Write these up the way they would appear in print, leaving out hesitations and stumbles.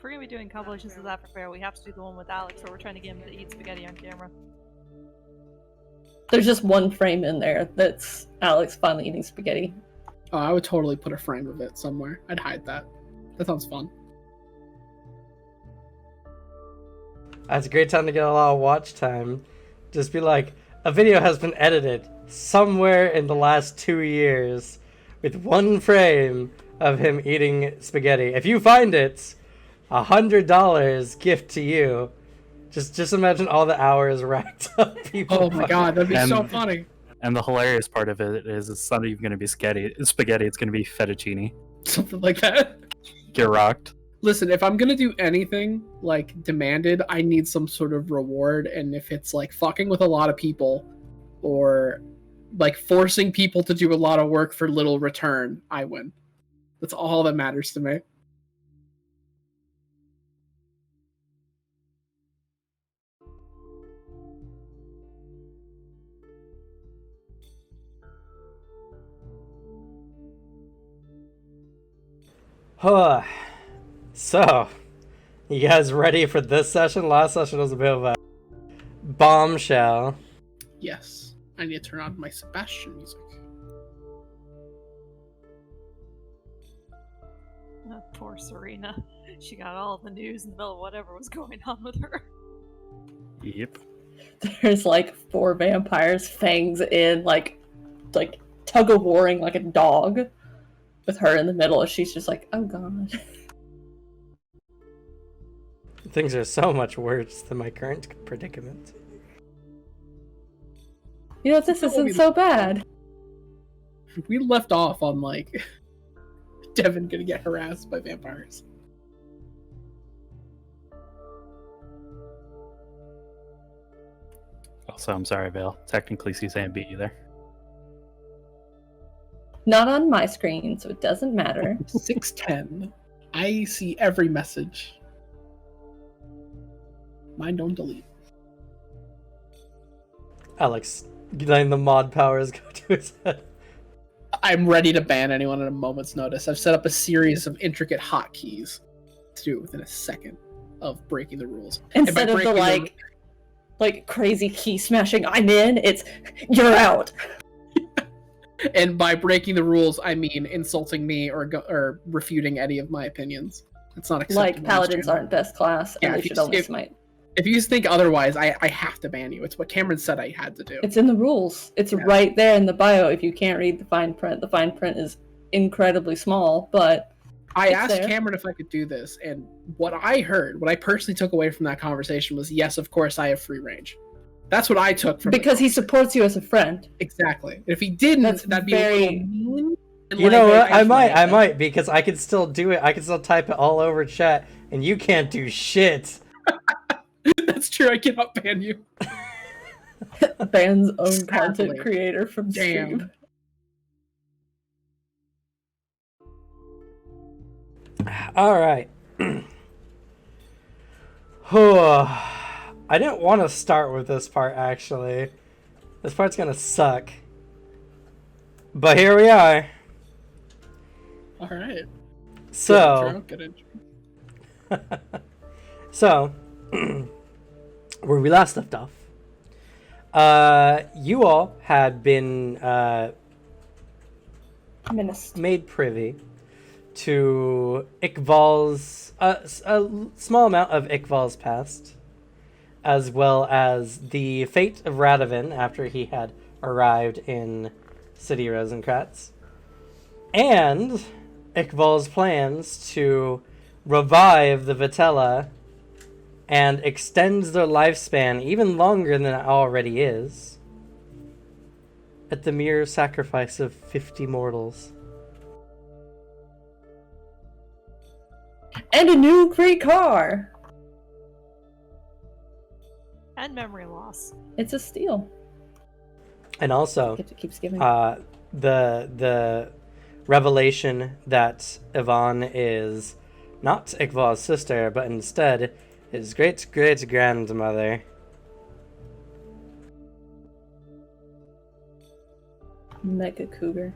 if we're gonna be doing compilations of that for fair, we have to do the one with Alex where we're trying to get him to eat spaghetti on camera. There's just one frame in there that's Alex finally eating spaghetti. Oh, I would totally put a frame of it somewhere. I'd hide that. That sounds fun. That's a great time to get a lot of watch time. Just be like, a video has been edited somewhere in the last 2 years with one frame of him eating spaghetti. If you find it, $100 gift to you. Just imagine all the hours racked up. People. Oh my god, that'd be so funny. And the hilarious part of it is it's not even going to be spaghetti. It's going to be fettuccine. Something like that. Get rocked. Listen, if I'm gonna do anything like demanded, I need some sort of reward, and if it's like fucking with a lot of people or like forcing people to do a lot of work for little return, I win. That's all that matters to me. So, you guys ready for this session? Last session was a bit of a bombshell. Yes. I need to turn on my Sebastian music. Poor Serena. She got all the news in the middle of whatever was going on with her. Yep. There's like 4 vampires, fangs in, like tug-of-warring like a dog, with her in the middle, and she's just like, oh god. Things are so much worse than my current predicament. You know, this isn't so bad. We left off on like Devin gonna get harassed by vampires. Also, I'm sorry, Vale. Technically, Suzanne beat you there. Not on my screen, so it doesn't matter. 610. I see every message. Mine don't delete. Alex, letting the mod powers go to his head. I'm ready to ban anyone at a moment's notice. I've set up a series of intricate hotkeys to do it within a second of breaking the rules. Instead of the like crazy key smashing, I'm in, it's you're out. And by breaking the rules, I mean insulting me or refuting any of my opinions. It's not acceptable. Like paladins aren't best class, and they should only smite. If you think otherwise, I have to ban you. It's what Cameron said I had to do. It's in the rules. It's right there in the bio. If you can't read the fine print is incredibly small, but I asked Cameron if I could do this, and what I personally took away from that conversation was, yes, of course, I have free range. That's what I took from because he supports you as a friend. Exactly. If he didn't, that'd be very mean. You know what? I might, because I can still do it. I can still type it all over chat, and you can't do shit. That's true. I cannot ban you. Ban's own content creator from Steam. All right. I didn't want to start with this part, actually. This part's gonna suck. But here we are. All right. So, good intro. So, where we last left off, you all had been made privy to Iqbal's a small amount of Iqbal's past, as well as the fate of Radovan after he had arrived in City Rosencratz, and Iqbal's plans to revive the Vitella and extends their lifespan even longer than it already is, at the mere sacrifice of 50 mortals. And a new great car! And memory loss. It's a steal. And also, it keeps giving. The revelation that Yvonne is not Iqbal's sister, but instead his great-great-grandmother. Mega cougar.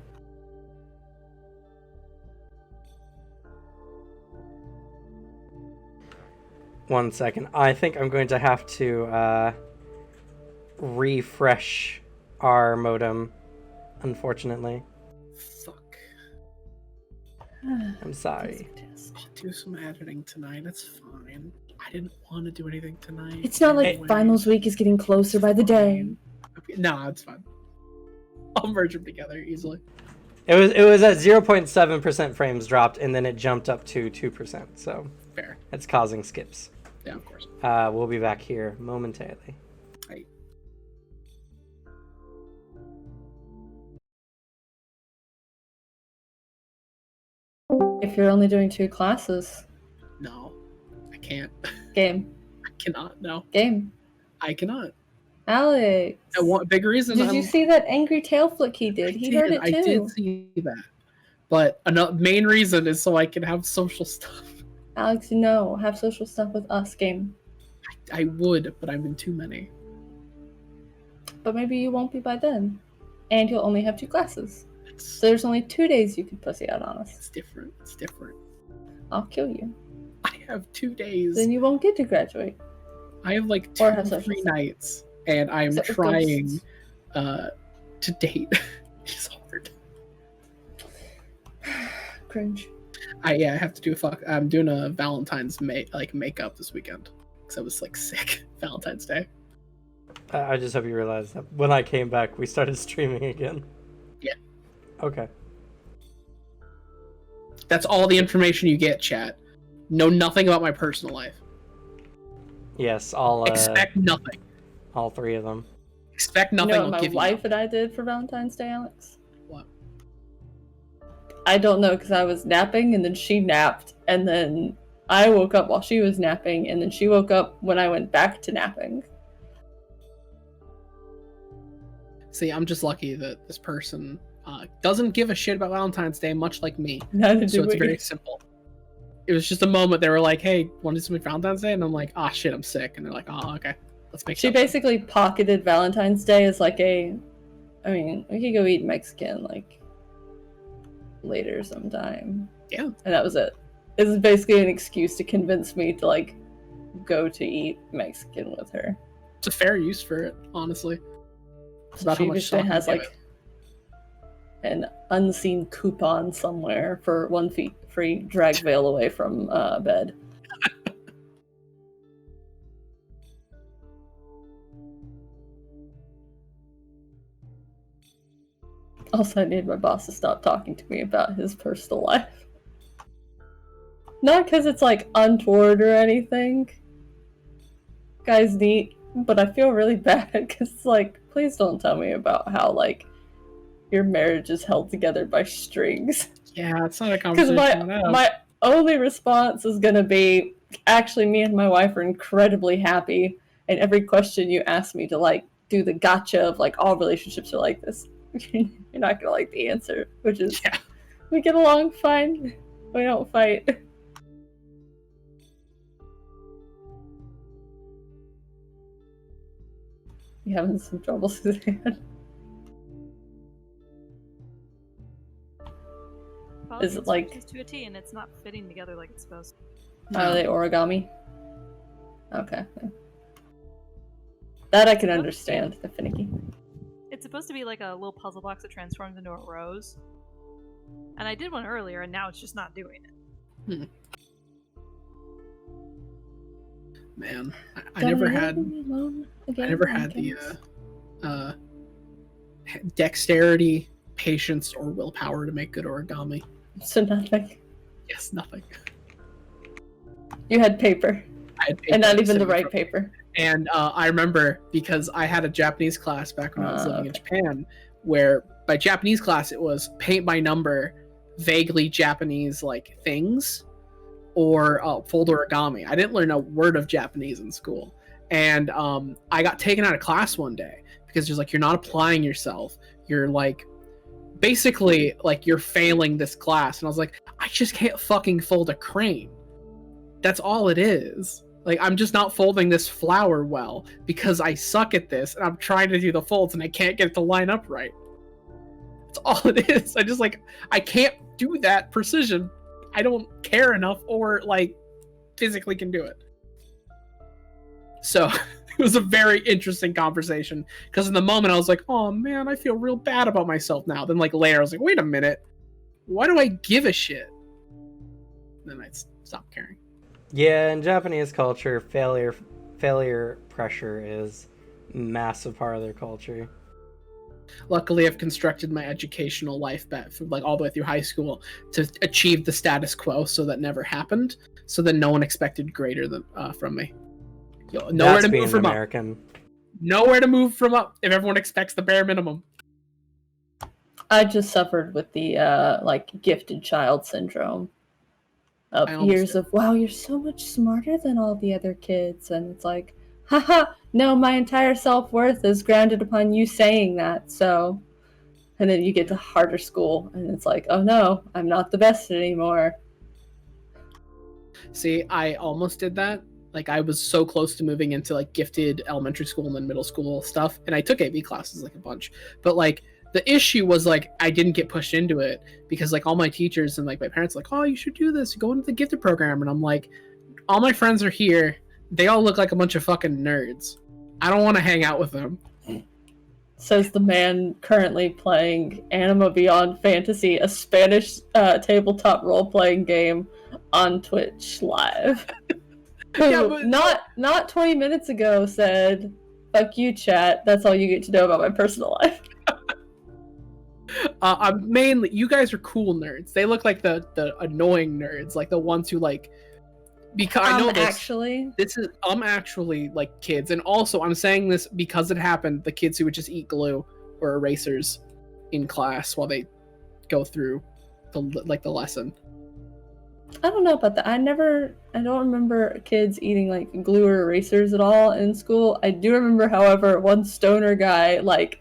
1 second. I think I'm going to have to refresh our modem, unfortunately. Fuck. I'm sorry. I'll do some editing tonight. It's fine. I didn't want to do anything tonight. It's not like Anyway, finals week is getting closer by the day. okay, no, it's fine. I'll merge them together easily. It was at 0.7% frames dropped, and then it jumped up to 2%. So Fair. it's causing skips. Yeah, of course. We'll be back here momentarily. Right. If you're only doing 2 classes, No, I can't. game, I cannot. No, game. I cannot. Alex, One big reason. did you see that angry tail flick he did? He heard it too. I did see that. But another main reason is so I can have social stuff. Alex, no, have social stuff with us, game. I would, but I'm in too many. But maybe you won't be by then. And you'll only have 2 classes. So there's only 2 days you can pussy out on us. It's different. It's different. I'll kill you. I have 2 days. Then you won't get to graduate. I have like Or 2 have social free stuff. nights, and I'm Except with trying ghosts. to date. It's hard. Cringe. I have to do I'm doing a Valentine's makeup this weekend because I was like sick Valentine's Day. I just hope you realize that when I came back, we started streaming again. Yeah. Okay. That's all the information you get, chat. Know nothing about my personal life. Yes, all Expect nothing. all 3 of them. Expect You nothing. know I'll what my give you wife and I did for Valentine's Day, Alex? What? I don't know, because I was napping, and then she napped, and then I woke up while she was napping, and then she woke up when I went back to napping. See, I'm just lucky that this person doesn't give a shit about Valentine's Day, much like me. Neither So do it's we. very simple. It was just a moment. They were like, "Hey, want to do something for Valentine's Day?" And I'm like, "Ah, shit, I'm sick." And they're like, "Oh, okay, let's make." She something." basically pocketed Valentine's Day as like I mean, we could go eat Mexican like later sometime. Yeah. And that was it. It was basically an excuse to convince me to like go to eat Mexican with her. It's a fair use for it, honestly. It's about She how much usually stock you has give like an unseen coupon somewhere for 1 free drag veil away from bed. Also, I need my boss to stop talking to me about his personal life. Not because it's like untoward or anything. Guy's neat, but I feel really bad because it's like, please don't tell me about how like your marriage is held together by strings. Yeah, it's not a Because conversation. my only response is gonna be, actually, me and my wife are incredibly happy, and every question you ask me to like do the gotcha of like all relationships are like this, you're not gonna like the answer, which is Yeah. we get along fine, we don't fight. You having some trouble, Suzanne? Follows Is the it like- instructions to a T, and it's not fitting together like it's supposed to. Are they origami? Okay. That I can understand, the finicky. It's supposed to be like a little puzzle box that transforms into a rose. And I did one earlier, and now it's just not doing it. Man, I never had the dexterity, patience, or willpower to make good origami. So nothing. Yes, nothing. You had paper, I had paper and not even sitting the in right front- paper. And I remember because I had a Japanese class back when I was living in Okay. Japan, where by Japanese class it was paint by number, vaguely Japanese like things, or fold origami. I didn't learn a word of Japanese in school, and I got taken out of class one day because just like you're not applying yourself. You're like basically like you're failing this class, and I was like, I just can't fucking fold a crane. That's all it is. Like, I'm just not folding this flower well because I suck at this and I'm trying to do the folds and I can't get it to line up right. That's all it is. I can't do that precision. I don't care enough or, like, physically can do it. So it was a very interesting conversation because in the moment I was like, oh man, I feel real bad about myself now. Then like later I was like, wait a minute, why do I give a shit? Then I stopped caring. Yeah, in Japanese culture, failure pressure is a massive part of their culture. Luckily, I've constructed my educational life back from like all the way through high school to achieve the status quo, so that never happened. So that no one expected greater than from me. Nowhere That's to being move from American. up. Nowhere to move from up if everyone expects the bare minimum. I just suffered with the like gifted child syndrome of I almost years did. of wow, you're so much smarter than all the other kids, and it's like, haha, no, my entire self-worth is grounded upon you saying that. So, and then you get to harder school, and it's like, oh no, I'm not the best anymore. See, I almost did that. Like I was so close to moving into like gifted elementary school and then middle school stuff, and I took AP classes like a bunch. But like the issue was like I didn't get pushed into it because like all my teachers and like my parents were like, oh, you should do this, go into the gifted program, and I'm like, all my friends are here. They all look like a bunch of fucking nerds. I don't want to hang out with them. Says the man currently playing Anima Beyond Fantasy, a Spanish tabletop role-playing game on Twitch live. Who, Yeah, but- not 20 minutes ago said, fuck you, chat, that's all you get to know about my personal life. I'm mainly, you guys are cool nerds. They look like the annoying nerds, like the ones who like, because I know this. Actually, I'm actually like kids, and also I'm saying this because it happened. The kids who would just eat glue or erasers in class while they go through the lesson. I don't know about that. I don't remember kids eating like glue or erasers at all in school. I do remember, however, one stoner guy like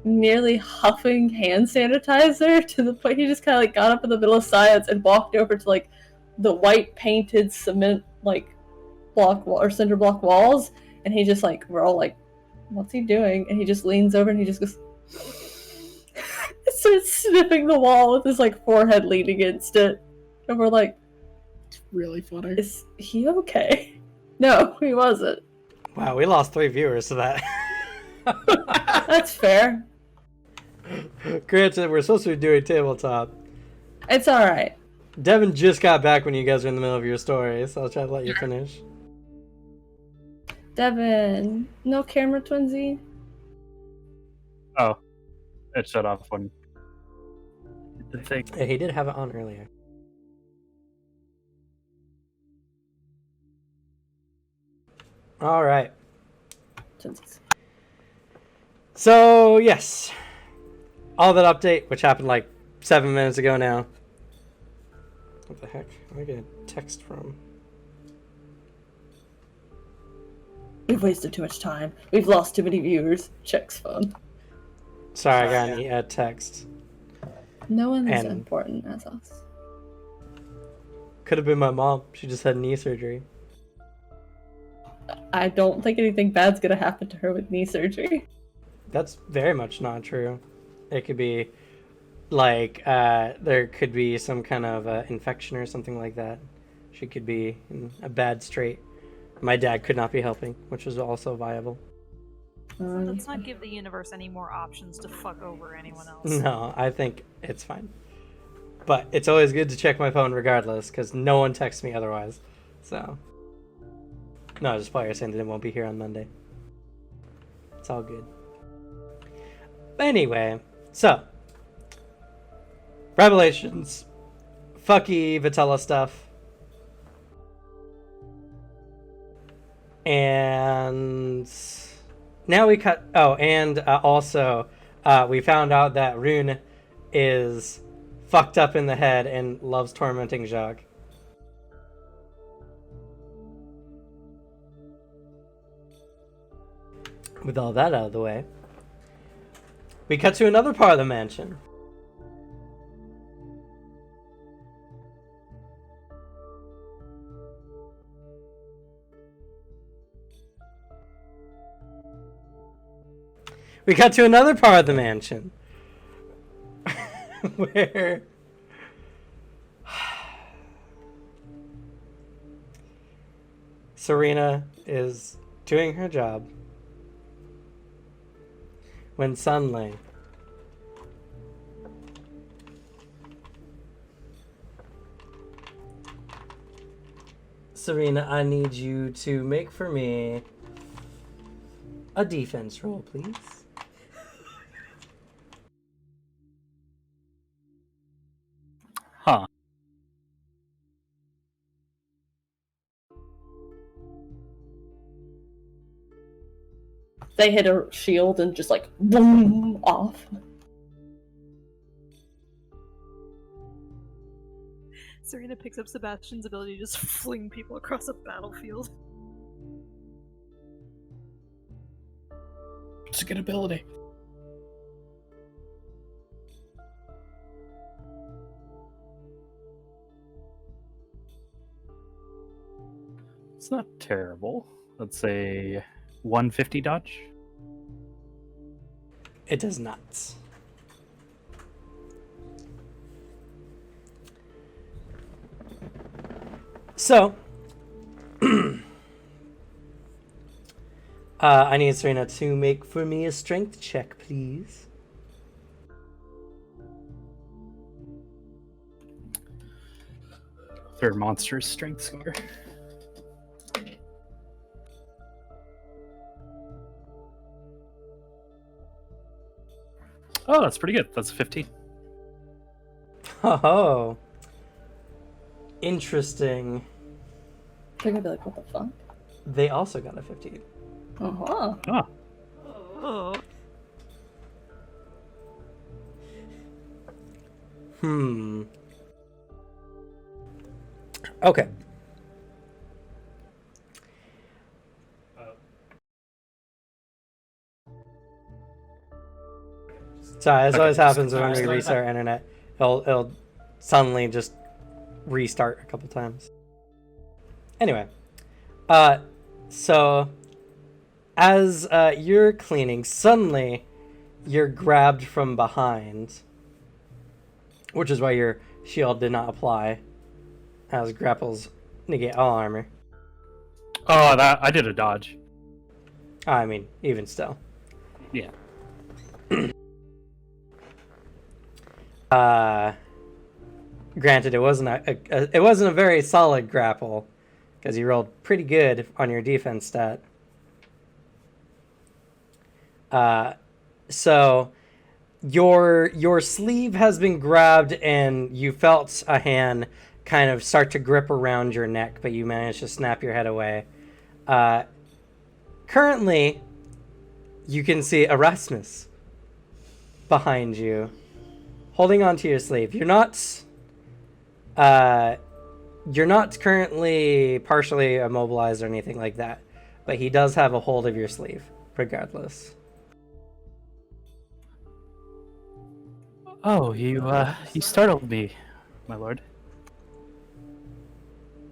nearly huffing hand sanitizer to the point he just kind of like got up in the middle of science and walked over to like the white painted cement like block wall or cinder block walls, and he just like, we're all like, what's he doing? And he just leans over and he just goes starts sniffing the wall with his like forehead leaned against it, and we're like, It's really funny. is he okay? No, he wasn't. Wow, we lost 3 viewers to that. That's fair. Granted, we're supposed to be doing tabletop. It's all right. Devin just got back when you guys were in the middle of your story, so I'll try to let you finish. Devin, no camera, twinsy. Oh, it shut off when the thing. Yeah, he did have it on earlier. All right. Twinsies. So, yes. All that update, which happened like 7 minutes ago now. What the heck? Where did I get a text from? We've wasted too much time. We've lost too many viewers. Check's phone. Sorry, I got a text. No one is And- important as us. Could have been my mom. She just had knee surgery. I don't think anything bad's gonna happen to her with knee surgery. That's very much not true. It could be like there could be some kind of infection or something like that. She could be in a bad strait. My dad could not be helping, which was also viable. Let's not give the universe any more options to fuck over anyone else. No, I think it's fine. But it's always good to check my phone regardless, because no one texts me otherwise. So, no, just probably saying that it won't be here on Monday. It's all good. But anyway, so Revelations, fucky Vitella stuff, and now we cut. Oh, and also we found out that Rune is fucked up in the head and loves tormenting Jacques. With all that out of the way, we cut to another part of the mansion. We cut to another part of the mansion. Where Serena is doing her job when suddenly Serena, I need you to make for me a defense roll, please. Huh. They hit a shield and just like boom off. Serena picks up Sebastian's ability to just fling people across a battlefield. It's a good ability. It's not terrible. Let's say 150 dodge. It does not. So, I need Serena to make for me a strength check, please. Third monster's strength score. Oh, that's pretty good. That's a 15. Oh, interesting. They're gonna be like, what the fuck? They also got a 15. Uh-huh. Ah, Oh. Okay. Sorry, this Okay. always happens when we restart our internet. It'll suddenly just restart a couple times. Anyway, so as you're cleaning, suddenly you're grabbed from behind, which is why your shield did not apply, as grapples negate all armor. oh, that I did a dodge. I mean, even still. Yeah. Granted, it wasn't it wasn't a very solid grapple, because you rolled pretty good on your defense stat. So your sleeve has been grabbed, and you felt a hand kind of start to grip around your neck, but you managed to snap your head away. Currently, you can see Erasmus behind you, holding onto your sleeve. You're not currently partially immobilized or anything like that, but he does have a hold of your sleeve, regardless. Oh, you startled me, my lord.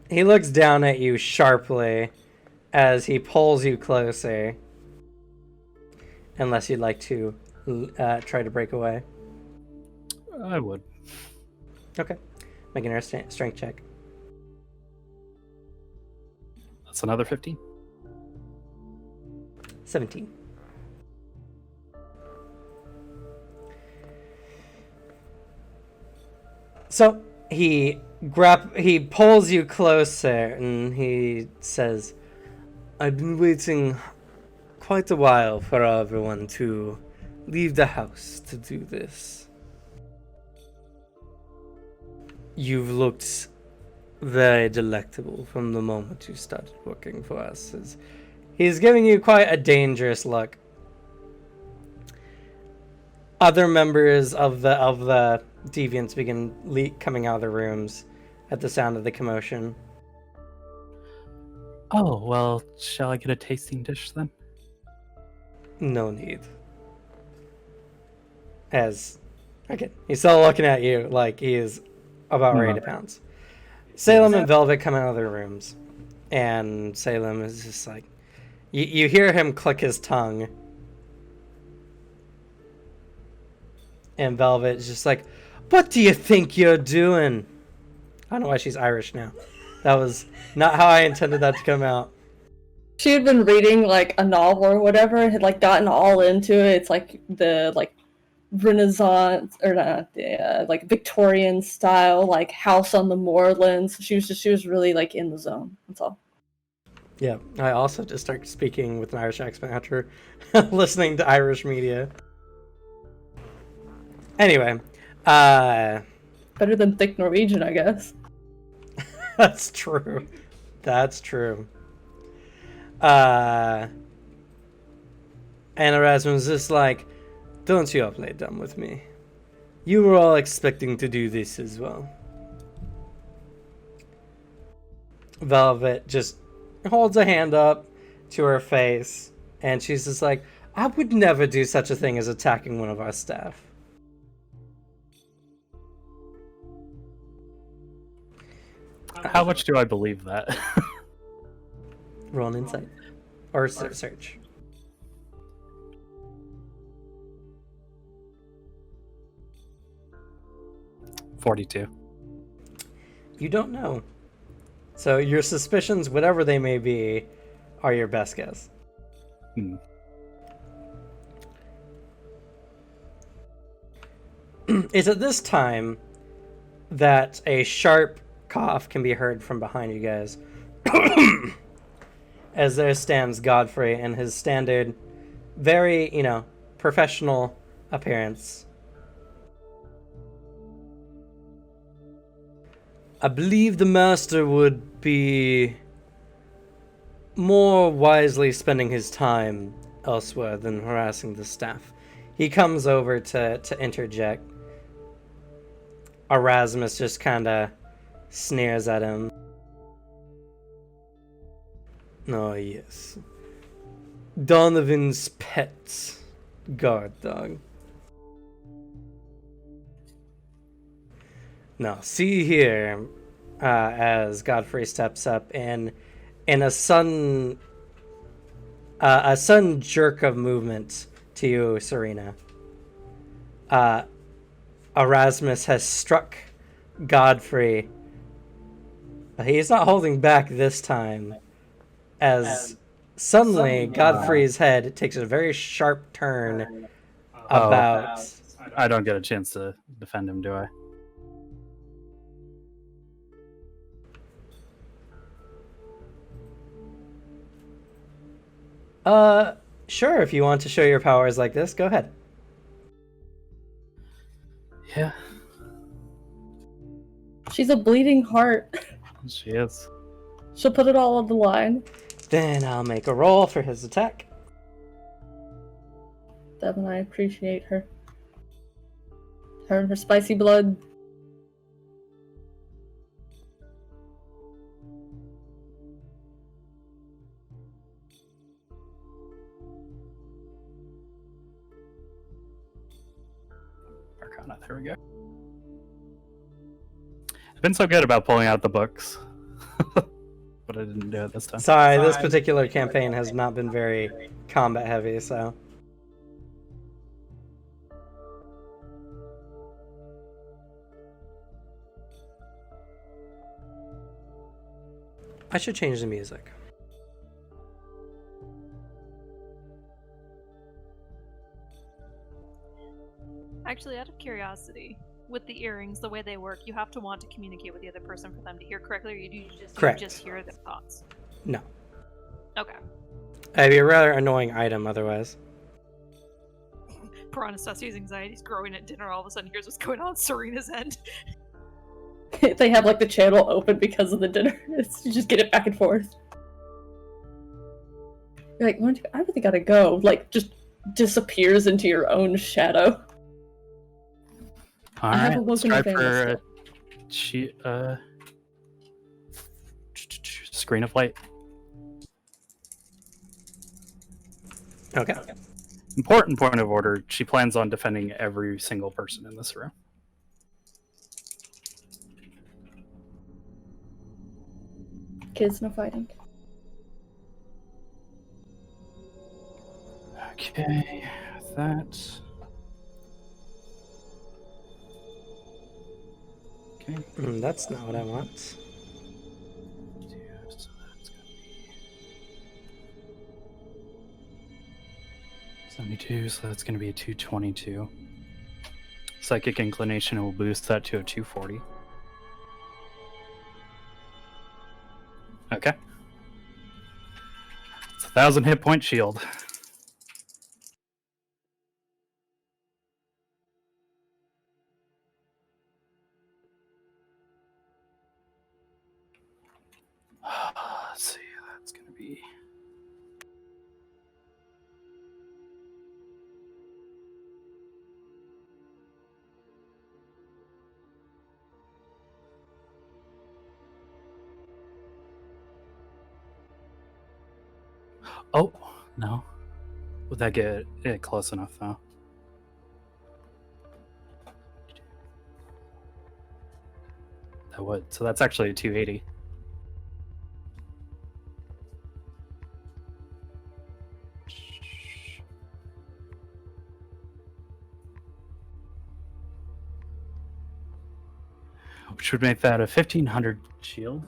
He looks down at you sharply as he pulls you closer. Unless you'd like to try to break away. I would. Okay. Make an strength check. That's another 15. 17. So he pulls you closer and he says, "I've been waiting quite a while for everyone to leave the house to do this. You've looked very delectable from the moment you started working for us." He's giving you quite a dangerous look. Other members of the deviants begin coming out of the rooms at the sound of the commotion. Oh, well, shall I get a tasting dish then? No need. As, again, he's still looking at you like he is about ready to pounce. Salem and Velvet come out of their rooms, and Salem is just like, you hear him click his tongue, and Velvet is just like, "What do you think you're doing?" I don't know why she's Irish now. That was not how I intended that to come out. She had been reading like a novel or whatever and had like gotten all into it. It's like the like Renaissance or not the like Victorian style, like house on the moorlands. She was really like in the zone. That's all. Yeah, I also just started speaking with an Irish accent after listening to Irish media. Anyway, Better than thick Norwegian, I guess. that's true. That's true. And Erasmus is just like, don't you all play dumb with me. You were all expecting to do this as well. Velvet just holds a hand up to her face, and she's just like, I would never do such a thing as attacking one of our staff. How much do I believe that? Roll an insight. Or search. $42. You don't know. So your suspicions, whatever they may be, are your best guess. It's at this time that a sharp cough can be heard from behind you guys. As there stands Godfrey in his standard, very, professional appearance. I believe the master would be more wisely spending his time elsewhere than harassing the staff. He comes over to interject. Erasmus just kind of sneers at him. Oh, yes. Donovan's pet guard dog. Now, see here, as Godfrey steps up in a sudden jerk of movement to you, Serena. Erasmus has struck Godfrey. He's not holding back this time, as suddenly Godfrey's head takes a very sharp turn about... I don't get a chance to defend him, do I? Sure, if you want to show your powers like this, go ahead. Yeah. She's a bleeding heart. She is. She'll put it all on the line. Then I'll make a roll for his attack. Devin, I appreciate her. Her and her spicy blood. Arcana, there we go. I've been so good about pulling out the books. But I didn't do it this time. Sorry, this particular campaign has not been very combat heavy, so... I should change the music. Actually, out of curiosity, with the earrings, the way they work, you have to want to communicate with the other person for them to hear correctly, or you Correct. just hear their thoughts? No. Okay. It'd be a rather annoying item otherwise. Poor Anastasia's anxiety is growing at dinner. All of a sudden, here's what's going on at Serena's end. They have like the channel open because of the dinner. You just get it back and forth. You're like, I really gotta go. Like, just disappears into your own shadow. All I have right, a let's woken try family for screen of light. Okay. Important point of order. She plans on defending every single person in this room. Kids, no fighting. Okay, that. Okay. That's not what I want. So that's gonna be 22, so that's going to be a 222. Psychic Inclination will boost that to a 240. Okay. It's 1,000 hit point shield. Let's see, that's going to be... Oh, no. Would that get it close enough, though? That would. So that's actually a 280. Which would make that a 1,500 shield.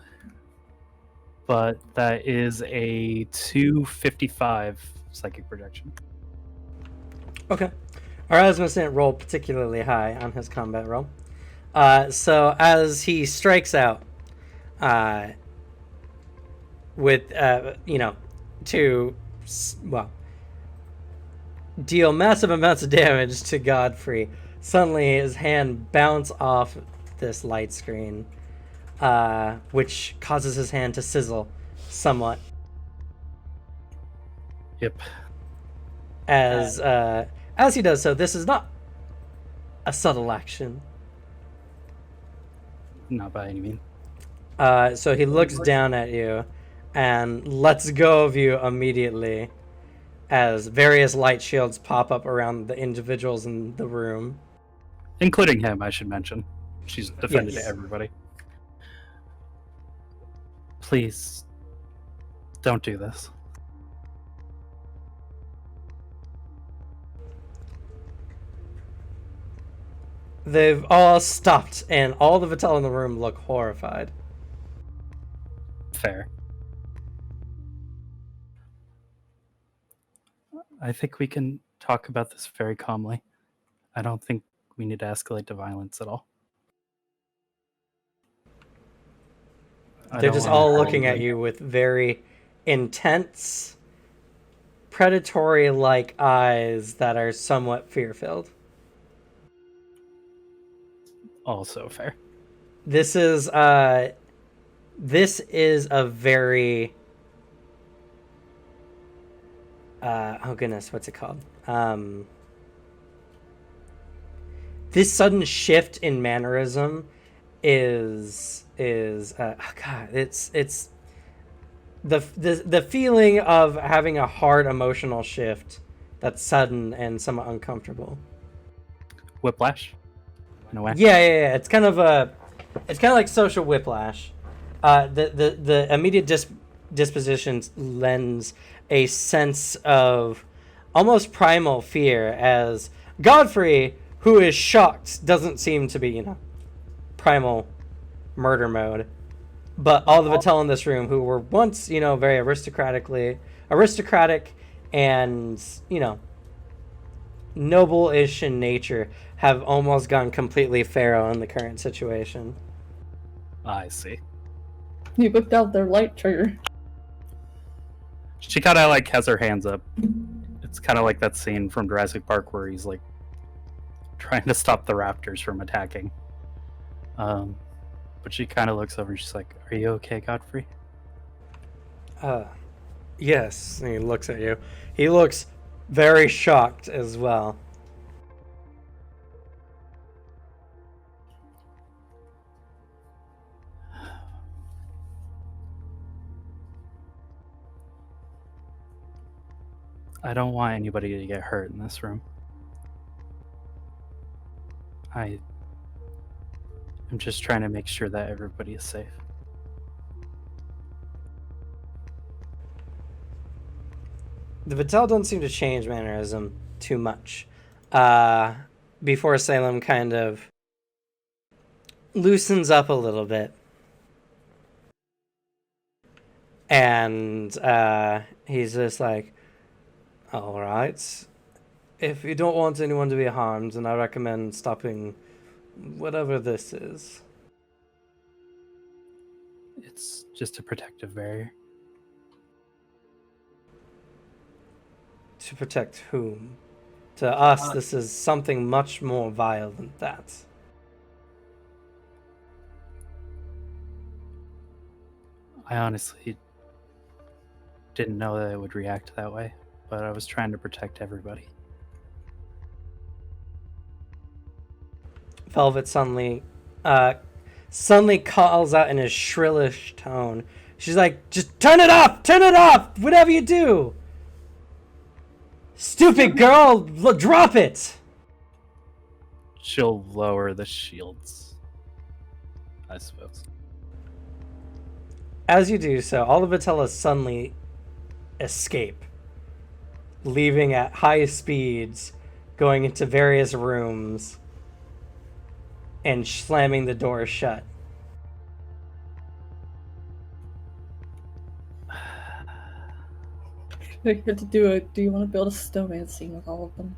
But that is a 255 psychic projection. Okay. Erasmus didn't roll particularly high on his combat roll. So as he strikes out with, to, deal massive amounts of damage to Godfrey, suddenly his hand bounces off this light screen, which causes his hand to sizzle somewhat. Yep. As he does so, this is not a subtle action. Not by any means. So he looks down at you and lets go of you immediately as various light shields pop up around the individuals in the room. Including him, I should mention. She's defended Yes. everybody. Please, don't do this. They've all stopped, and all the Vital in the room look horrified. Fair. I think we can talk about this very calmly. I don't think we need to escalate to violence at all. They're just all looking at you with very intense, predatory-like eyes that are somewhat fear-filled. Also fair. This is a very oh goodness, what's it called? This sudden shift in mannerism is God, it's the feeling of having a hard emotional shift that's sudden and somewhat uncomfortable. Whiplash? In a way? Yeah. It's kind of like social whiplash. The immediate disposition lends a sense of almost primal fear, as Godfrey, who is shocked, doesn't seem to be, primal murder mode. But all the Vital in this room, who were once, very aristocratic and, noble-ish in nature, have almost gone completely feral in the current situation. I see. You whipped out their light trigger. She kind of has her hands up. It's kind of like that scene from Jurassic Park where he's trying to stop the raptors from attacking. But she kind of looks over and she's like, "Are you okay, Godfrey?" Yes. And he looks at you. He looks very shocked as well. I don't want anybody to get hurt in this room. I am just trying to make sure that everybody is safe. The Vital don't seem to change mannerism too much. Before Salem kind of loosens up a little bit. And he's just like, all right. if you don't want anyone to be harmed, then I recommend stopping whatever this is. It's just a protective barrier. To protect whom? To us, this is something much more vile than that. I honestly didn't know that it would react that way, but I was trying to protect everybody. Velvet suddenly calls out in a shrillish tone. She's like, just turn it off! Turn it off! Whatever you do! Stupid girl! Drop it! She'll lower the shields, I suppose. As you do so, all the Vitellas suddenly escape, leaving at high speeds, going into various rooms, and slamming the door shut. We had to do it. Do you want to build a snowman scene with all of them?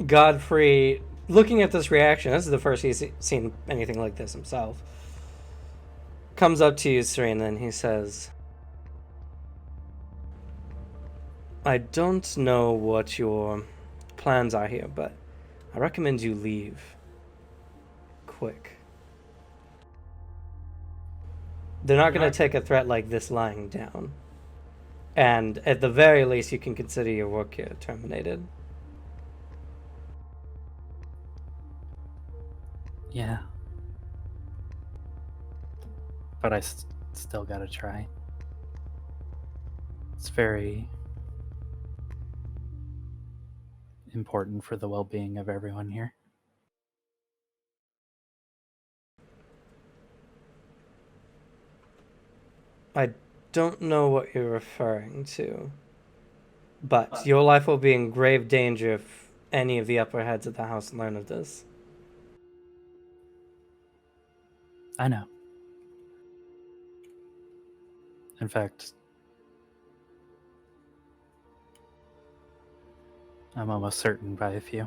Godfrey, looking at this reaction, this is the first he's seen anything like this himself, comes up to you, Serena, and he says, I don't know what your plans are here, but I recommend you leave quick. They're not going to take a threat like this lying down. And at the very least, you can consider your work here terminated. Yeah. But I still gotta try. It's very important for the well-being of everyone here. I don't know what you're referring to, but your life will be in grave danger if any of the upper heads of the house learn of this. I know. In fact, I'm almost certain by a few.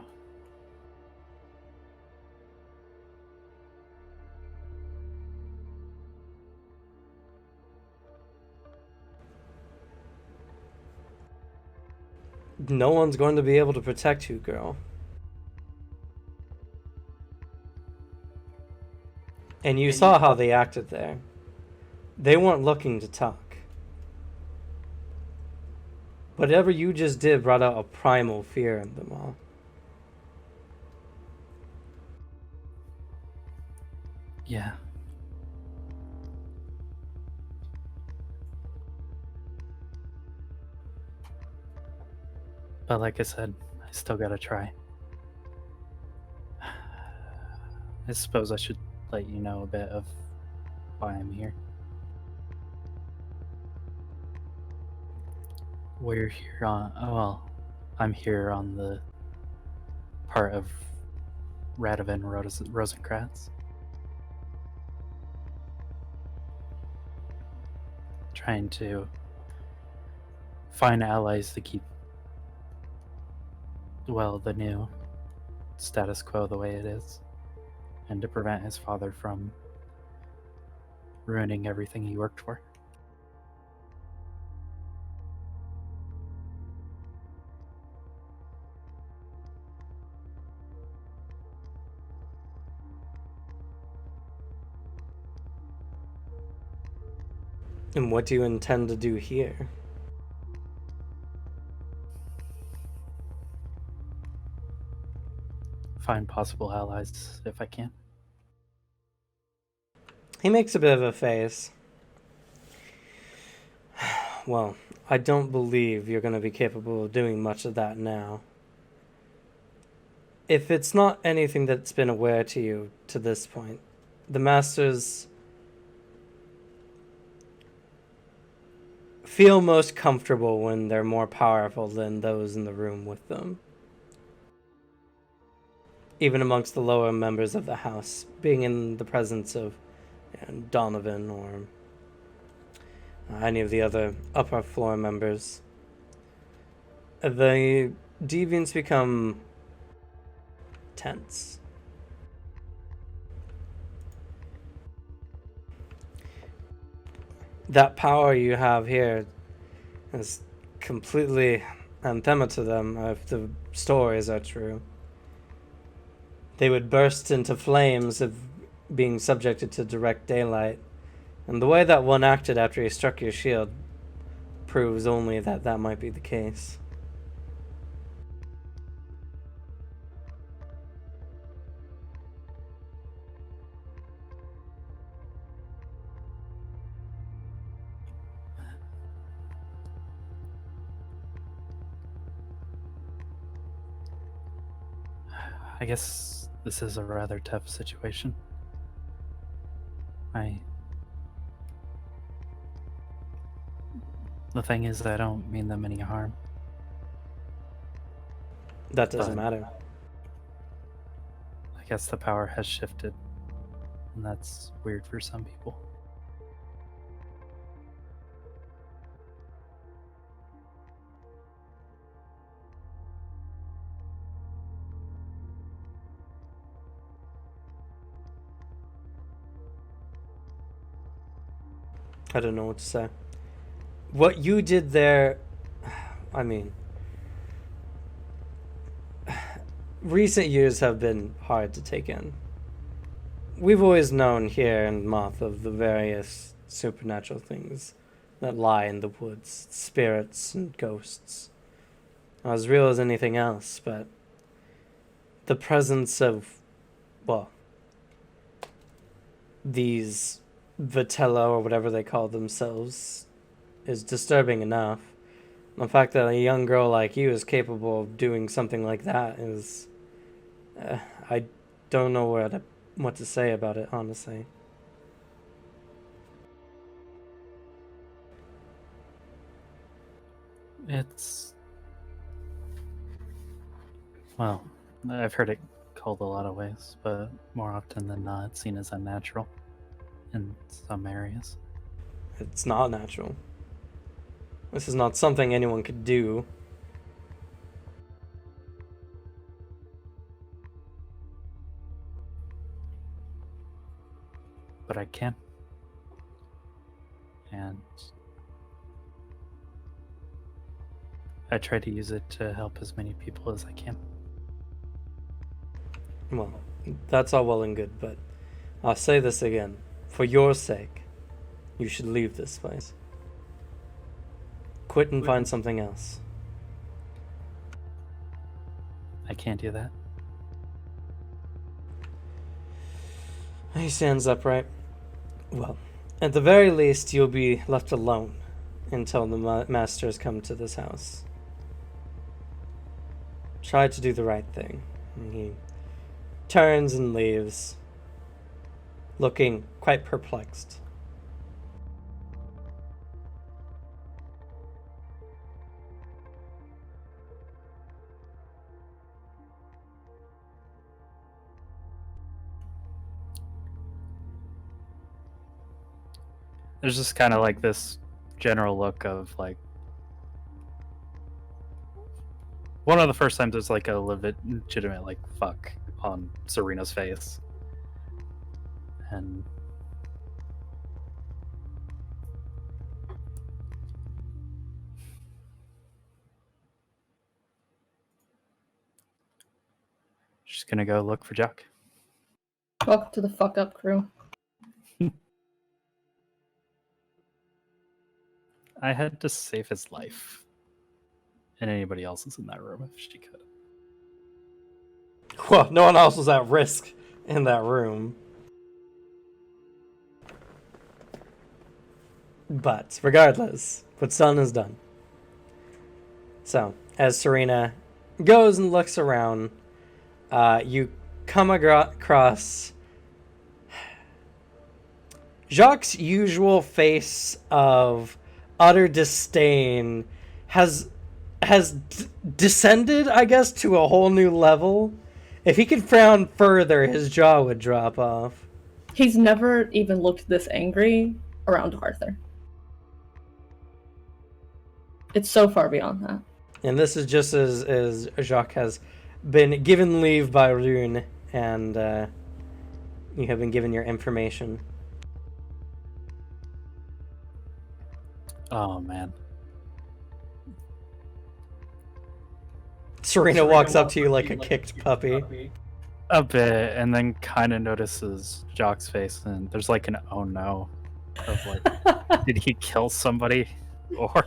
No one's going to be able to protect you, girl. And you saw how they acted there. They weren't looking to talk. Whatever you just did brought out a primal fear in them all. Yeah. But like I said, I still gotta try. I suppose I should let you know a bit of why I'm here. We're here on, I'm here on the part of Radovan Rosencratz. Trying to find allies to keep, the new status quo the way it is, and to prevent his father from ruining everything he worked for. And what do you intend to do here? Find possible allies if I can. He makes a bit of a face. Well, I don't believe you're going to be capable of doing much of that now. If it's not anything that's been aware to you to this point, the Masters feel most comfortable when they're more powerful than those in the room with them. Even amongst the lower members of the house, being in the presence of Donovan or any of the other upper floor members. The deviants become tense. That power you have here is completely anathema to them if the stories are true. They would burst into flames of being subjected to direct daylight. And the way that one acted after he struck your shield proves only that that might be the case. I guess this is a rather tough situation. The thing is, I don't mean them any harm. That doesn't But matter. I guess the power has shifted, and that's weird for some people. I don't know what to say. What you did there, I mean, recent years have been hard to take in. We've always known here in Moth of the various supernatural things that lie in the woods, spirits and ghosts. As real as anything else, but the presence of, well, these Vitello or whatever they call themselves is disturbing enough. The fact that a young girl like you is capable of doing something like that is, I don't know what to say about it, honestly. It's... well, I've heard it called a lot of ways, but more often than not, it's seen as unnatural in some areas. It's not natural. This is not something anyone could do. But I can. And I try to use it to help as many people as I can. Well, that's all well and good, but I'll say this again. For your sake, you should leave this place. Quit and find something else. I can't do that. He stands upright. Well, at the very least, you'll be left alone until the masters come to this house. Try to do the right thing. And he turns and leaves, looking quite perplexed. There's just kind of like this general look of like, one of the first times there's like a legitimate like fuck on Serena's face. And she's gonna go look for Jack. Welcome to the fuck up crew. I had to save his life. And anybody else is in that room if she could. Well, no one else was at risk in that room. But regardless, what's done is done. So, as Serena goes and looks around, you come across Jacques' usual face of utter disdain has descended, I guess, to a whole new level. If he could frown further, his jaw would drop off. He's never even looked this angry around Arthur. It's so far beyond that. And this is just as Jacques has been given leave by Rune, and you have been given your information. Oh man. Serena walks up to you like a kicked puppy. A bit, and then kind of notices Jacques' face, and there's like an oh no of like, did he kill somebody? Or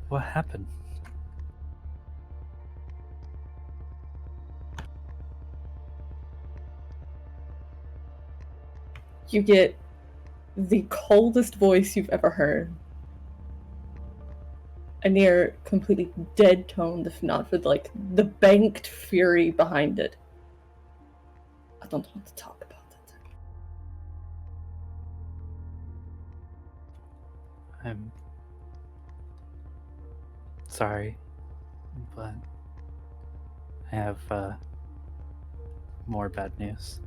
what happened? You get the coldest voice you've ever heard. A near completely dead tone, if not for like the banked fury behind it. I don't want to talk about it. I'm sorry, but I have more bad news.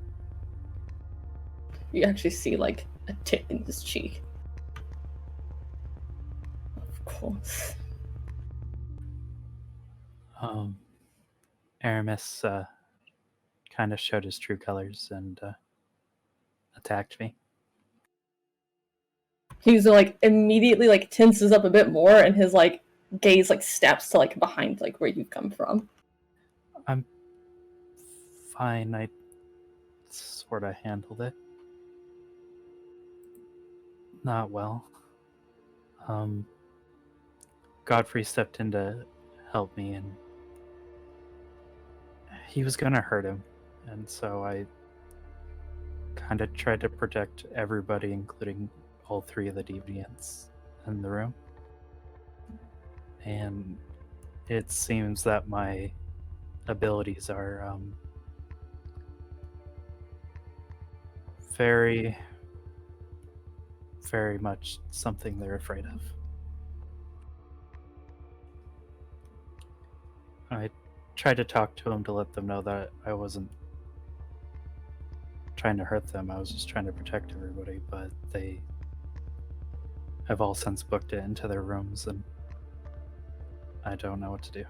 You actually see like a tip in his cheek. Of course. Aramis kind of showed his true colors and attacked me. He's like immediately like tenses up a bit more, and his like gaze like steps to like behind like where you've come from. I'm fine. I sort of handled it. Not well. Godfrey stepped in to help me, and he was gonna hurt him, and so I kind of tried to protect everybody, including all three of the deviants in the room. And it seems that my abilities are very, very much something they're afraid of. I tried to talk to them to let them know that I wasn't trying to hurt them. I was just trying to protect everybody, but they have all since booked it into their rooms, and I don't know what to do.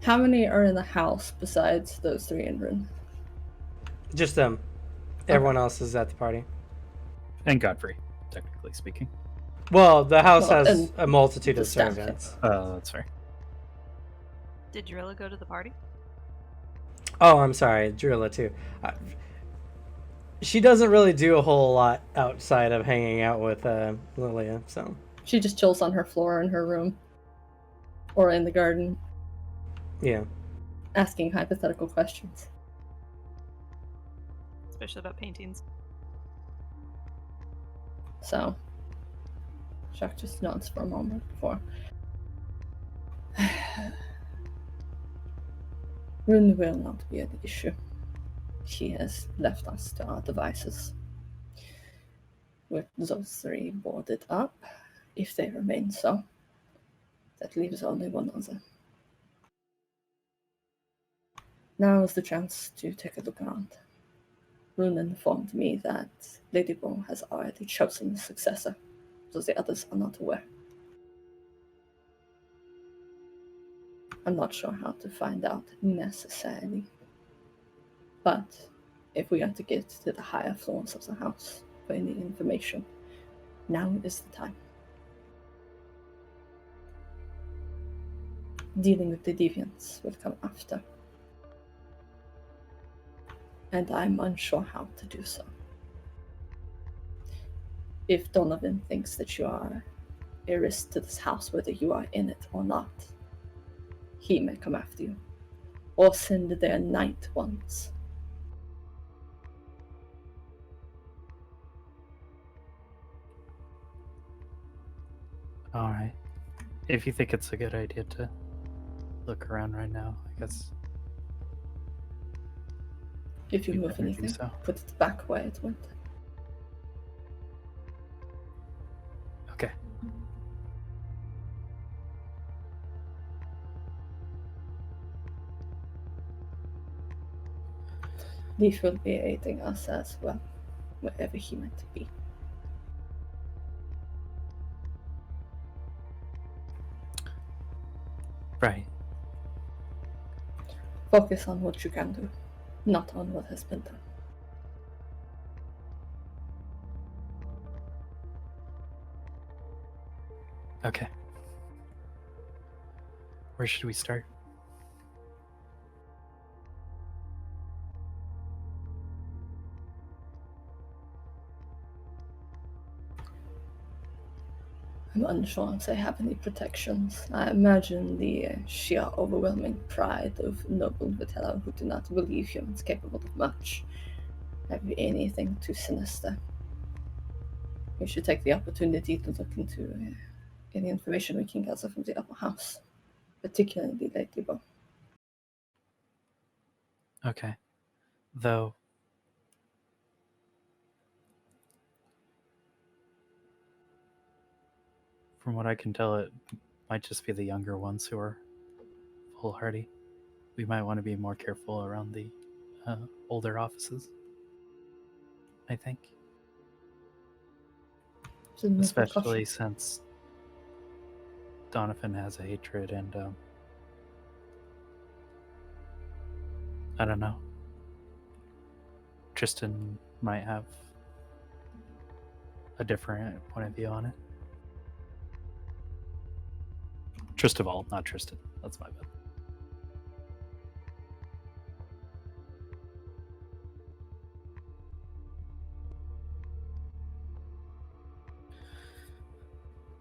How many are in the house besides those three in Rin? Just them. Everyone else is at the party. And Godfrey, technically speaking. Well, the house Well, has and a multitude the of staff, servants. That's fair. Did Drilla go to the party? Oh, I'm sorry, Drilla too. She doesn't really do a whole lot outside of hanging out with Lilia, so. She just chills on her floor in her room. Or in the garden. Yeah. Asking hypothetical questions. Especially about paintings. So, Jacques just nods for a moment before. Rune will not be an issue. She has left us to our devices. With those three boarded up, if they remain so, that leaves only one other. Now is the chance to take a look around. Rune informed me that Lady Bo has already chosen a successor, so the others are not aware. I'm not sure how to find out necessarily, but if we are to get to the higher floors of the house for any information, now is the time. Dealing with the deviants will come after, and I'm unsure how to do so. If Donovan thinks that you are a risk to this house, whether you are in it or not, he may come after you, or send their night ones. Alright. If you think it's a good idea to look around right now, I guess. If you You move better do anything, so. put it back where it went. Okay. Leaf will be aiding us as well, wherever he might be. Right. Focus on what you can do, not on what has been done. Okay. Where should we start? I'm unsure if they have any protections. I imagine the sheer overwhelming pride of noble Vitello who do not believe humans capable of much have anything too sinister. We should take the opportunity to look into any information we can gather from the upper house, particularly Lady Bo. Okay. Though, from what I can tell, it might just be the younger ones who are foolhardy. We might want to be more careful around the older offices, I think. Especially since Donovan has a hatred and, I don't know. Tristan might have a different point of view on it. Tristaval, not Tristan. That's my bad.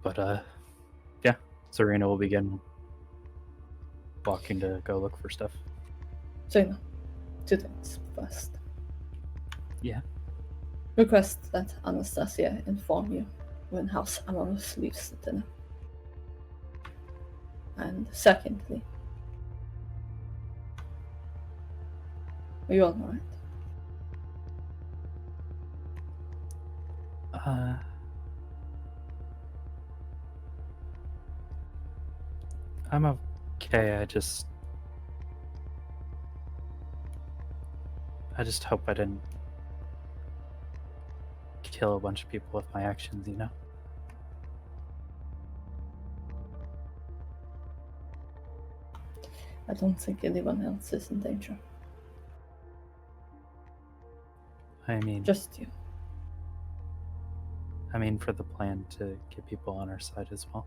But, yeah, Serena will begin walking to go look for stuff. So, 2 things first. Yeah. Request that Anastasia inform you when House Amorous leaves the dinner. And secondly, are you alright? I'm okay. I just hope I didn't kill a bunch of people with my actions, you know? I don't think anyone else is in danger. I mean, Just you. I mean, for the plan to get people on our side as well.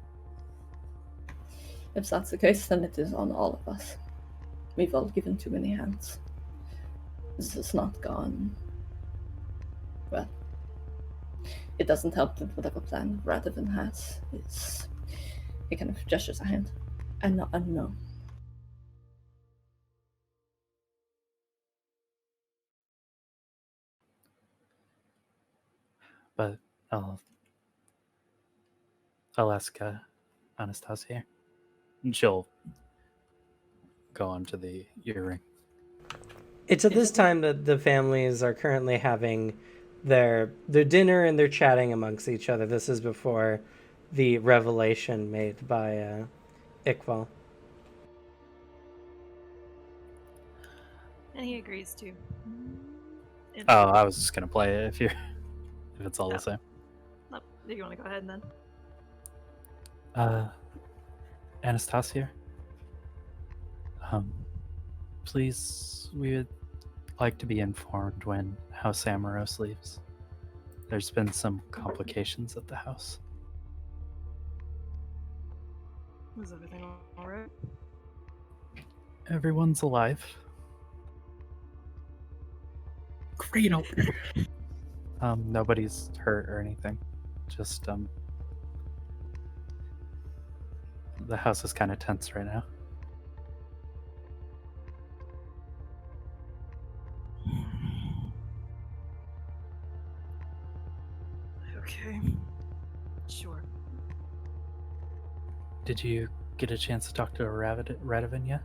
If that's the case, then it is on all of us. We've all given too many hands. This has not gone well. It doesn't help that whatever plan Radovan has is... He kind of gestures a hand. And unknown. But I'll ask Anastasia. And she'll go on to the earring. It's at this time that the families are currently having their dinner and they're chatting amongst each other. This is before the revelation made by Iqbal. And he agrees to. Oh, I was just gonna play it if it's all the same. Nope. Do you want to go ahead and then? Anastasia, please, we would like to be informed when House Amoros leaves. There's been some complications at the house. Is everything alright? Everyone's alive. Great opener. Nobody's hurt or anything. Just, the house is kind of tense right now. Okay. Sure. Did you get a chance to talk to Radovan yet?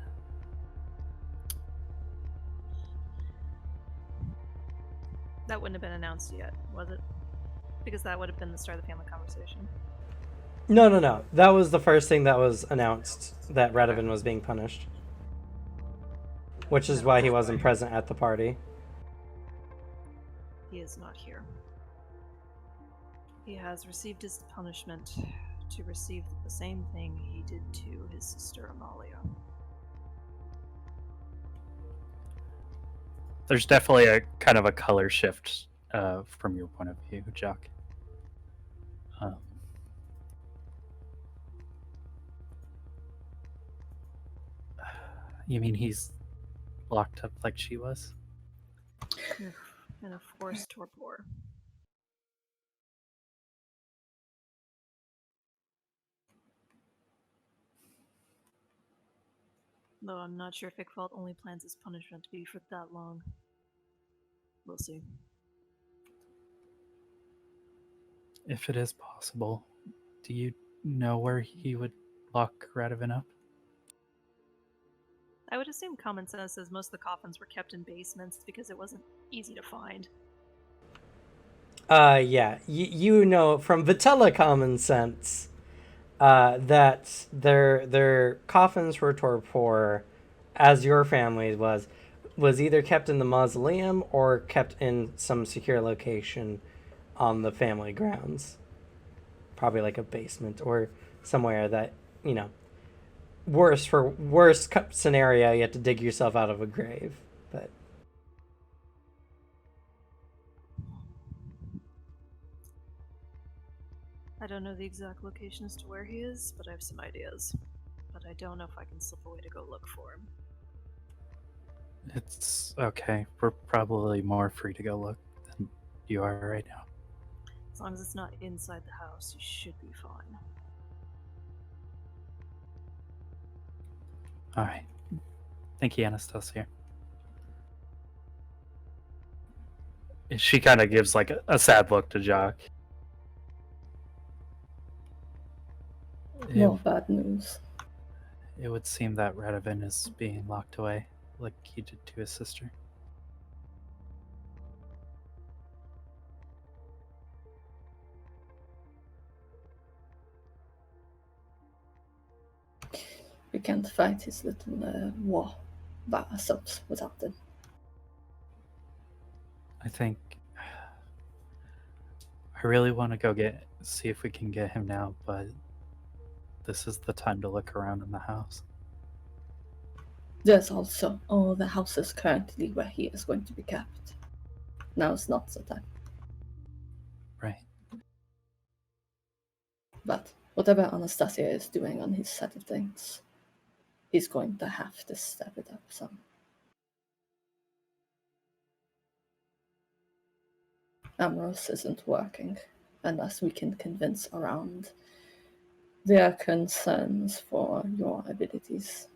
That wouldn't have been announced yet, was it? Because that would have been the start of the family conversation. No. That was the first thing that was announced, that Radovan was being punished. Which is why he wasn't present at the party. He is not here. He has received his punishment to receive the same thing he did to his sister Amalia. There's definitely a kind of a color shift from your point of view, Jock. You mean he's locked up like she was? In a forced torpor. Though I'm not sure if Ickfeld only plans his punishment to be for that long. We'll see. If it is possible, do you know where he would lock Radovan up? I would assume common sense says most of the coffins were kept in basements because it wasn't easy to find. Yeah. You know from Vitella common sense that their coffins for torpor, as your family was either kept in the mausoleum or kept in some secure location on the family grounds. Probably like a basement or somewhere that, you know, worst scenario, you have to dig yourself out of a grave. But I don't know the exact location as to where he is, but I have some ideas. But I don't know if I can slip away to go look for him. It's okay. We're probably more free to go look than you are right now. As long as it's not inside the house, you should be fine. Alright. Thank you, Anastasia. She kind of gives like a sad look to Jock. No bad news. It would seem that Radovan is being locked away, like he did to his sister. We can't fight his little war by ourselves without them. I think I really want to go see if we can get him now, but this is the time to look around in the house. There's also all the houses currently where he is going to be kept. Now's not the time. Right. But whatever Anastasia is doing on his side of things, he's going to have to step it up some. Amorous isn't working unless we can convince around their concerns for your abilities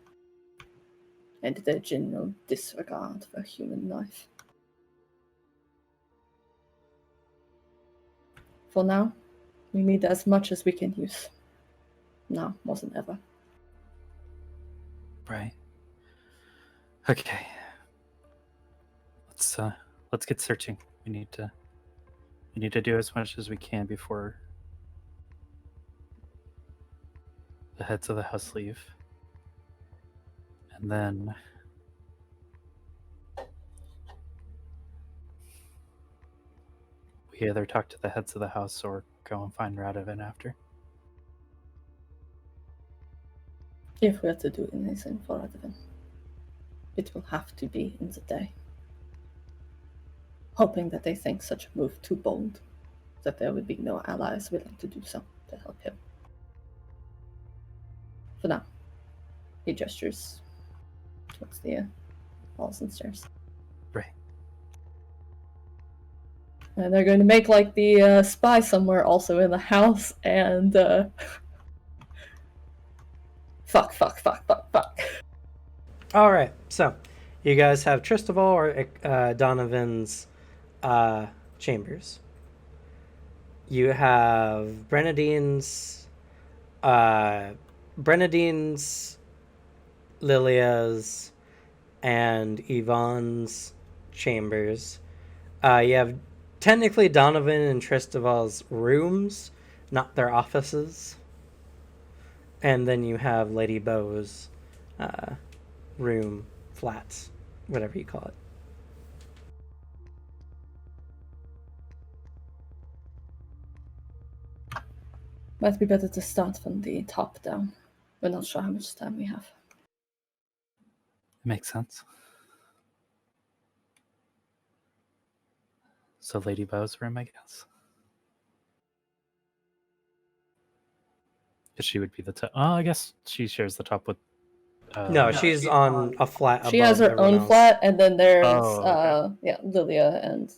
and their general disregard for human life. For now, we need as much as we can use. Now more than ever. Right. Okay. Let's get searching. We need to do as much as we can before the heads of the house leave. And then we either talk to the heads of the house or go and find Radovan after. If we're to do anything for Radovan, it will have to be in the day. Hoping that they think such a move too bold, that there would be no allies willing to do so to help him. For now, he gestures towards the halls and stairs. Right. And they're going to make like the spy somewhere also in the house and fuck. Alright, so you guys have Tristoval or Donovan's chambers. You have Brenadine's, Lilia's, and Yvonne's chambers. You have technically Donovan and Tristoval's rooms, not their offices. And then you have Lady Beau's room, flats, whatever you call it. Might be better to start from the top down. We're not sure how much time we have. Makes sense. So Lady Bow's room, I guess. She would be the top. Oh, I guess she shares the top with. No, she's on a flat She above has her everyone own else. flat, and then there's Oh, okay. Lilia and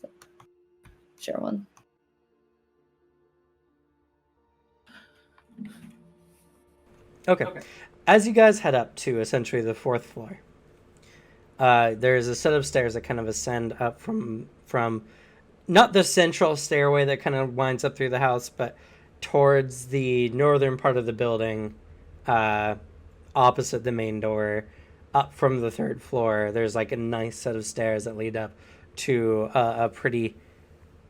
share one. Okay. As you guys head up to essentially the 4th floor, there's a set of stairs that kind of ascend up from not the central stairway that kind of winds up through the house, but towards the northern part of the building, opposite the main door, up from the 3rd floor. There's like a nice set of stairs that lead up to a pretty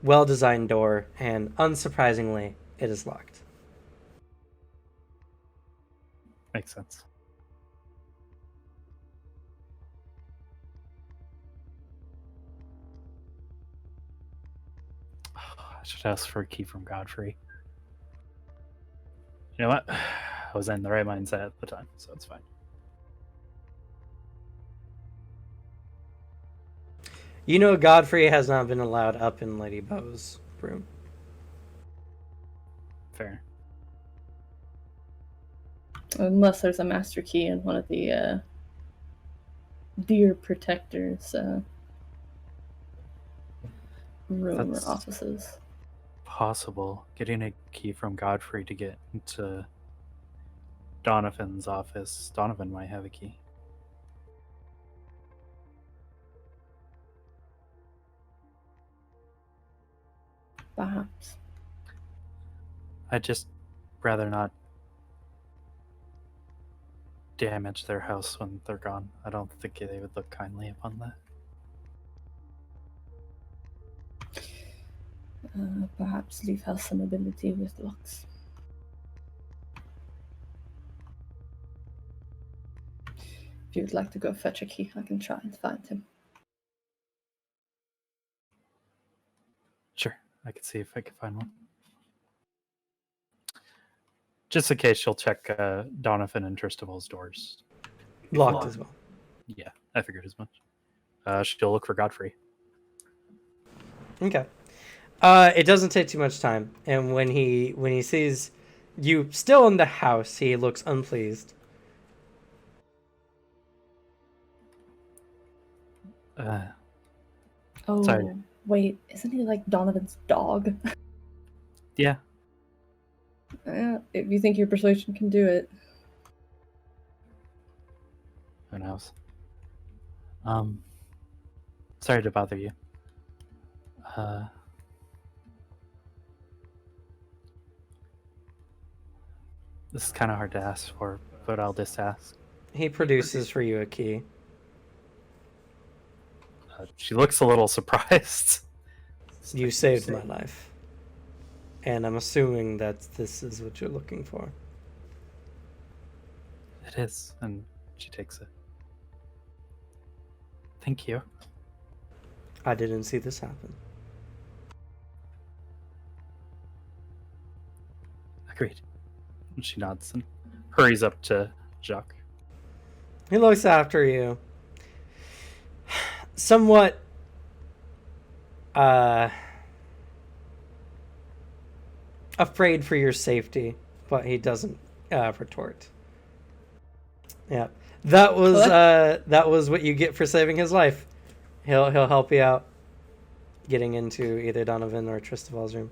well-designed door, and unsurprisingly, it is locked. Makes sense. I should ask for a key from Godfrey. You know what? I was in the right mindset at the time, so it's fine. You know, Godfrey has not been allowed up in Lady Bow's room. Fair. Unless there's a master key in one of the deer protectors' room That's or offices. possible. Getting a key from Godfrey to get into Donovan's office. Donovan might have a key. Perhaps. I'd just rather not damage their house when they're gone. I don't think they would look kindly upon that. Perhaps Leaf has some ability with locks. If you'd like to go fetch a key, I can try and find him. Sure, I could see if I could find one. Just in case, she'll check Donovan and Tristavel's doors. Locked as well. Yeah, I figured as much. She'll look for Godfrey. Okay. It doesn't take too much time, and when he sees you still in the house, he looks unpleased. Oh, Sorry. wait, isn't he like Donovan's dog? Yeah, If you think your persuasion can do it. who knows? Sorry to bother you. This is kind of hard to ask for, but I'll just ask. He produces for you a key. She looks a little surprised. You saved my life. And I'm assuming that this is what you're looking for. It is, and she takes it. Thank you. I didn't see this happen. Agreed. And she nods and hurries up to Jacques. He looks after you. Somewhat afraid for your safety, but he doesn't retort. Yeah. That was what you get for saving his life. He'll help you out getting into either Donovan or Tristavel's room.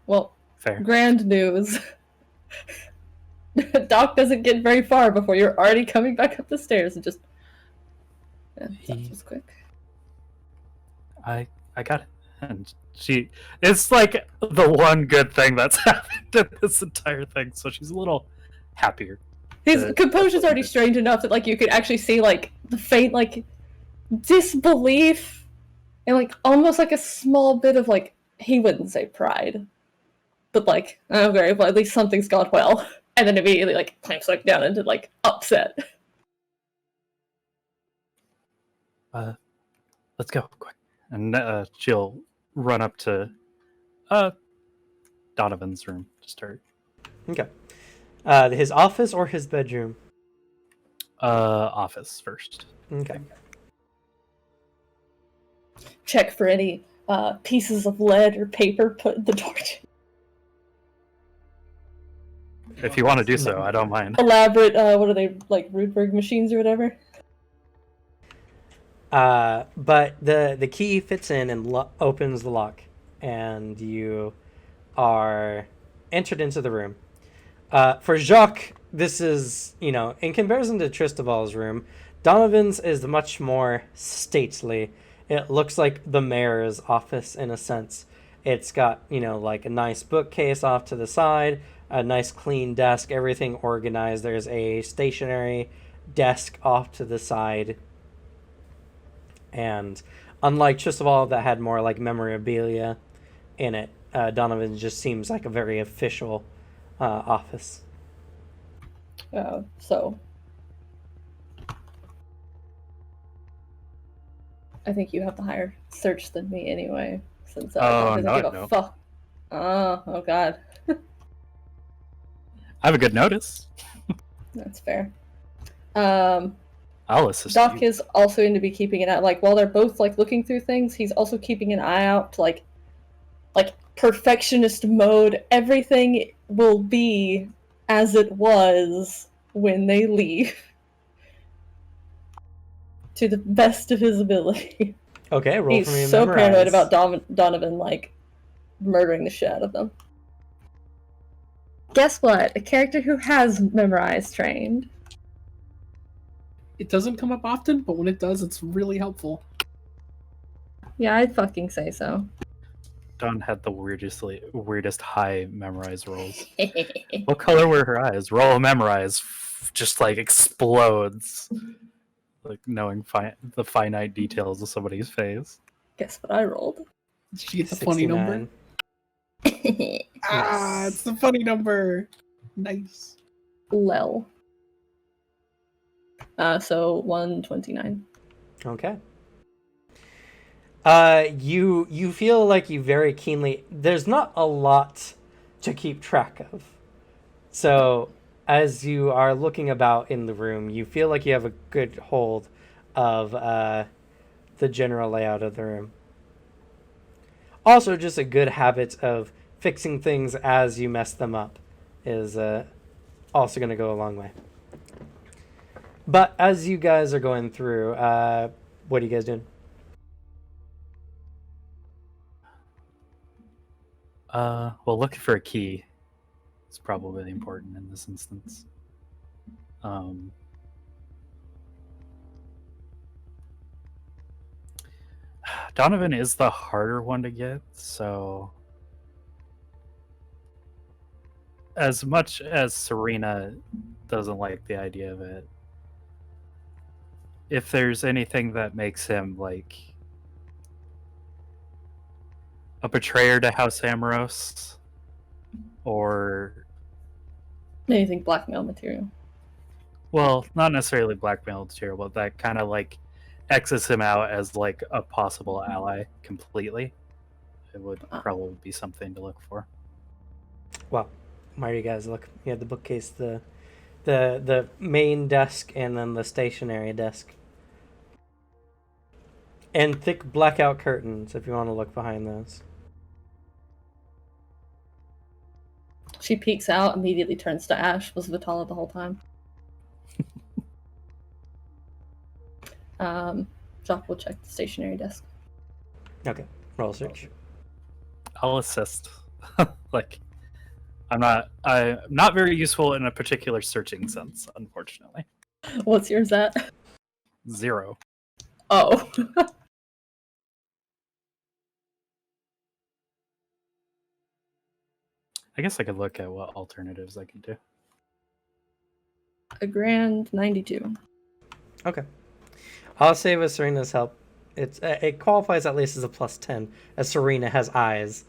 Well, Fair. grand news. Doc doesn't get very far before you're already coming back up the stairs and just... Yeah, that was quick. I got it. And it's like the one good thing that's happened in this entire thing, so she's a little happier. His composure's already strange enough that like you could actually see like the faint like disbelief and like almost like a small bit of like, he wouldn't say pride, but like, okay, well at least something's gone well, and then immediately like clamps like down into like upset. Let's go quick. And she'll run up to Donovan's room to start Okay. His office or his bedroom? Office first. Okay. Check for any pieces of lead or paper put in the door. If you want to do so, I don't mind. Elaborate, what are they, like Rudberg machines or whatever? But the key fits in and opens the lock, and you are entered into the room. For Jacques, this is, in comparison to Tristaval's room, Donovan's is much more stately. It looks like the mayor's office in a sense. It's got, like a nice bookcase off to the side, a nice clean desk, everything organized. There's a stationary desk off to the side. And unlike Tristaval that had more like memorabilia in it, Donovan just seems like a very official office. So I think you have the higher search than me anyway, since Oh, doesn't no, give a no. fuck. Oh god, I have a good notice. that's fair. I'll assist Doc you. is also into be keeping an eye, like while they're both like looking through things, he's also keeping an eye out to like perfectionist mode. Everything will be as it was when they leave, to the best of his ability. Okay, roll for me. He's so memorize. paranoid about Donovan like murdering the shit out of them. Guess what? A character who has memorized trained. It doesn't come up often, but when it does, it's really helpful. Yeah, I'd fucking say so. Dawn had the weirdest high memorize rolls. What color were her eyes? Roll memorize, just like explodes, like knowing the finite details of somebody's face. Guess what I rolled? Did she get the funny number? 69. Ah, it's the funny number. Nice. Lel. So 129. Okay. You feel like you very keenly. There's not a lot to keep track of, so as you are looking about in the room, you feel like you have a good hold of the general layout of the room. Also, just a good habit of fixing things as you mess them up is also going to go a long way. But as you guys are going through, what are you guys doing? Well, looking for a key is probably important in this instance. Donovan is the harder one to get, so as much as Serena doesn't like the idea of it, if there's anything that makes him like a betrayer to House Amorous, or Anything blackmail material. well, not necessarily blackmail material, but that kind of like X's him out as like a possible ally completely, it would probably be something to look for. Well, why do you guys look? You have the bookcase, the main desk, and then the stationary desk. And thick blackout curtains, if you want to look behind those. She peeks out, immediately turns to ash. Was Vitala the whole time? Jock will check the stationary desk. Okay, roll search. I'll assist. Like, I'm not very useful in a particular searching sense, unfortunately. What's yours at? 0. Oh. I guess I could look at what alternatives I could do. A grand 92. Okay. I'll say with Serena's help, it qualifies at least as a plus 10, as Serena has eyes,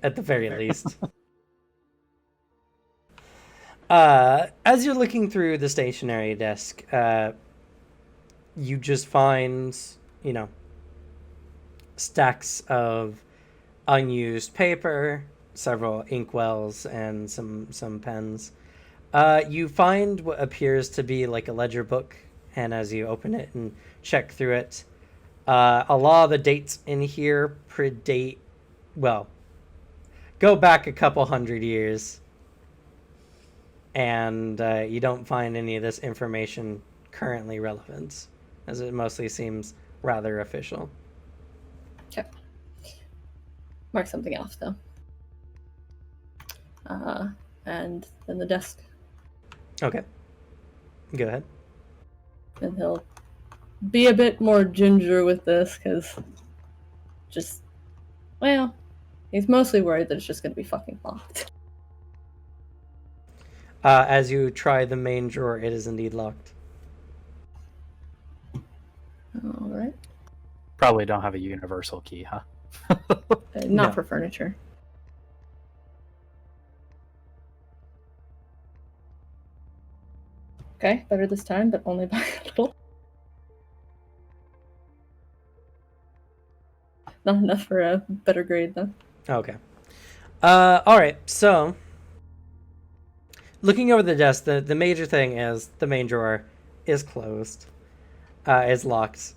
at the very least. As you're looking through the stationary desk, you just find, stacks of unused paper, several inkwells and some pens. You find what appears to be like a ledger book, and as you open it and check through it, a lot of the dates in here predate, well, go back a couple hundred years, and you don't find any of this information currently relevant, as it mostly seems rather official. Okay. Mark something off, though. And then the desk. Okay. Go ahead. And he'll be a bit more ginger with this, because just, well, he's mostly worried that it's just going to be fucking locked. As you try the main drawer, it is indeed locked. All right. Probably don't have a universal key, huh? Not No. for furniture. Okay, better this time, but only by a little. Not enough for a better grade, though. Okay. All right. So, looking over the desk, the major thing is the main drawer is closed, is locked.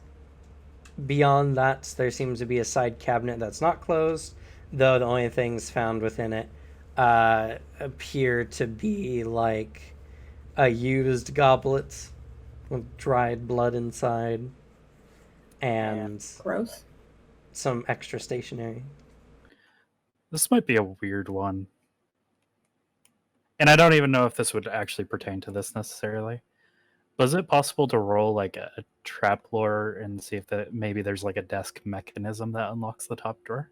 Beyond that, there seems to be a side cabinet that's not closed, though the only things found within it appear to be like a used goblet with dried blood inside and Gross. some extra stationery. This might be a weird one. And I don't even know if this would actually pertain to this necessarily. But is it possible to roll like a trap lore and see if maybe there's like a desk mechanism that unlocks the top drawer?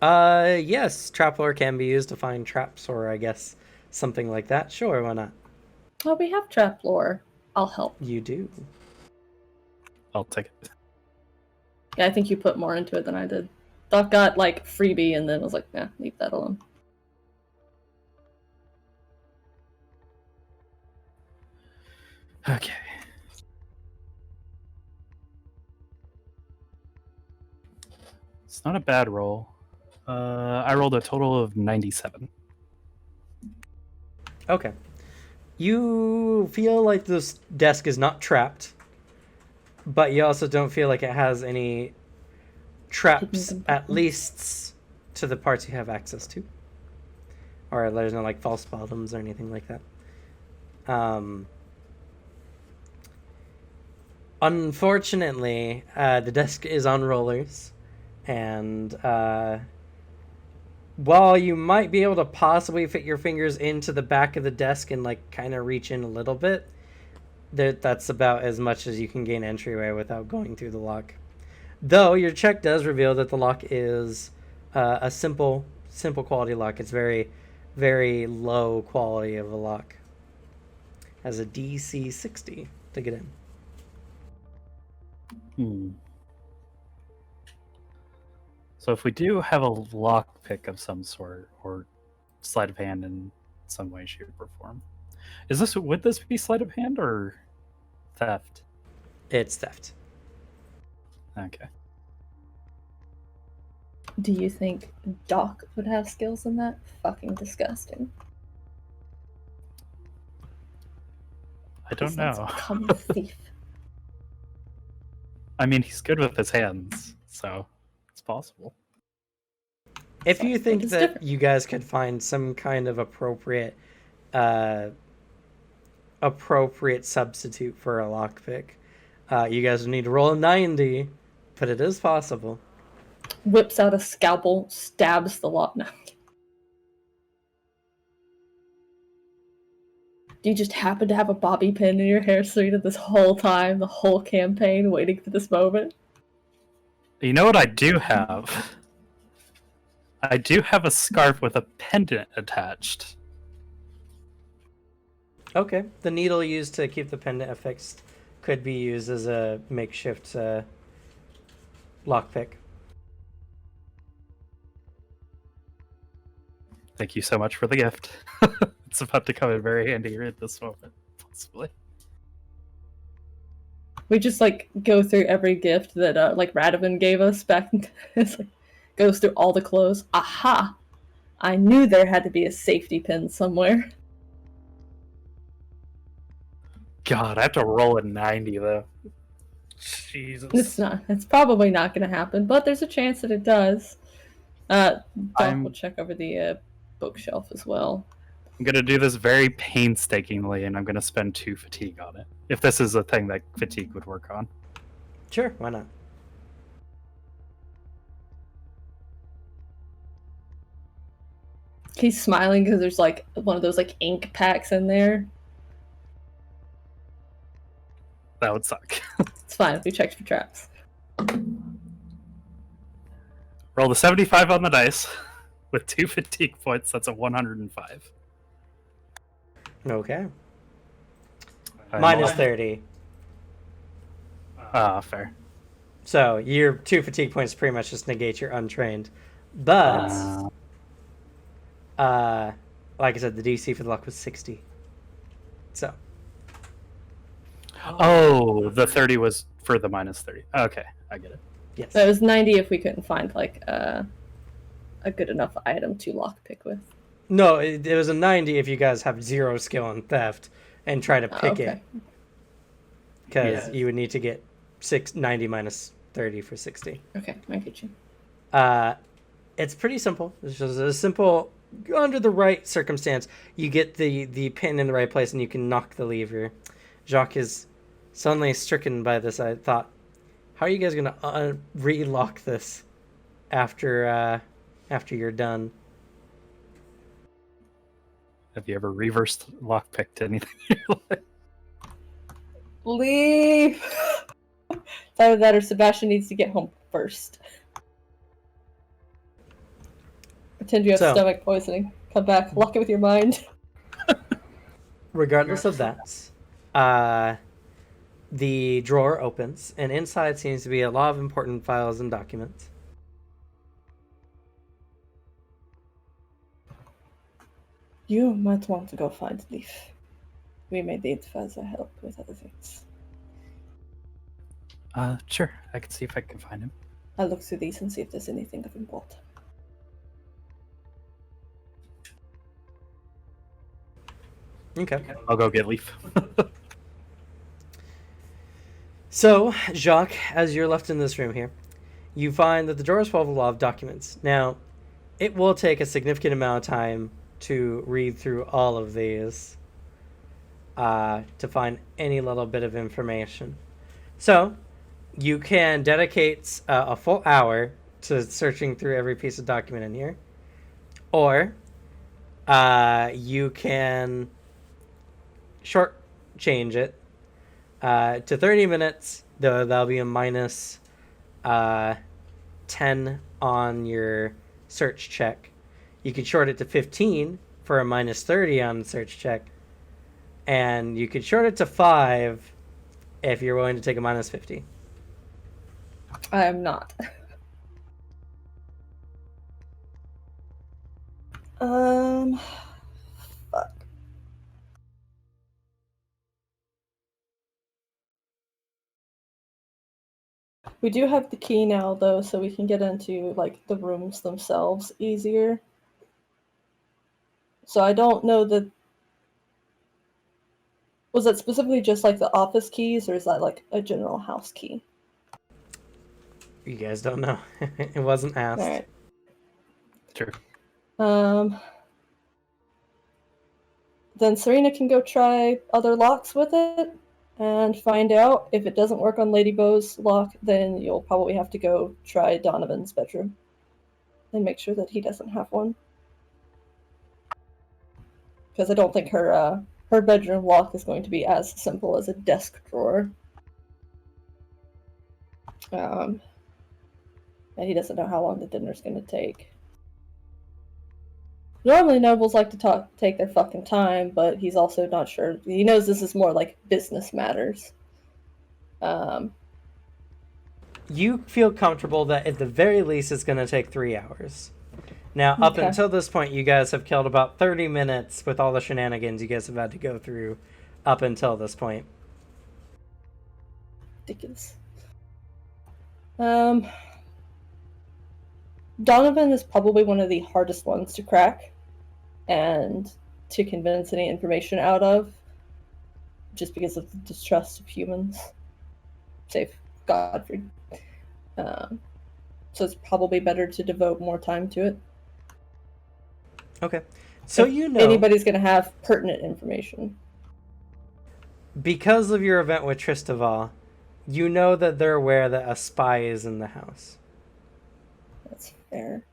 Yes, trap lore can be used to find traps, or I guess something like that. Sure, why not? Oh, we have trap lore. I'll help. You do. I'll take it. Yeah, I think you put more into it than I did. Doc got like freebie and then was like, nah, leave that alone. Okay. It's not a bad roll. I rolled a total of 97. Okay. You feel like this desk is not trapped, but you also don't feel like it has any traps, at least to the parts you have access to. Or there's no like false bottoms or anything like that. Unfortunately, the desk is on rollers, and while you might be able to possibly fit your fingers into the back of the desk and like kind of reach in a little bit, that's about as much as you can gain entryway without going through the lock. Though your check does reveal that the lock is a simple quality lock. It's very, very low quality of a lock. Has a DC 60 to get in. So if we do have a lock pick of some sort, or sleight of hand in some way, shape, or form, would this be sleight of hand or theft? It's theft. Okay. Do you think Doc would have skills in that? Fucking disgusting. I don't know. Come thief. I mean, he's good with his hands, so it's possible. If you think It's that different. you guys could find some kind of appropriate substitute for a lockpick, you guys would need to roll a 90, but it is possible. Whips out a scalpel, stabs the lock. No. Do you just happen to have a bobby pin in your hair sleeve this whole time, the whole campaign, waiting for this moment? You know what I do have? I do have a scarf with a pendant attached. Okay, the needle used to keep the pendant affixed could be used as a makeshift lockpick. Thank you so much for the gift. It's about to come in very handy at this moment, possibly. We just like go through every gift that like Radovan gave us back. It's like goes through all the clothes. Aha! I knew there had to be a safety pin somewhere. God, I have to roll a 90 though. It's Jesus. not. It's probably not going to happen, but there's a chance that it does. Doc will check over the bookshelf as well. I'm gonna do this very painstakingly, and I'm gonna spend 2 fatigue on it. If this is a thing that fatigue would work on. Sure, why not? He's smiling because there's like one of those like ink packs in there. That would suck. It's fine if we checked for traps. Roll the 75 on the dice with 2 fatigue points. That's a 105. Okay. I'm Minus all- 30. Fair. So your 2 fatigue points pretty much just negate your untrained. But, like I said, the DC for the luck was 60. So. Oh, the 30 was for the minus 30. Okay, I get it. Yes. It was 90 if we couldn't find like a good enough item to lockpick with. No, it was a 90 if you guys have 0 skill in theft and try to pick it. Because you would need to get 90 minus 30 for 60. Okay, I get you. It's pretty simple. It's just a simple, under the right circumstance, you get the pin in the right place and you can knock the lever. Jacques is suddenly stricken by this. I thought, how are you guys going to relock this after you're done? Have you ever reversed lockpicked anything? Leave! Either that or Sebastian needs to get home first. Pretend you have stomach poisoning. Come back, lock it with your mind. Regardless of that, the drawer opens, and inside seems to be a lot of important files and documents. You might want to go find Leaf. We may need further help with other things. Sure. I can see if I can find him. I'll look through these and see if there's anything of import. Okay. I'll go get Leaf. So, Jacques, as you're left in this room here, you find that the drawer is full of a lot of documents. Now, it will take a significant amount of time to read through all of these to find any little bit of information. So, you can dedicate a full hour to searching through every piece of document in here, or you can shortchange it to 30 minutes, though that'll be a minus 10 on your search check. You could short it to 15 for a minus 30 on the search check. And you could short it to 5 if you're willing to take a minus 50. I am not. Fuck. We do have the key now, though, so we can get into, like, the rooms themselves easier. So I don't know that... Was that specifically just, like, the office keys, or is that, like, a general house key? You guys don't know. It wasn't asked. Alright. Sure. Then Serena can go try other locks with it and find out. If it doesn't work on Lady Bo's lock, then you'll probably have to go try Donovan's bedroom and make sure that he doesn't have one. Because I don't think her bedroom lock is going to be as simple as a desk drawer. And he doesn't know how long the dinner's going to take. Normally nobles like to take their fucking time, but he's also not sure. He knows this is more like business matters. You feel comfortable that at the very least it's going to take 3 hours. Now, up until this point, you guys have killed about 30 minutes with all the shenanigans you guys have had to go through up until this point. Ridiculous. Donovan is probably one of the hardest ones to crack and to convince any information out of, just because of the distrust of humans. Save Godfrey. So it's probably better to devote more time to it. Okay. So if you know, anybody's going to have pertinent information. because of your event with Tristaval, you know that they're aware that a spy is in the house. That's fair.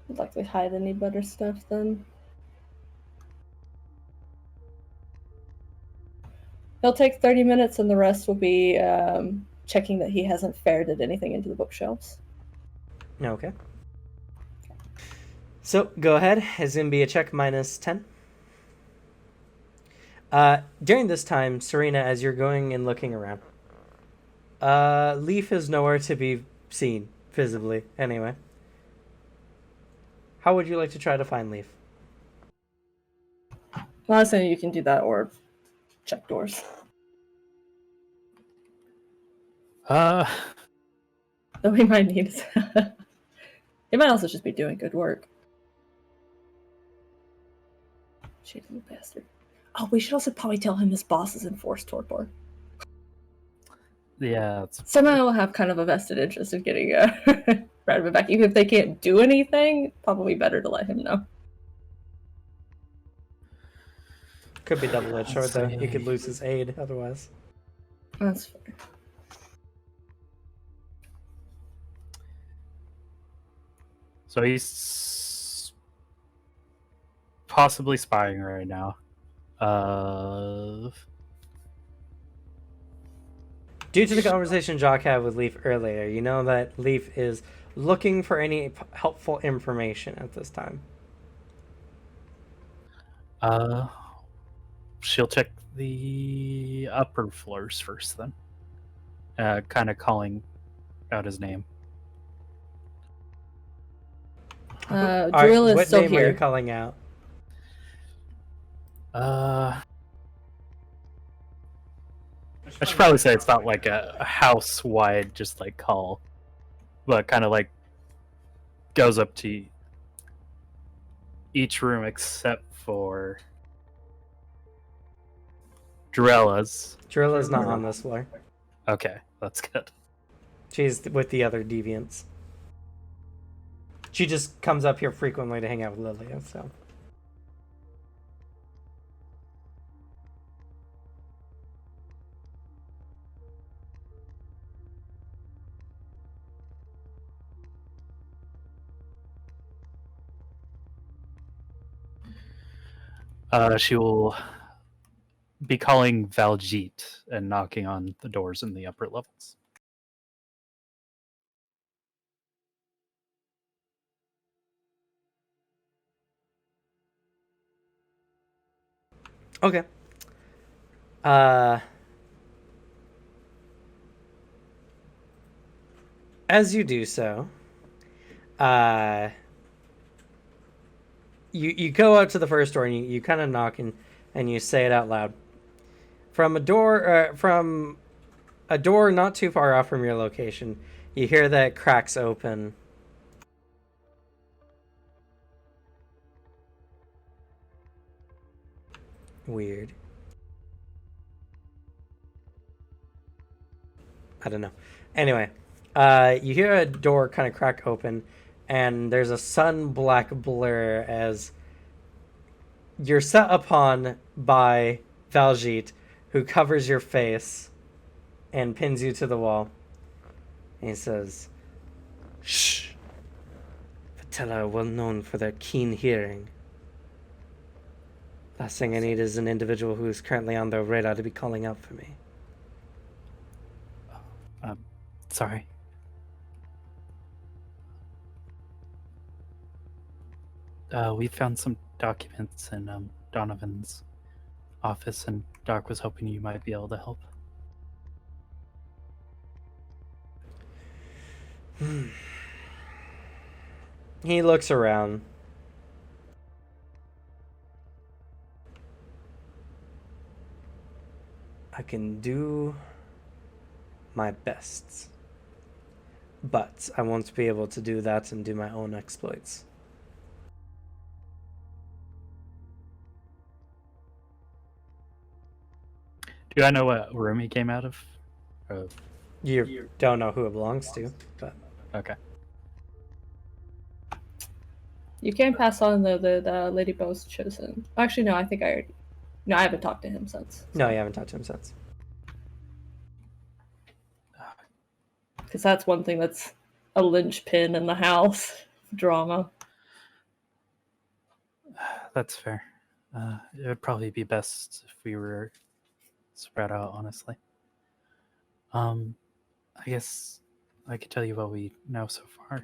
Would likely hide any better stuff then. He'll take 30 minutes and the rest will be checking that he hasn't ferreted anything into the bookshelves. Okay. So go ahead. It's going to be a check minus 10. During this time, Serena, as you're going and looking around, Leaf is nowhere to be seen visibly. Anyway, how would you like to try to find Leaf? Well, I was saying you can do that or check doors. Uh, Though he might need it. He might also just be doing good work. Shady little bastard. Oh, we should also probably tell him his boss is in forced torpor. yeah, it's Somehow will have kind of a vested interest in getting Radman back. Even if they can't do anything, probably better to let him know. Could be double-edged sword, Let's though. He see. could lose his aid otherwise. That's fair. so he's possibly spying right now. Due to the conversation Jock had with Leaf earlier, you know that Leaf is looking for any helpful information at this time. She'll check the upper floors first, then. Kind of calling out his name. Drill is what still name are here. you calling out? I should probably say it's not like a house-wide just like call, but kind of like goes up to each room except for Drella's. Drilla's not on this floor. Okay, that's good. She's with the other deviants. She just comes up here frequently to hang out with Lilia, so. She will be calling Valjit and knocking on the doors in the upper levels. Okay. As you do so, you go up to the first door and you kind of knock and you say it out loud. From a door not too far off from your location, you hear that it cracks open. Weird. I don't know. Anyway, you hear a door kind of crack open, and there's a sun-black blur as you're set upon by Valjit, who covers your face and pins you to the wall. And he says, "Shh. Vatella are well known for their keen hearing. Last thing I need is an individual who is currently on their radar to be calling out for me." Sorry. We found some documents in Donovan's office, and Doc was hoping you might be able to help. He looks around. I can do my best. But I won't be able to do that and do my own exploits. Do I know what room he came out of? You don't know who it belongs to, but Okay. You can pass on the Lady Bo's chosen. Actually, no, I think I already. No, I haven't talked to him since. no, you haven't talked to him since. Because that's one thing that's a linchpin in the house drama. That's fair. It would probably be best if we were spread out, honestly. I guess I could tell you what we know so far.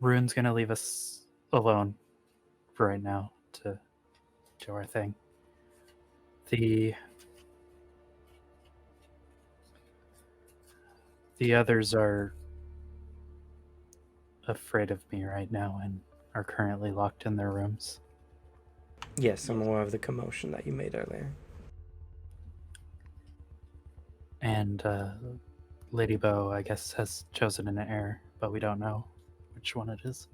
Rune's gonna leave us alone for right now to do our thing. The others are afraid of me right now and are currently locked in their rooms. Yes, I'm aware of the commotion that you made earlier. And Lady Bo, I guess, has chosen an heir, but we don't know which one it is.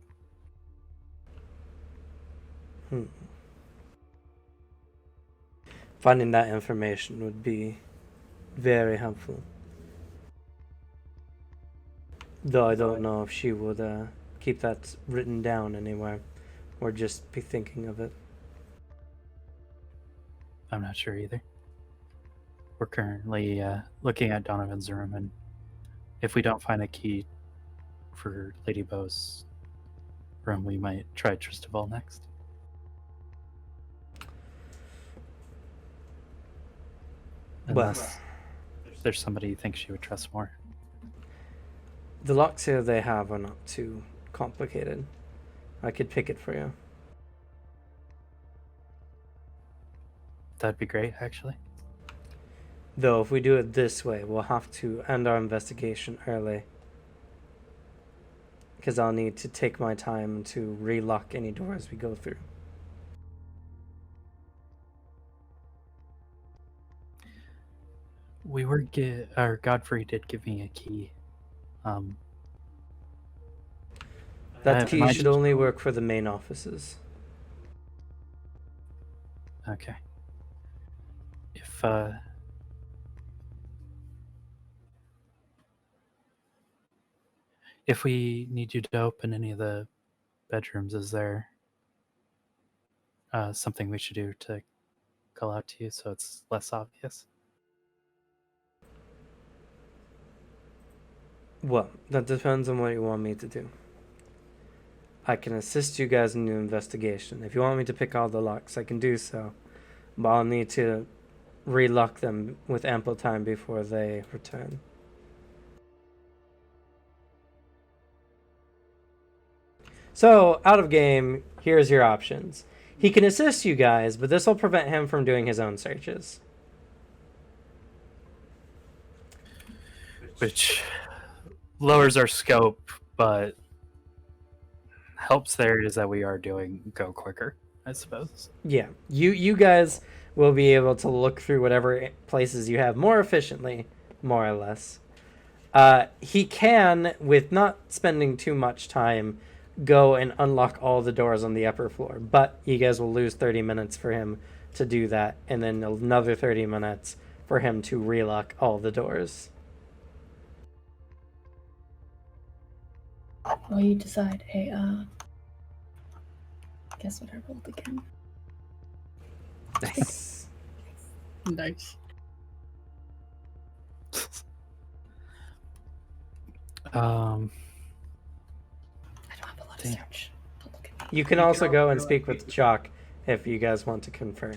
Finding that information would be very helpful. Though I don't know if she would keep that written down anywhere, or just be thinking of it. I'm not sure either. We're currently looking at Donovan's room, and if we don't find a key for Lady Bo's room, we might try Tristaval next. Unless there's somebody you think she would trust more. The locks here they have are not too complicated. I could pick it for you. That'd be great, actually. Though if we do it this way, we'll have to end our investigation early. Because I'll need to take my time to relock any doors we go through. We were Godfrey did give me a key. That key should only work for the main offices. Okay. If we need you to open any of the bedrooms, is there something we should do to call out to you so it's less obvious? Well, that depends on what you want me to do. I can assist you guys in your investigation. If you want me to pick all the locks, I can do so. But I'll need to relock them with ample time before they return. So, out of game, here's your options. He can assist you guys, but this will prevent him from doing his own searches. Which lowers our scope, but helps there is that we are doing go quicker, I suppose. Yeah, you guys will be able to look through whatever places you have more efficiently, more or less. He can, with not spending too much time, go and unlock all the doors on the upper floor, but you guys will lose 30 minutes for him to do that, and then another 30 minutes for him to relock all the doors. Well, you decide. Hey, guess what I rolled again? Nice. Nice. I don't have a lot of Damn. search. Don't look at me. You can also go and speak with Chalk if you guys want to confer.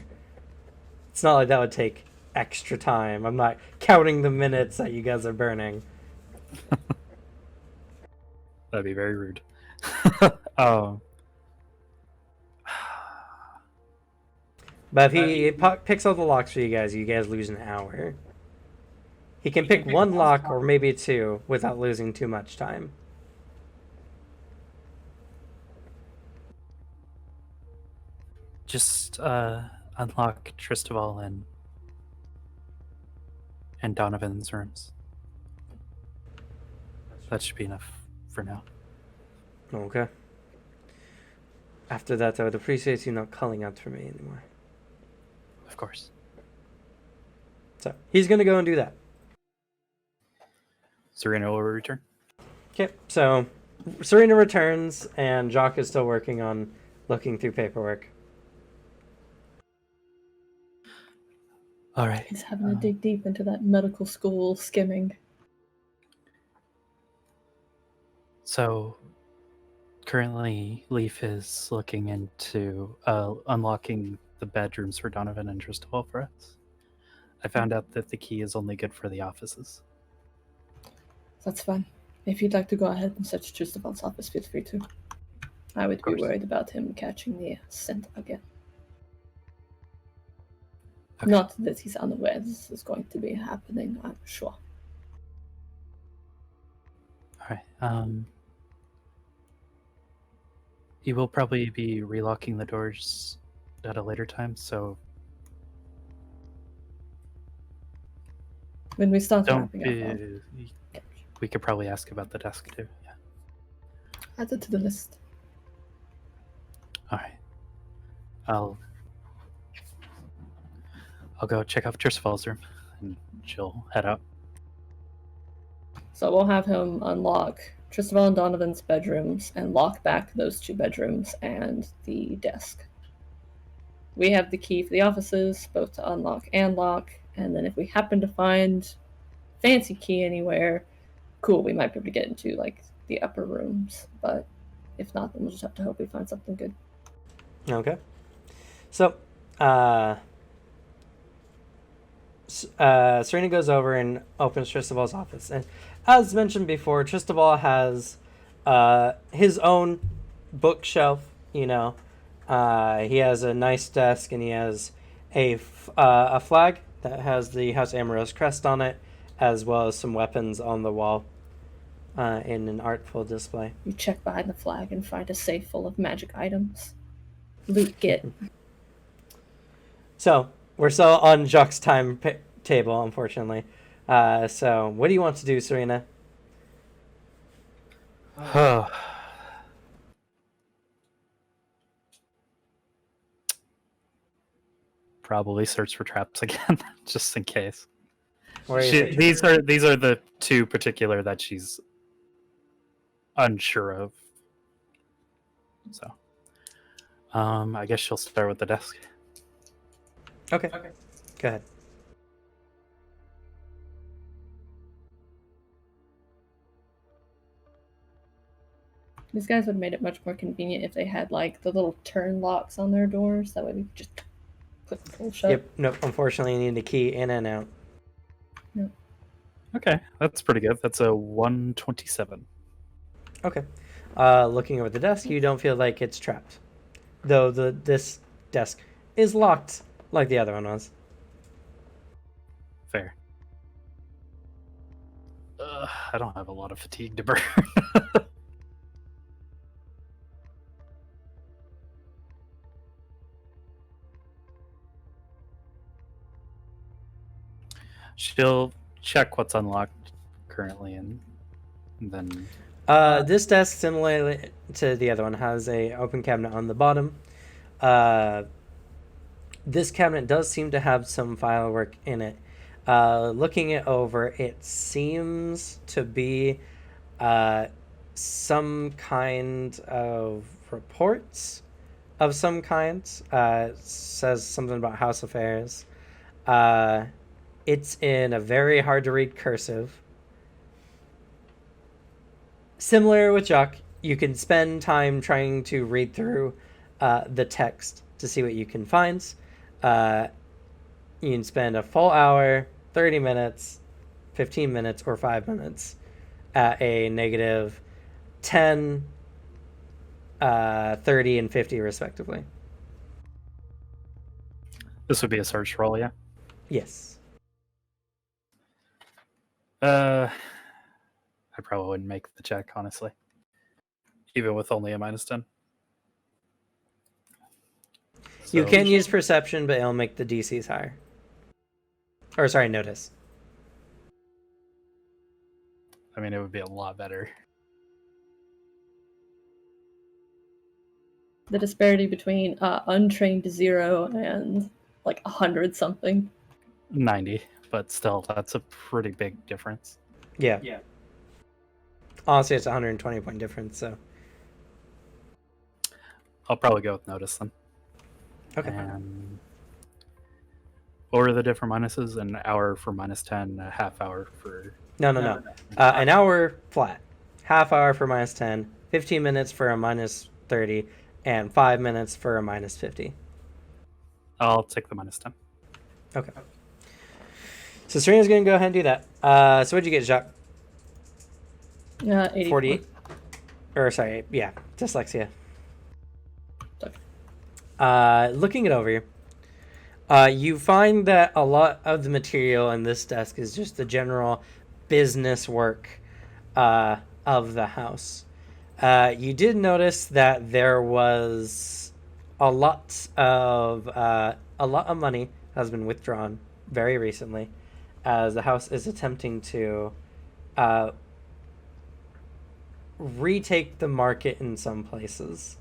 It's not like that would take extra time. I'm not counting the minutes that you guys are burning. That'd be very rude. But if he picks all the locks for you guys lose an hour. He can pick one lock or maybe two without losing too much time. Just unlock Tristaval and Donovan's rooms. That should be enough for now. Okay. After that, I would appreciate you not calling out for me anymore. Of course. So he's gonna go and do that. Serena will return. Okay, so Serena returns, and Jock is still working on looking through paperwork. All right. He's having to dig deep into that medical school skimming. So currently, Leaf is looking into unlocking the bedrooms for Donovan and Tristaval for us. I found out that the key is only good for the offices. That's fine. If you'd like to go ahead and search Tristaval's office, feel free to. I would be course. worried about him catching the scent again. Okay. Not that he's unaware this is going to be happening, I'm sure. All right. He will probably be relocking the doors at a later time, so When we start don't wrapping up, be. We could probably ask about the desk too. Yeah. add it to the list. All right. I'll go check out Tristaval's room, and she'll head out. So we'll have him unlock Tristaval and Donovan's bedrooms and lock back those 2 bedrooms and the desk. We have the key for the offices, both to unlock and lock, and then if we happen to find fancy key anywhere, cool, we might be able to get into like the upper rooms, but if not, then we'll just have to hope we find something good. Okay. So, Serena goes over and opens Tristaval's office. And as mentioned before, Tristaval has his own bookshelf, you know. He has a nice desk, and he has a flag that has the House Amorous crest on it, as well as some weapons on the wall in an artful display. You check behind the flag and find a safe full of magic items. Loot get. So, we're still on Jock's table, unfortunately. So, what do you want to do, Serena? Probably search for traps again, just in case. Where are you These are the 2 particular that she's unsure of. So, I guess she'll start with the desk. Okay. Go ahead. These guys would have made it much more convenient if they had like the little turn locks on their doors. That way we could just put the full shut. Yep. Nope. Unfortunately, you need the key in and out. Okay, that's pretty good. That's a 127. Okay. Looking over the desk, you don't feel like it's trapped, though this desk is locked like the other one was. Fair. I don't have a lot of fatigue to burn. She'll check what's unlocked currently, and then This desk, similarly to the other one, has a open cabinet on the bottom. This cabinet does seem to have some file work in it. Looking it over, it seems to be some kind of reports of some kind. It says something about house affairs. It's in a very hard to read cursive. Similar with Jock, you can spend time trying to read through the text to see what you can find. You can spend a full hour, 30 minutes, 15 minutes, or 5 minutes at a negative 10, 30, and 50, respectively. this would be a search roll, yeah? Yes. I probably wouldn't make the check, honestly. Even with only a -10. You So- can use perception, but it'll make the DCs higher. Or sorry, notice. I mean, it would be a lot better. The disparity between untrained 0 and like 100 something. 90, but still, that's a pretty big difference. Yeah. Honestly, it's a 120 point difference, so. I'll probably go with notice then. Okay. And what were the different minuses? An hour for -10, a half hour for... No. An hour flat. Half hour for -10, 15 minutes for a -30, and 5 minutes for a -50. I'll take the -10. Okay. So Serena's going to go ahead and do that. So what'd you get, Jacques? 84. 48? Or sorry, yeah, dyslexia. Okay. Looking it over, you find that a lot of the material in this desk is just the general business work of the house. You did notice that there was a lot of money has been withdrawn very recently, as the house is attempting to retake the market in some places,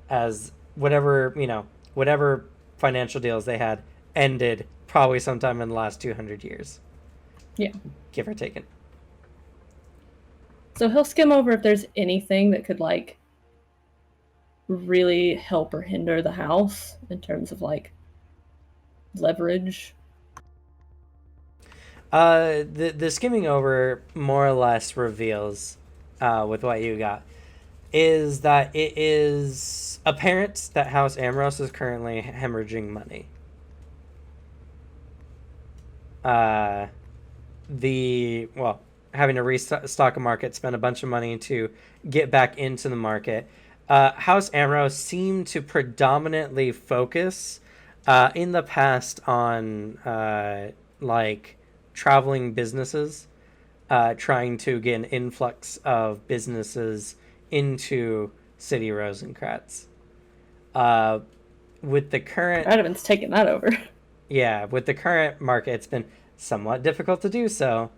as whatever financial deals they had ended probably sometime in the last 200 years. Yeah. Give or take it. So he'll skim over if there's anything that could like really help or hinder the house in terms of like leverage. The skimming over more or less reveals, with what you got, is that it is apparent that House Amros is currently hemorrhaging money. Having to restock a market, spend a bunch of money to get back into the market. House Amros seemed to predominantly focus in the past on like traveling businesses, trying to get an influx of businesses into City Rosencratz. With the current Radaman's taking that over. Yeah, with the current market, it's been somewhat difficult to do so.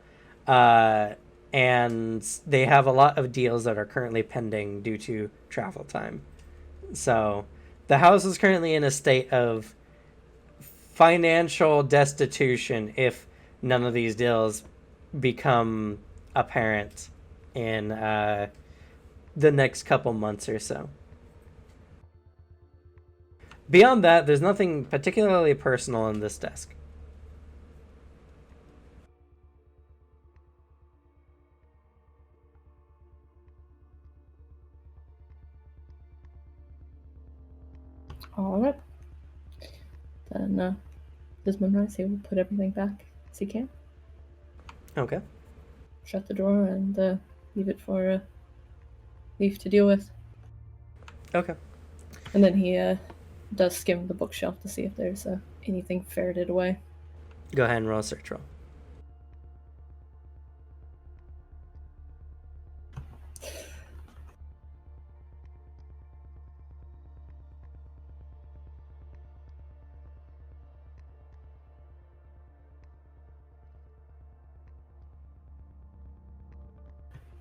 And they have a lot of deals that are currently pending due to travel time. So the house is currently in a state of financial destitution if none of these deals become apparent in the next couple months or so. Beyond that, there's nothing particularly personal in this desk. Alright. Then Desmond Rice, he will put everything back as he can. Okay. Shut the drawer and leave it for Leaf to deal with. Okay. And then he does skim the bookshelf to see if there's anything ferreted away. Go ahead and roll a search roll.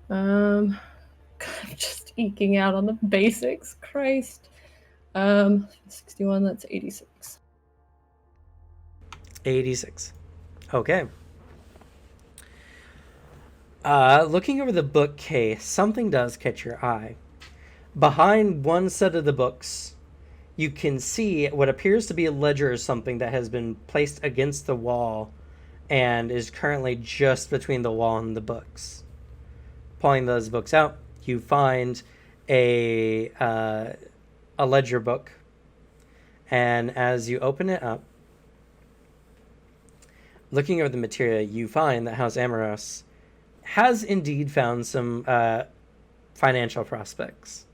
I'm just eking out on the basics. Christ. 61, that's 86. 86. Okay. Looking over the bookcase, something does catch your eye. Behind one set of the books, you can see what appears to be a ledger or something that has been placed against the wall and is currently just between the wall and the books. Pulling those books out, you find a ledger book, and as you open it up, looking over the material, you find that House Amoros has indeed found some financial prospects,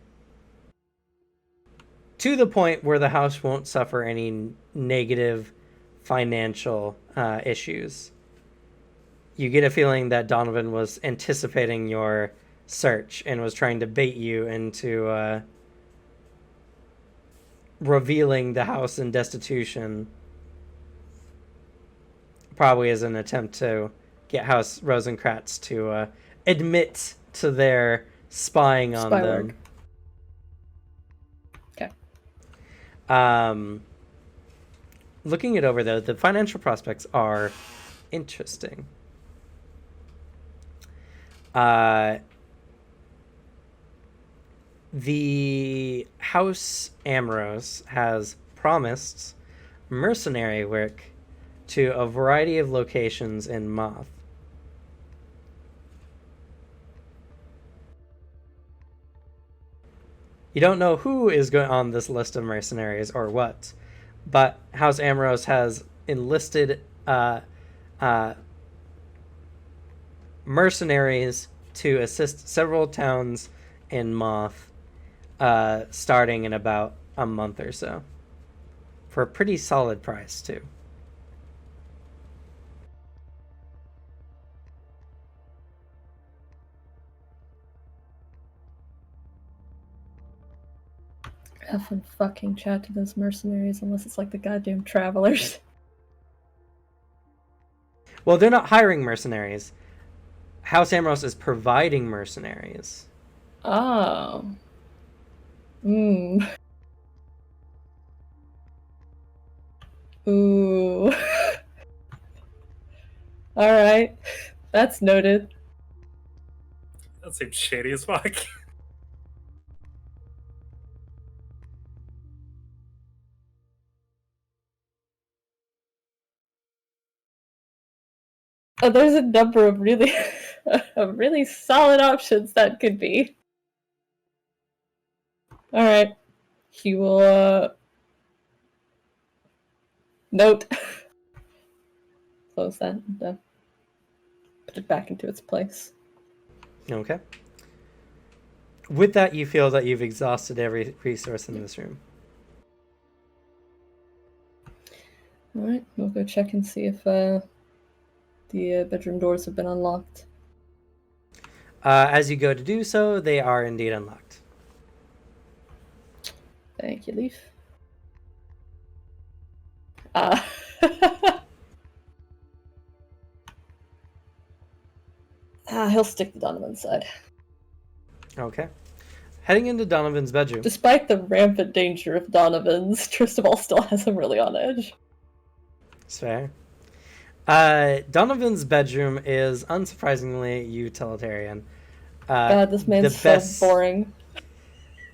to the point where the house won't suffer any negative financial issues. You get a feeling that Donovan was anticipating your search and was trying to bait you into revealing the house in destitution probably is an attempt to get House Rosencratz to admit to their spying on Spy them. work. Okay. Looking it over, though, the financial prospects are interesting. The House Ambrose has promised mercenary work to a variety of locations in Moth. You don't know who is on this list of mercenaries or what, but House Ambrose has enlisted mercenaries to assist several towns in Moth, starting in about a month or so, for a pretty solid price too. Effing fucking chat to those mercenaries unless it's like the goddamn travelers. Well, they're not hiring mercenaries. House Ambrose is providing mercenaries. Oh. Ooh. Alright. That's noted. That seems shady as fuck. Oh, there's a number of really of really solid options that could be. Alright. He will note. Close that and put it back into its place. Okay. With that, you feel that you've exhausted every resource in this room. Alright, we'll go check and see if the bedroom doors have been unlocked. As you go to do so, they are indeed unlocked. Thank you, Leaf. He'll stick to Donovan's side. Okay. Heading into Donovan's bedroom. Despite the rampant danger of Donovan's, Tristobal still has him really on edge. It's fair. Donovan's bedroom is unsurprisingly utilitarian. God, this man's so boring.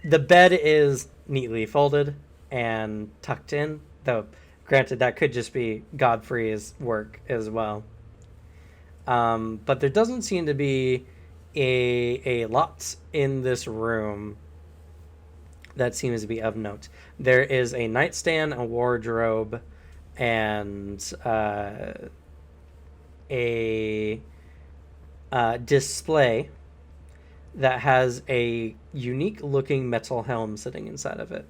The bed is neatly folded and tucked in, though granted that could just be Godfrey's work as well. But there doesn't seem to be a lot in this room that seems to be of note. There is a nightstand, a wardrobe, and a display that has a unique looking metal helm sitting inside of it.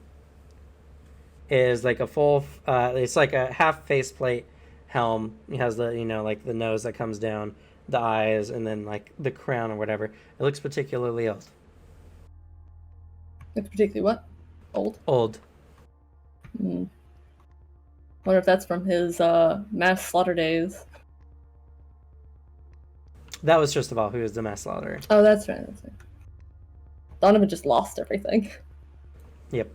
It is like a full it's like a half faceplate helm. It has the, like the nose that comes down, the eyes, and then like the crown or whatever. It looks particularly old. It's particularly what? Old. Wonder if that's from his mass slaughter days. That was just about who was the mass slaughterer. Oh, that's right. That's right. Donovan just lost everything. Yep.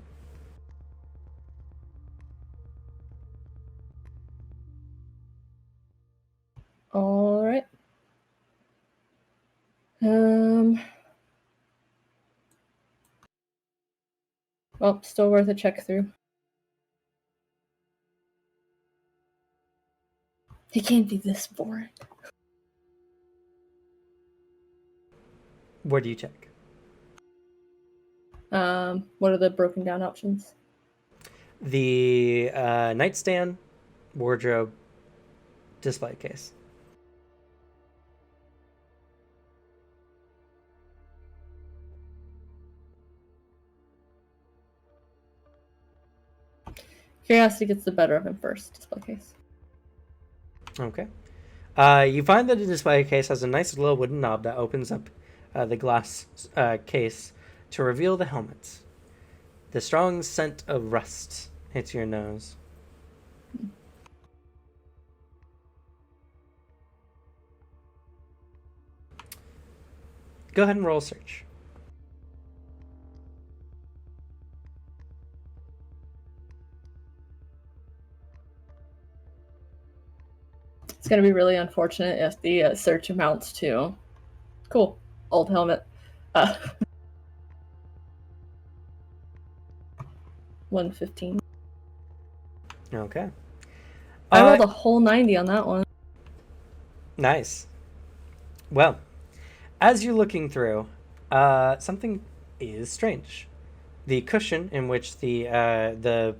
All right. Well, still worth a check through. He can't be this boring. Where do you check? What are the broken down options? The nightstand, wardrobe, display case. Curiosity gets the better of him first. Display case. Okay. You find that the display case has a nice little wooden knob that opens up the glass case to reveal the helmets. The strong scent of rust hits your nose. Go ahead and roll search. It's going to be really unfortunate if the search amounts to... Cool. Old helmet. 115. Okay. I rolled a whole 90 on that one. Nice. Well, as you're looking through, something is strange. The cushion in which the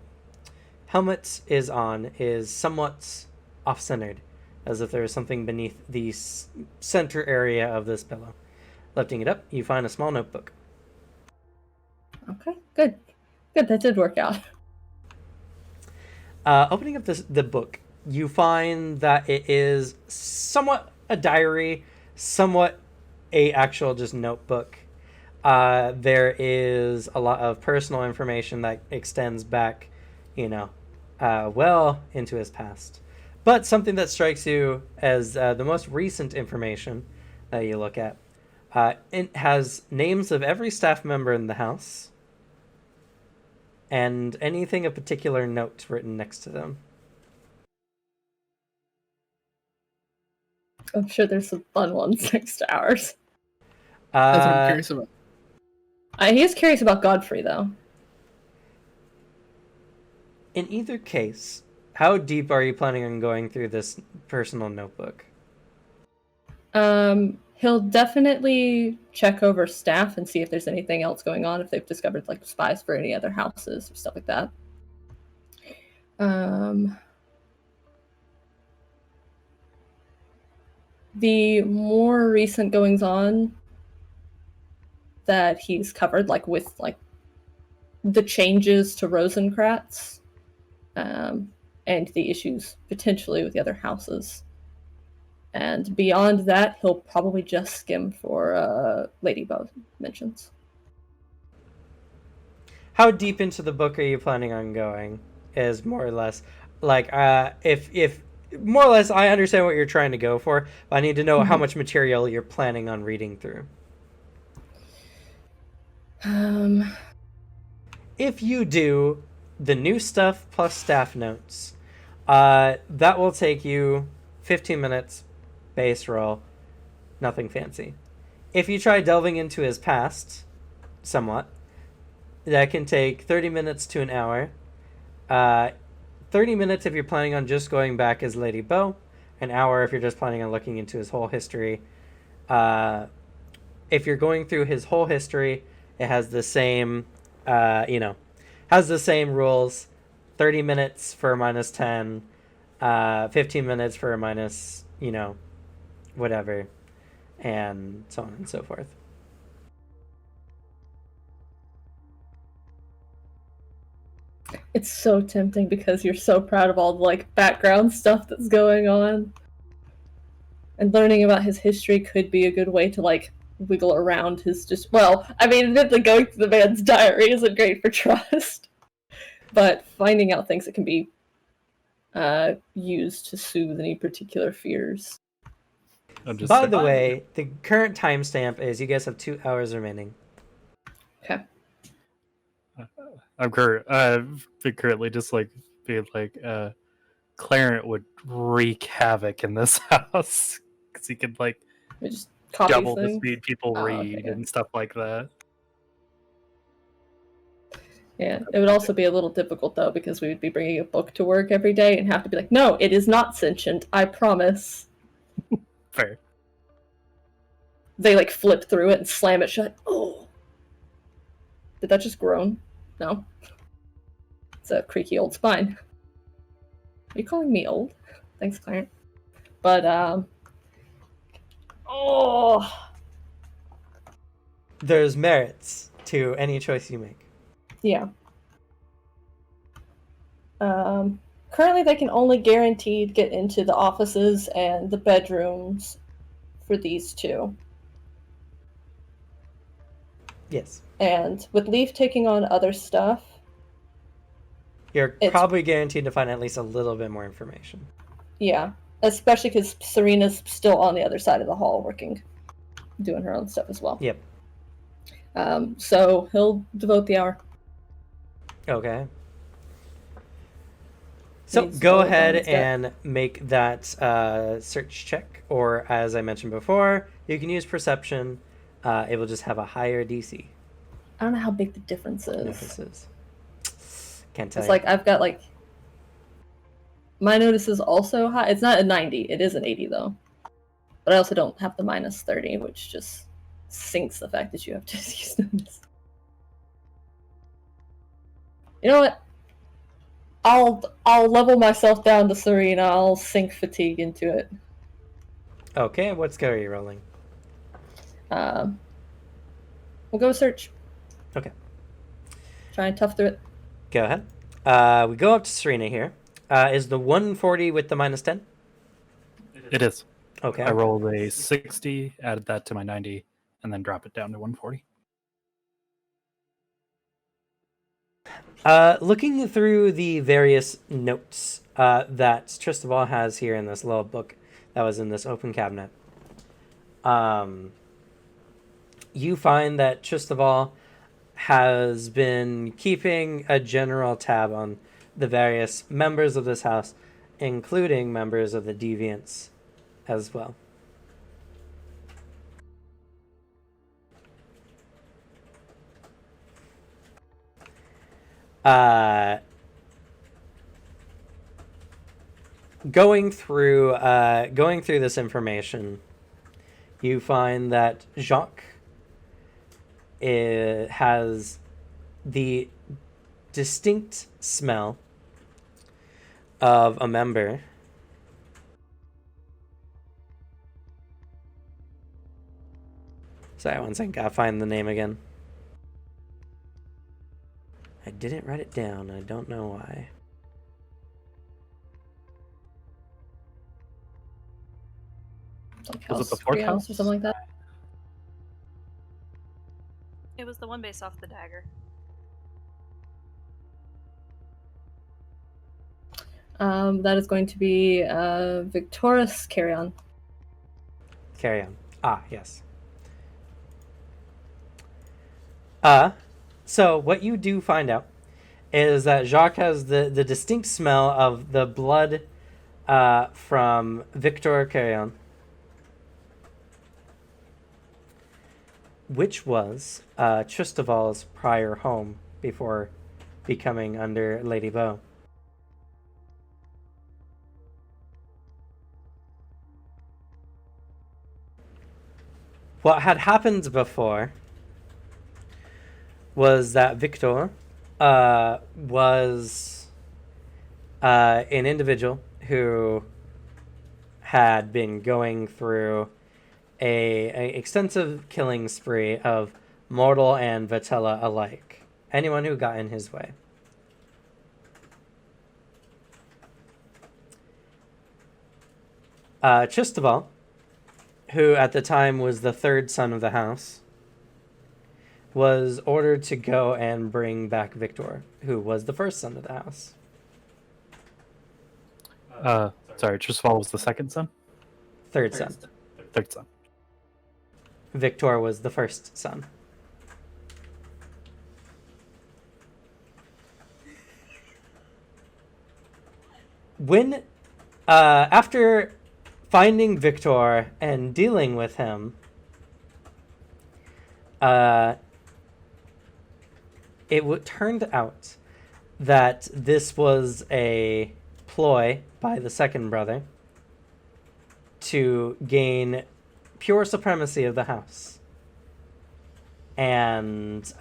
helmet is on is somewhat off-centered, as if there is something beneath the center area of this pillow. Lifting it up, you find a small notebook. Okay, good. Good, that did work out. Opening up the book, you find that it is somewhat a diary, somewhat a actual just notebook. There is a lot of personal information that extends back, well into his past. But something that strikes you as the most recent information that you look at, it has names of every staff member in the house and anything of particular note written next to them. I'm sure there's some fun ones next to ours. That's what I'm curious about. He is curious about Godfrey, though. In either case, how deep are you planning on going through this personal notebook? He'll definitely check over staff and see if there's anything else going on, if they've discovered like spies for any other houses or stuff like that. The more recent goings on that he's covered, like with like the changes to Rosencratz, and the issues potentially with the other houses. And beyond that, he'll probably just skim for Lady Bow mentions. How deep into the book are you planning on going? Is more or less like if more or less I understand what you're trying to go for, but I need to know how much material you're planning on reading through. If you do the new stuff plus staff notes, that will take you 15 minutes. Base roll, nothing fancy. If you try delving into his past, somewhat, that can take 30 minutes to an hour. 30 minutes if you're planning on just going back as Lady Bow, an hour if you're just planning on looking into his whole history. If you're going through his whole history, it has the same, has the same rules. 30 minutes for a -10, 15 minutes for a minus, whatever, and so on and so forth. It's so tempting because you're so proud of all the like background stuff that's going on. And learning about his history could be a good way to like wiggle around his admittedly going through the man's diary isn't great for trust. But finding out things that can be used to soothe any particular fears. By the way, the current timestamp is you guys have 2 hours remaining. Okay. I'm currently just like being like, Clarence would wreak havoc in this house because he could like just copy double things. the speed people read okay. and stuff like that. Yeah, it would also be a little difficult though because we would be bringing a book to work every day and have to be like, no, it is not sentient, I promise. Fair. They like flip through it and slam it shut. Oh, did that just groan? No, it's a creaky old spine. Are you calling me old? Thanks, Clarence. But there's merits to any choice you make. Yeah. Currently, they can only guaranteed get into the offices and the bedrooms for these two. Yes. And with Leaf taking on other stuff, You're It's- probably guaranteed to find at least a little bit more information. yeah, especially because Serena's still on the other side of the hall working, doing her own stuff as well. Yep. So he'll devote the hour. Okay. So He's go going ahead on his deck. and make that search check, or as I mentioned before, you can use perception. It will just have a higher DC. I don't know how big the difference is. Notices. Can't tell It's you. like I've got like my notice is also high. It's not a 90. It is an 80 though. But I also don't have the minus 30, which just sinks the fact that you have to use notice. You know what? I'll level myself down to Serena. I'll sink fatigue into it. Okay, what skill are you rolling? We'll go with search. Okay. Try and tough through it. Go ahead. We go up to Serena here. Is the 140 with the minus 10? It is. Okay. I rolled a 60, added that to my 90, and then drop it down to 140. Looking through the various notes that Tristaval has here in this little book that was in this open cabinet, you find that Tristaval has been keeping a general tab on the various members of this house, including members of the Deviants as well. Going through this information, you find that Jacques has the distinct smell of a member Sorry, one second, gotta find the name again. I didn't write it down, I don't know why. Like Was it house the fourth Creos house? or something like that? It was the one based off the dagger. That is going to be Victoris Carry-On. Carry on. Ah, yes. So what you do find out is that Jacques has the distinct smell of the blood from Victor Carrion, which was Tristaval's prior home before becoming under Lady Bow. What had happened before was that Victor was an individual who had been going through a extensive killing spree of mortal and Vitella alike. Anyone who got in his way. Tristaval, who at the time was the third son of the house, was ordered to go and bring back Victor, who was the first son of the house. Sorry, Tristaval was the second son? Third son. Third son. Victor was the first son. When, after finding Victor and dealing with him, it turned out that this was a ploy by the second brother to gain pure supremacy of the house. And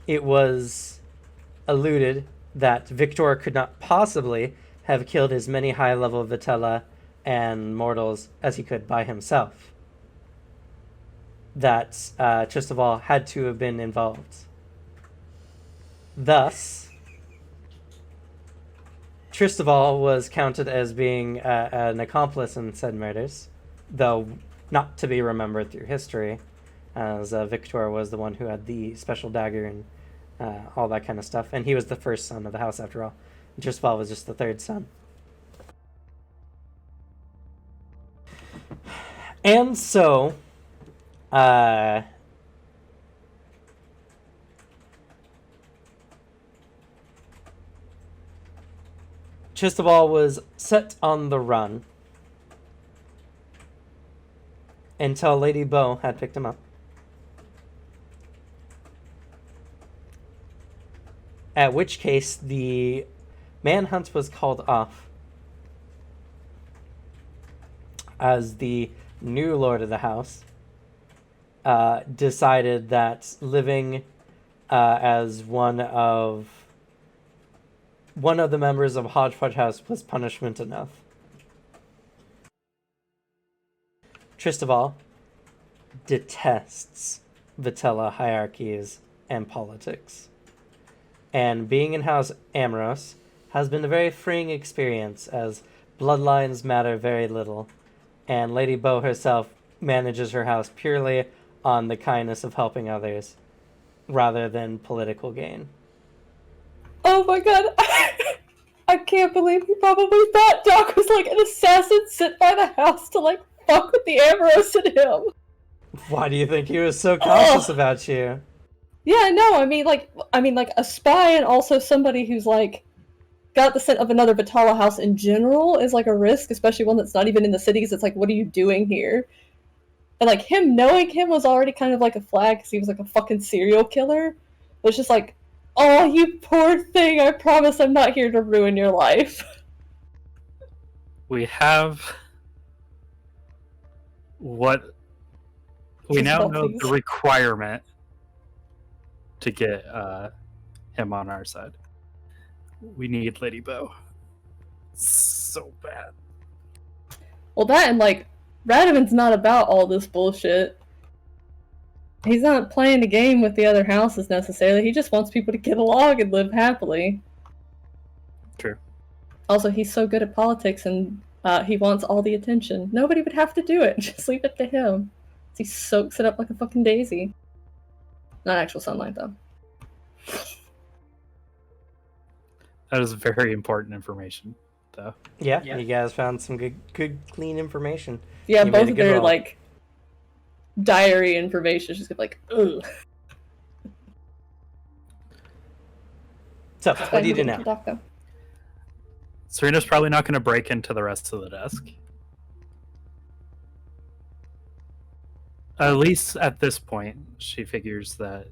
it was alluded that Victor could not possibly have killed as many high-level Vitella and mortals as he could by himself. That Tristaval had to have been involved. Thus, Tristaval was counted as being an accomplice in said murders, though not to be remembered through history, as Victor was the one who had the special dagger and all that kind of stuff. And he was the first son of the house, after all. Trisval was just the third son. And so, Trisval was set on the run until Lady Beau had picked him up. At which case, the manhunt was called off as the new lord of the house decided that living as one of the members of Hodgepodge House was punishment enough. Trisval detests Vitella hierarchies and politics. And being in House Amorous has been a very freeing experience, as bloodlines matter very little, and Lady Beau herself manages her house purely on the kindness of helping others, rather than political gain. Oh my god, I can't believe he probably thought Doc was like an assassin sent by the house to like fuck with the Amorous and him. Why do you think he was so cautious about you? Yeah, no, I mean like a spy and also somebody who's like got the scent of another Vitala house in general is like a risk, especially one that's not even in the city, because it's like, what are you doing here? And like him knowing him was already kind of like a flag, because he was like a fucking serial killer. It was just like, oh, you poor thing, I promise I'm not here to ruin your life. We have what we now know the requirement to get him on our side. We need Lady Beau so bad. Well, that and like Radovin's not about all this bullshit. He's not playing a game with the other houses necessarily. He just wants people to get along and live happily. True. Also, he's so good at politics and he wants all the attention. Nobody would have to do it. Just leave it to him. He soaks it up like a fucking daisy. Not actual sunlight, though. That is very important information, though. Yeah, you guys found some good, clean information. Yeah, You both made a of good their roll. like diary information is just like, ugh. So, what do you do now? Doc, Serena's probably not going to break into the rest of the desk. At least at this point, she figures that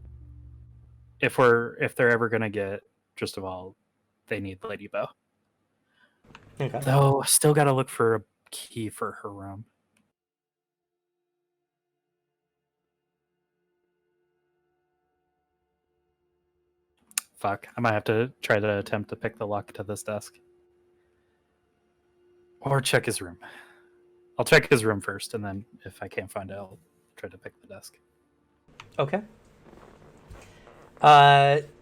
if they're ever going to get, just of all, they need Lady Beau. Okay. Though, still got to look for a key for her room. Fuck, I might have to try to attempt to pick the lock to this desk. Or check his room. I'll check his room first, and then if I can't find it, I'll try to pick the desk. Okay.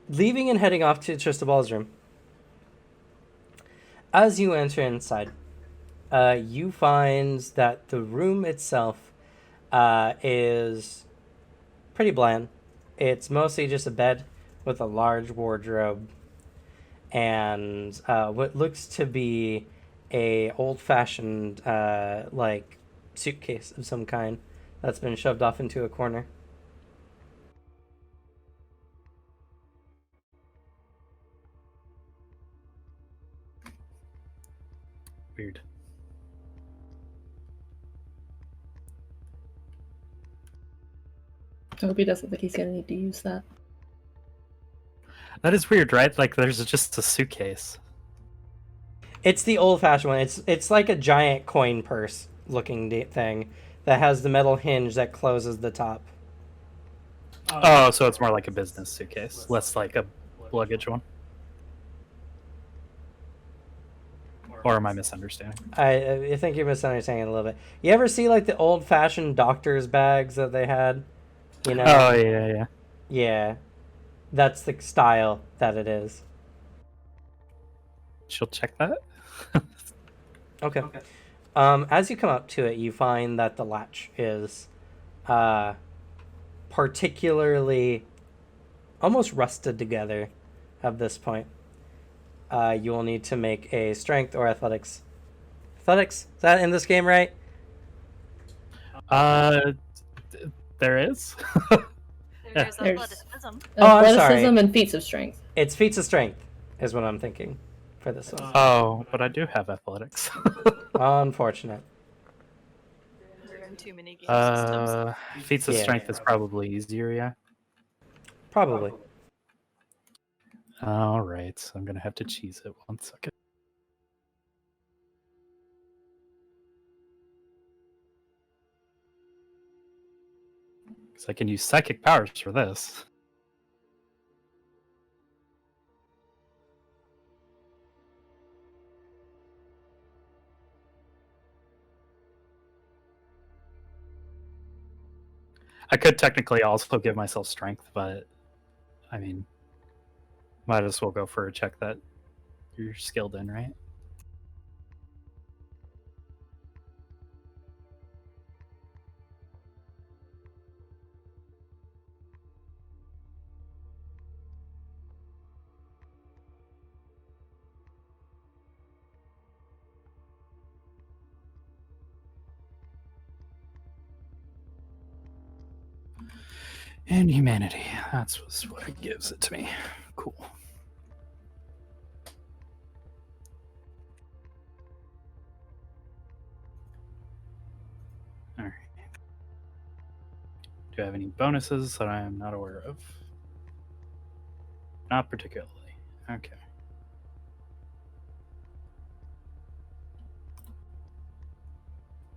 Leaving and heading off to Tristabal's room. As you enter inside, you find that the room itself is pretty bland. It's mostly just a bed with a large wardrobe and what looks to be a old-fashioned like suitcase of some kind that's been shoved off into a corner. Weird. I hope he doesn't think he's gonna need to use that. That is weird, right? Like, there's just a suitcase. It's the old-fashioned one. It's like a giant coin purse looking thing that has the metal hinge that closes the top. Oh, so it's more like a business suitcase, less like a luggage one. Or am I misunderstanding? I think you're misunderstanding it a little bit. You ever see like the old-fashioned doctor's bags that they had? You know? Oh, yeah. Yeah. That's the style that it is. She'll check that? Okay. As you come up to it, you find that the latch is particularly almost rusted together at this point. You will need to make a strength or athletics. Athletics? Is that in this game, right? There is. There's There's- athleticism. Oh, I'm sorry. Athleticism and feats of strength. It's feats of strength, is what I'm thinking for this one. Oh, but I do have athletics. Unfortunate. We're in too many game systems. Feats of Yeah. strength is probably easier, yeah. Probably. All right, so I'm gonna have to cheese it 1 second. Because I can use psychic powers for this. I could technically also give myself strength, but I mean, might as well go for a check that you're skilled in, right? And humanity. That's what it gives it to me. Cool. Alright. Do I have any bonuses that I am not aware of? Not particularly. Okay.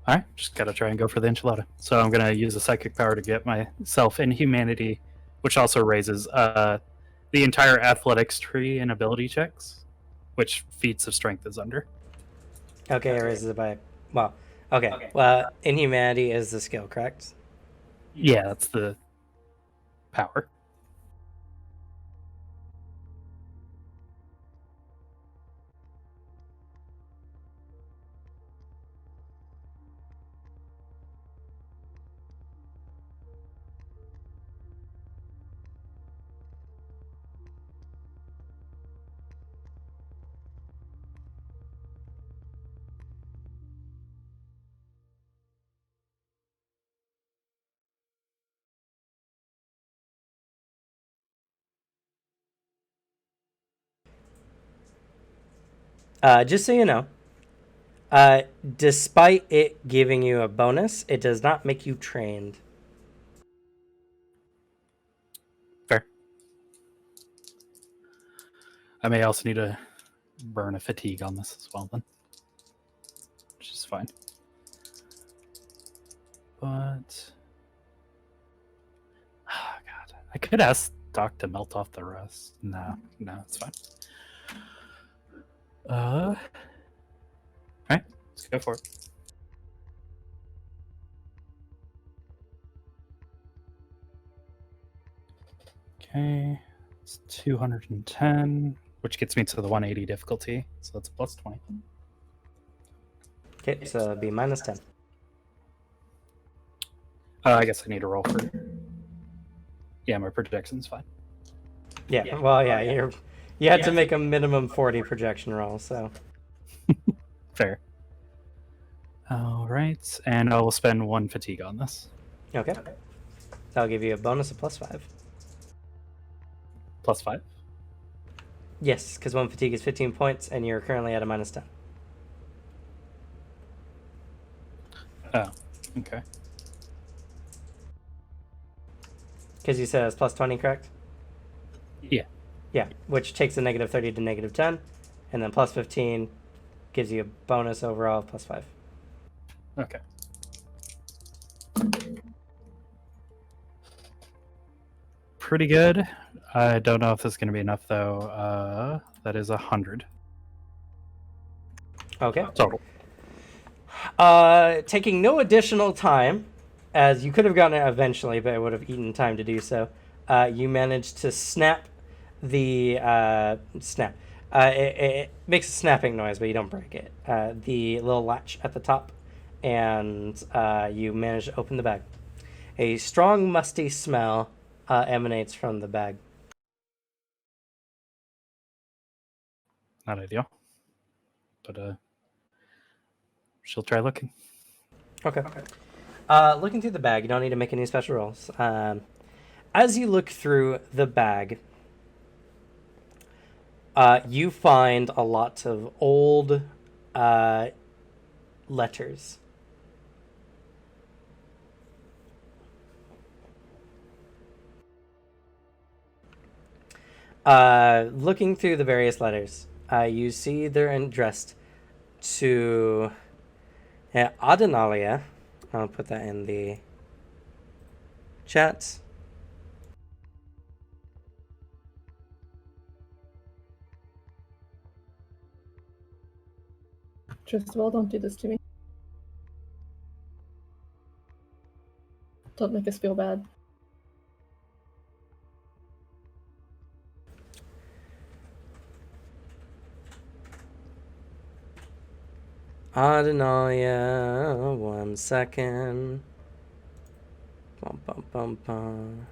Alright, just gotta try and go for the enchilada. So I'm gonna use a psychic power to get myself in humanity, which also raises the entire athletics tree and ability checks, which feats of strength is under. Okay, it raises it by. Well, okay. Well, inhumanity is the skill, correct? Yeah, that's the power. Just so you know, despite it giving you a bonus, it does not make you trained. Fair. I may also need to burn a fatigue on this as well, then. Which is fine. But... Oh, God. I could ask Doc to melt off the rest. No, it's fine. Alright, let's go for it. Okay, it's 210, which gets me to the 180 difficulty, so that's a plus 20. Okay, so it'd be minus 10. I guess I need to roll for... Yeah, my projection's fine. Yeah, well, yeah, you had to make a minimum 40 projection roll, so. Fair. Alright, and I will spend 1 fatigue on this. Okay. That'll give you a bonus of plus 5. Plus 5? Yes, because 1 fatigue is 15 points, and you're currently at a minus 10. Oh, okay. Because you said it's plus 20, correct? Yeah. Yeah, which takes the negative 30 to negative 10, and then plus 15 gives you a bonus overall of plus 5. Okay. Pretty good. I don't know if this is going to be enough, though. That is 100 Okay. total. Taking no additional time, as you could have gotten it eventually, but it would have eaten time to do so, you managed to snap the snap. It makes a snapping noise, but you don't break it. The little latch at the top, and you manage to open the bag. A strong, musty smell emanates from the bag. Not ideal. But she'll try looking. Okay. Looking through the bag, you don't need to make any special rolls. As you look through the bag, you find a lot of old letters. Looking through the various letters, you see they're addressed to Adenalia. I'll put that in the chat. Tristobal, don't do this to me. Don't make us feel bad. Adenalia, 1 second. Bum, bum, bum, bum.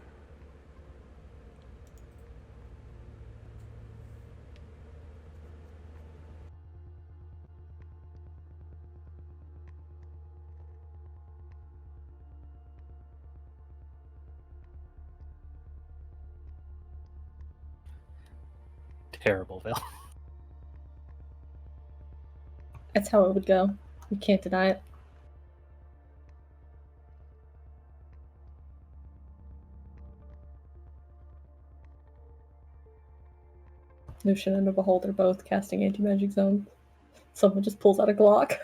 Terribleville. That's how it would go. You can't deny it. Lucian and a Beholder both casting anti-magic zone. Someone just pulls out a Glock.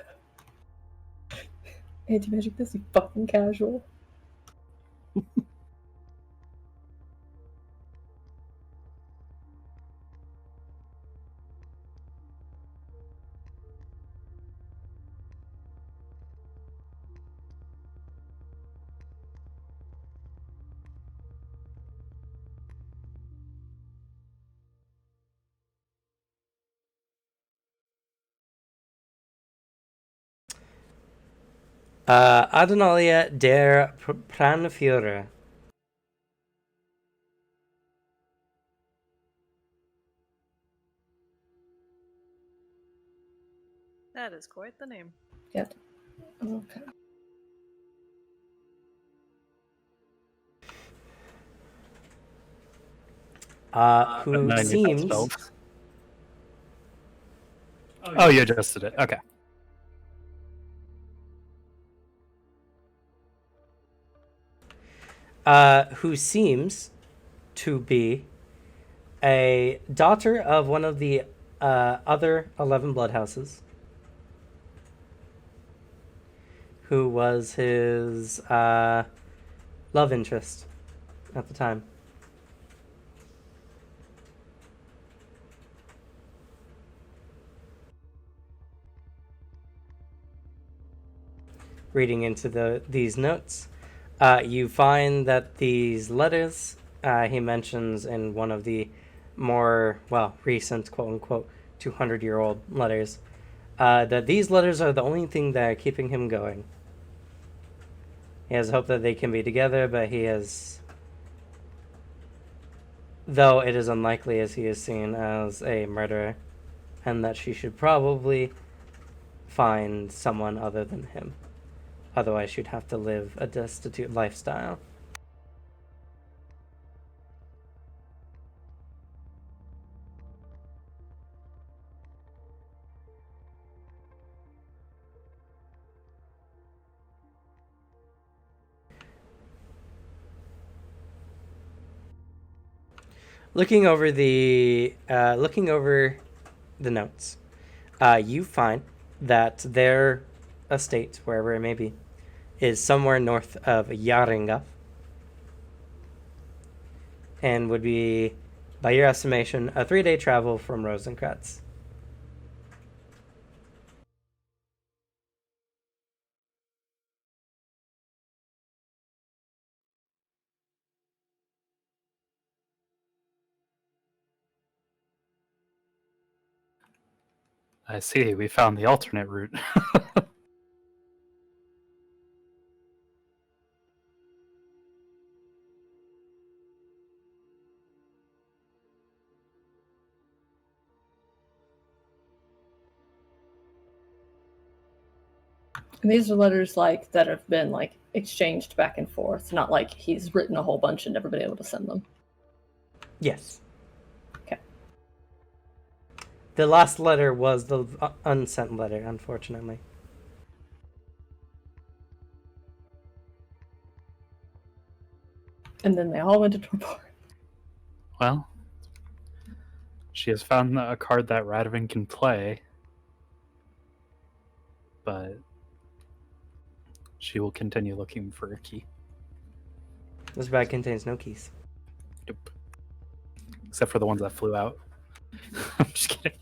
Anti-magic this, you fucking casual. Adenalia der Pranführer. That is quite the name. Yep. Okay. Who None of that seems spelled. Oh, you adjusted it. Okay. who seems to be a daughter of one of the other 11 bloodhouses, who was his love interest at the time. Reading into these notes, you find that these letters he mentions in one of the more, recent, quote-unquote, 200-year-old letters, that these letters are the only thing that are keeping him going. He has hope that they can be together, but he has... Though it is unlikely, as he is seen as a murderer, and that she should probably find someone other than him. Otherwise, she'd have to live a destitute lifestyle. Looking over the notes, you find that their estate, wherever it may be, is somewhere north of Yaringa, and would be, by your estimation, a 3-day travel from Rosencratz. I see. We found the alternate route. And these are letters like that have been like exchanged back and forth, not like he's written a whole bunch and never been able to send them. Yes. Okay. The last letter was the unsent letter, unfortunately. And then they all went to Torpor. Well, she has found a card that Radovan can play, but she will continue looking for a key. This bag contains no keys. Nope. Except for the ones that flew out. I'm just kidding.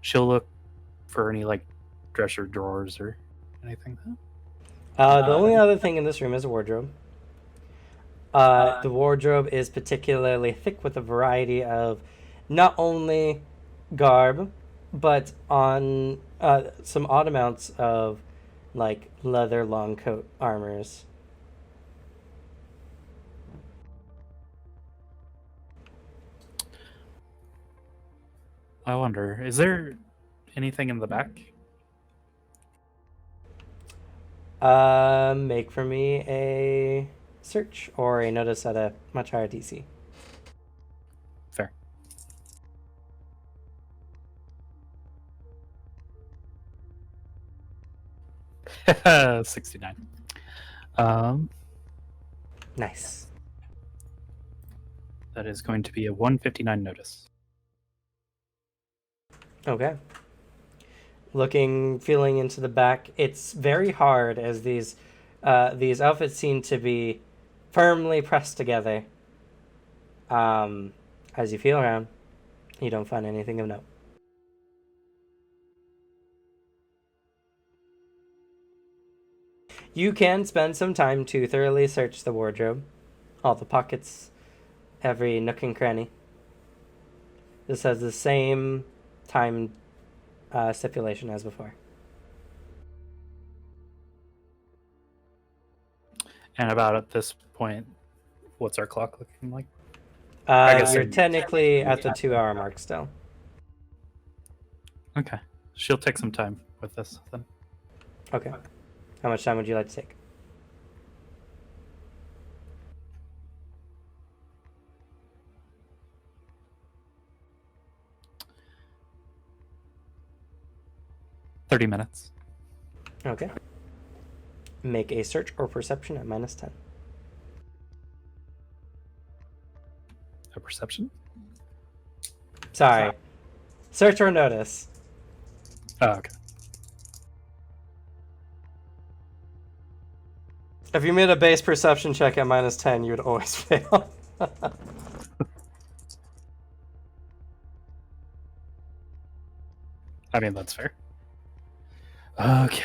She'll look for any like dresser drawers or anything. The only other thing in this room is a wardrobe. The wardrobe is particularly thick with a variety of not only garb, but on some odd amounts of like leather long coat armors. I wonder, is there anything in the back? Make for me a search or a notice at a much higher DC. Fair. $69. Nice. That is going to be a 159 notice. Okay. Feeling into the back, it's very hard as these outfits seem to be firmly pressed together. As you feel around, you don't find anything of note. You can spend some time to thoroughly search the wardrobe, all the pockets, every nook and cranny. This has the same time stipulation as before. And about at this point, what's our clock looking like? You're technically at the 2-hour mark still. Okay. She'll take some time with this then. Okay. How much time would you like to take? $30 minutes. Okay. Make a search or perception at -10. A perception? Sorry. Search or notice. Oh, okay. If you made a base perception check at -10, you would always fail. I mean, that's fair. Okay.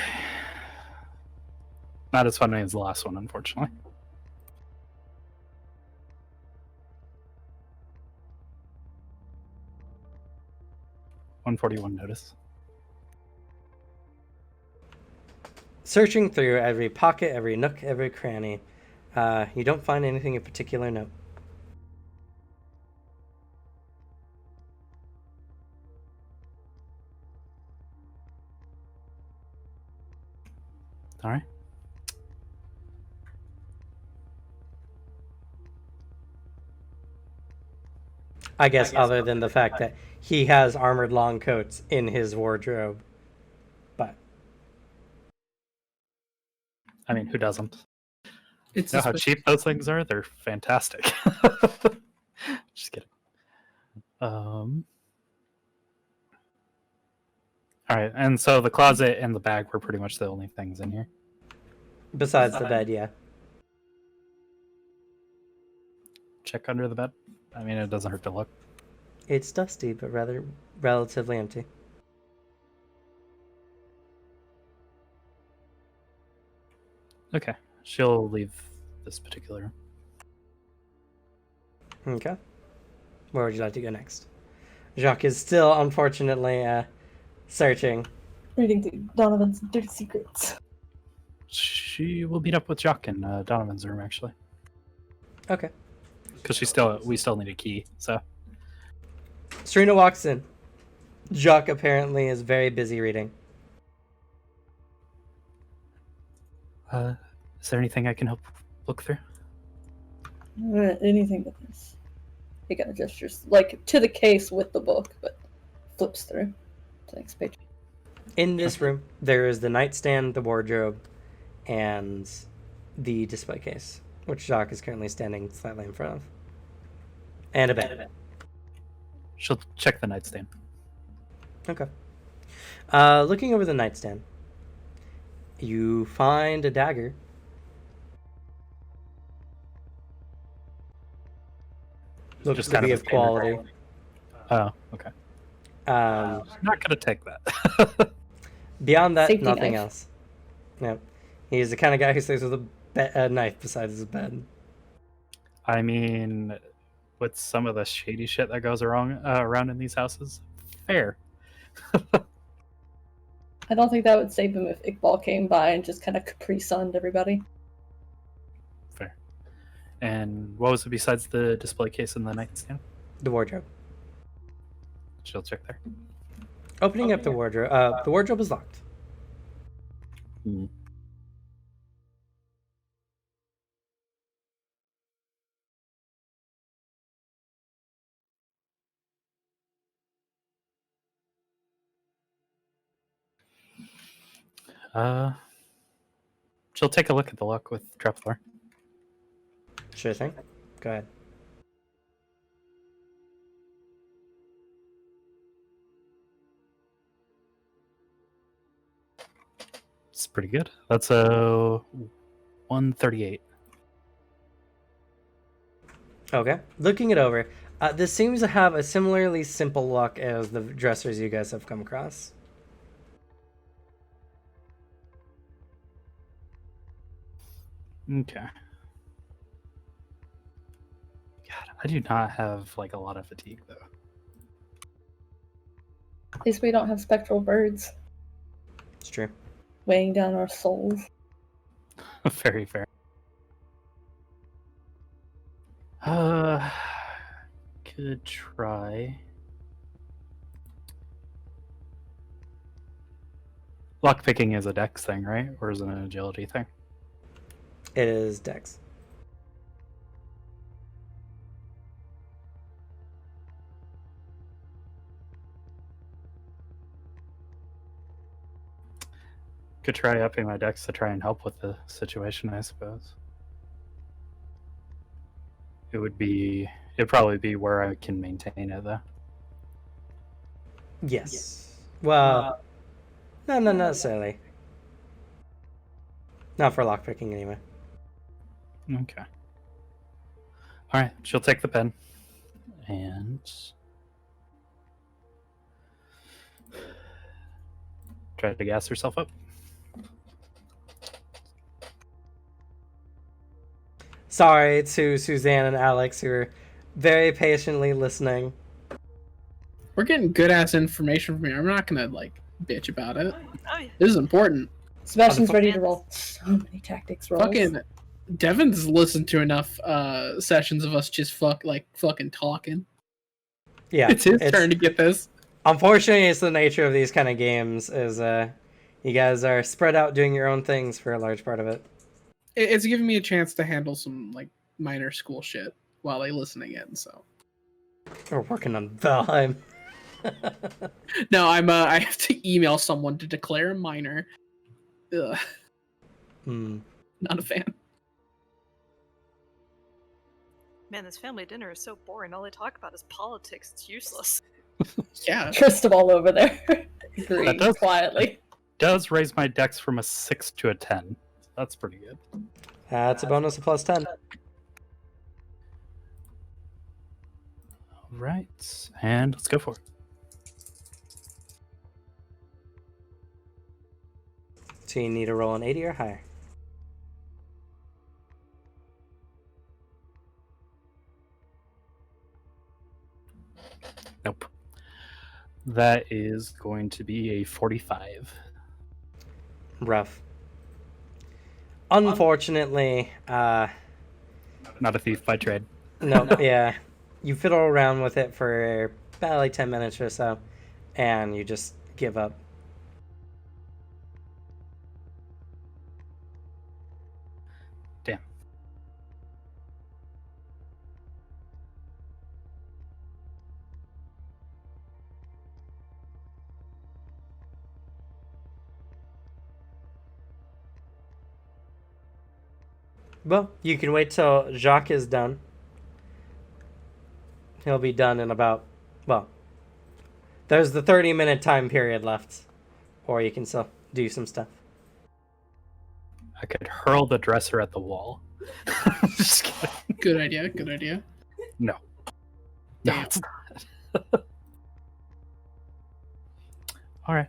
Not as funny as the last one, unfortunately. $141 notice. Searching through every pocket, every nook, every cranny, you don't find anything of particular note. All right. I guess other than the fact that he has armored long coats in his wardrobe. But I mean, who doesn't? It's You know how especially- cheap those things are? They're fantastic. Just kidding. All right, and so the closet and the bag were pretty much the only things in here. besides the bed, yeah. Check under the bed. I mean, it doesn't hurt to look. It's dusty, but relatively empty. Okay, she'll leave this particular room. Okay. Where would you like to go next? Jacques is still, unfortunately, searching. Reading through Donovan's dirty secrets. She will meet up with Jock in Donovan's room, actually. Okay. Because we still need a key. So Serena walks in. Jacques apparently is very busy reading. Is there anything I can help look through? Anything but this. He kind of gestures like to the case with the book, but flips through to the next page. In this room, there is the nightstand, the wardrobe, and the display case, which Jacques is currently standing slightly in front of. And a bed. She'll check the nightstand. Okay. Looking over the nightstand, you find a dagger. Looks Just to kind be of of a standard quality. Oh, okay. Um, I'm not gonna take that. Beyond that, Safety nothing knife. else. No. He's the kind of guy who stays with a knife beside his bed. I mean, with some of the shady shit that goes around in these houses, fair. I don't think that would save him if Iqbal came by and just kind of Capri Sunned everybody. Fair. And what was it besides the display case and the nightstand? The wardrobe. She'll check there. Opening up the wardrobe is locked. Hmm. She'll take a look at the lock with trapdoor. Sure thing. Go ahead. It's pretty good. That's a 138. Okay. Looking it over, this seems to have a similarly simple lock as the dressers you guys have come across. Okay. God, I do not have like a lot of fatigue though. At least we don't have spectral birds It's true. weighing down our souls. Very fair. Could try. Lockpicking is a dex thing, right? Or is it an agility thing? It is Dex. Could try upping my dex to try and help with the situation, I suppose. It'd probably be where I can maintain it though. Yes. Well, no, not necessarily. Not for lockpicking anyway. Okay. Alright, she'll take the pen and try to gas herself up. Sorry to Suzanne and Alex who are very patiently listening. We're getting good ass information from here. I'm not gonna like bitch about it. Oh, yeah. This is important. Sebastian's ready to roll so many tactics rolls. Fucking Devin's listened to enough sessions of us just fucking talking. Yeah, It's his turn to get this. Unfortunately, it's the nature of these kind of games. Is you guys are spread out doing your own things for a large part of it. It's giving me a chance to handle some like minor school shit while they listening in. So We're working on Valheim. no, I have to email someone to declare a minor. Ugh, not a fan. Man, this family dinner is so boring. All they talk about is politics. It's useless. Yeah, Trist all over there. Agree That does- quietly. Does raise my dex from a 6 to a 10. That's pretty good. That's a bonus of +10. Alright, and let's go for it. So you need to roll an 80 or higher. Nope. That is going to be a 45. Rough. Unfortunately, Not a thief by trade. No, yeah. You fiddle around with it for about like 10 minutes or so, and you just give up. Damn. Well, you can wait till Jacques is done. He'll be done in about, well, there's the 30-minute time period left. Or you can still do some stuff. I could hurl the dresser at the wall. Just kidding. Good idea. Good idea. No. No, Damn. it's not. All right.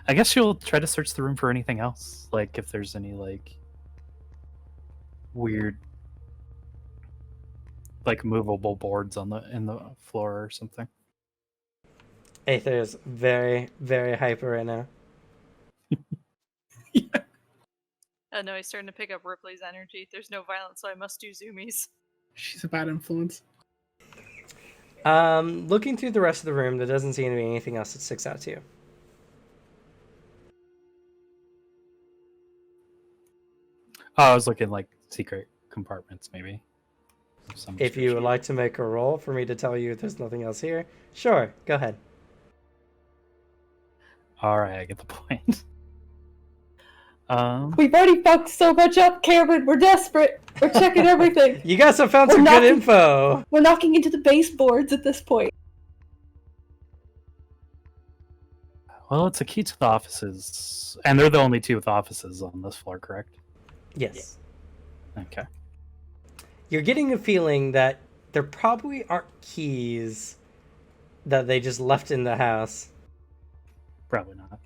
I guess you'll try to search the room for anything else, like if there's any like weird, like movable boards on the floor or something. Aether is very, very hyper right now. Oh no, he's starting to pick up Ripley's energy. There's no violence, so I must do zoomies. She's a bad influence. Looking through the rest of the room, there doesn't seem to be anything else that sticks out to you. Oh, I was looking like secret compartments, maybe. Some If you would like to make a roll for me to tell you there's nothing else here, sure, go ahead. All right, I get the point. We've already fucked so much up, Cameron. We're desperate. We're checking everything. You guys have found We're some good knocking- info. We're knocking into the baseboards at this point. Well, it's a key to the offices, and they're the only two with offices on this floor, correct? Yes. Okay. You're getting a feeling that there probably aren't keys that they just left in the house. Probably not.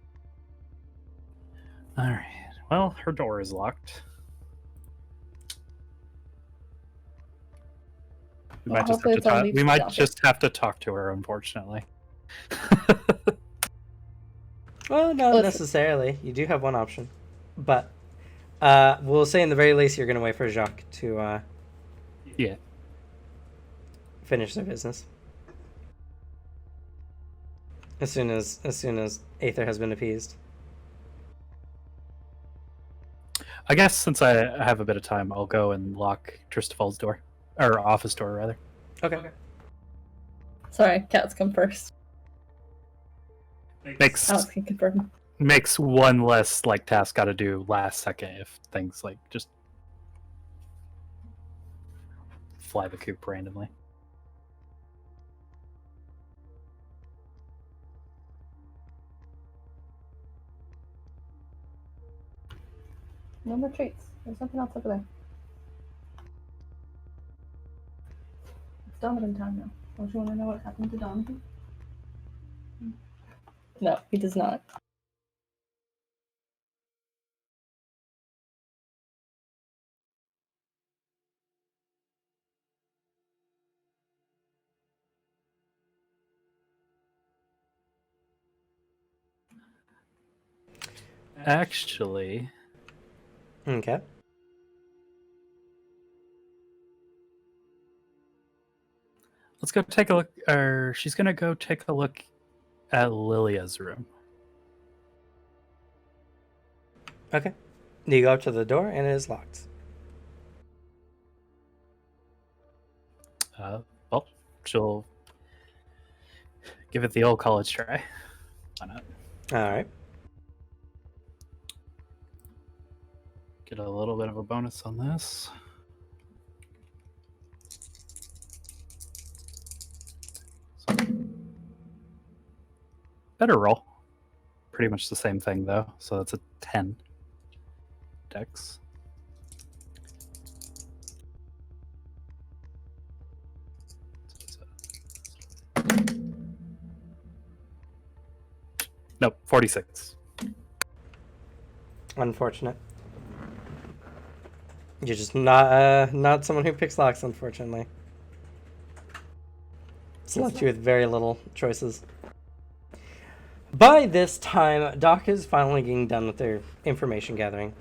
All right. Well, her door is locked. We Well, might just hopefully have it's to on talk. leaves We to might the office. just have to talk to her, unfortunately. Well, not Listen. necessarily. You do have one option. But we'll say in the very least you're going to wait for Jacques to Yeah. finish their business. As soon as Aether has been appeased. I guess since I have a bit of time, I'll go and lock Tristofel's door, or office door rather. Okay. Sorry, cats come first. Makes Alex can confirm. makes one less like task got to do last second if things like just fly the coop randomly. No more treats. There's nothing else over there. It's Donovan time now. Don't you want to know what happened to Donovan? No, he does not. Actually, Okay. let's go take a look. Or she's gonna go take a look at Lilia's room. Okay. You go up to the door and it is locked. Well, she'll give it the old college try. Why not? All right. Get a little bit of a bonus on this. Better roll. Pretty much the same thing though. So that's a 10. Dex. Nope, 46. Unfortunate. You're just not someone who picks locks, unfortunately. It's left you with very little choices. By this time, Doc is finally getting done with their information gathering.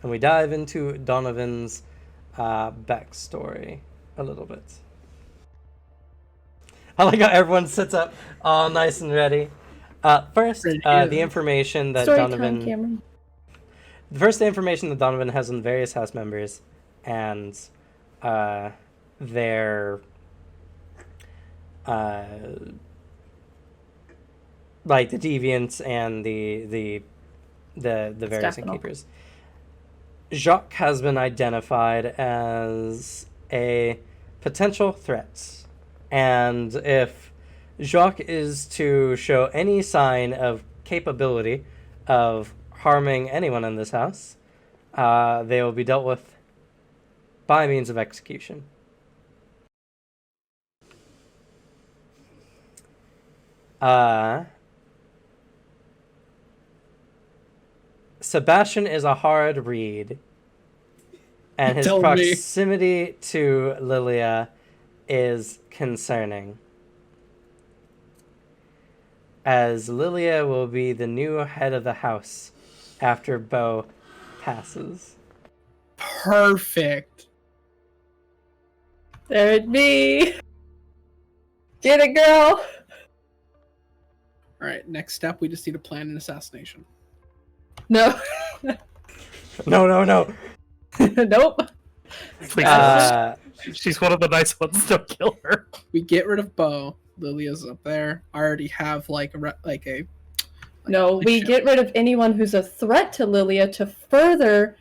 And we dive into Donovan's backstory a little bit. I like how everyone sits up all nice and ready. First, the information that Story Donovan... time, Cameron. First, the information that Donovan has on various house members and their like the deviants and the various innkeepers. Jacques has been identified as a potential threat, and if Jacques is to show any sign of capability of harming anyone in this house, they will be dealt with by means of execution. Sebastian is a hard read, and his proximity to Lilia is concerning, as Lilia will be the new head of the house after Beau passes. Perfect. There it be. Get it, girl. All right, next step, we just need to plan an assassination. No. No. Nope. Please, she's one of the nice ones. Don't kill her. We get rid of Beau. Lilia's up there. I already have we get rid of anyone who's a threat to Lilia to further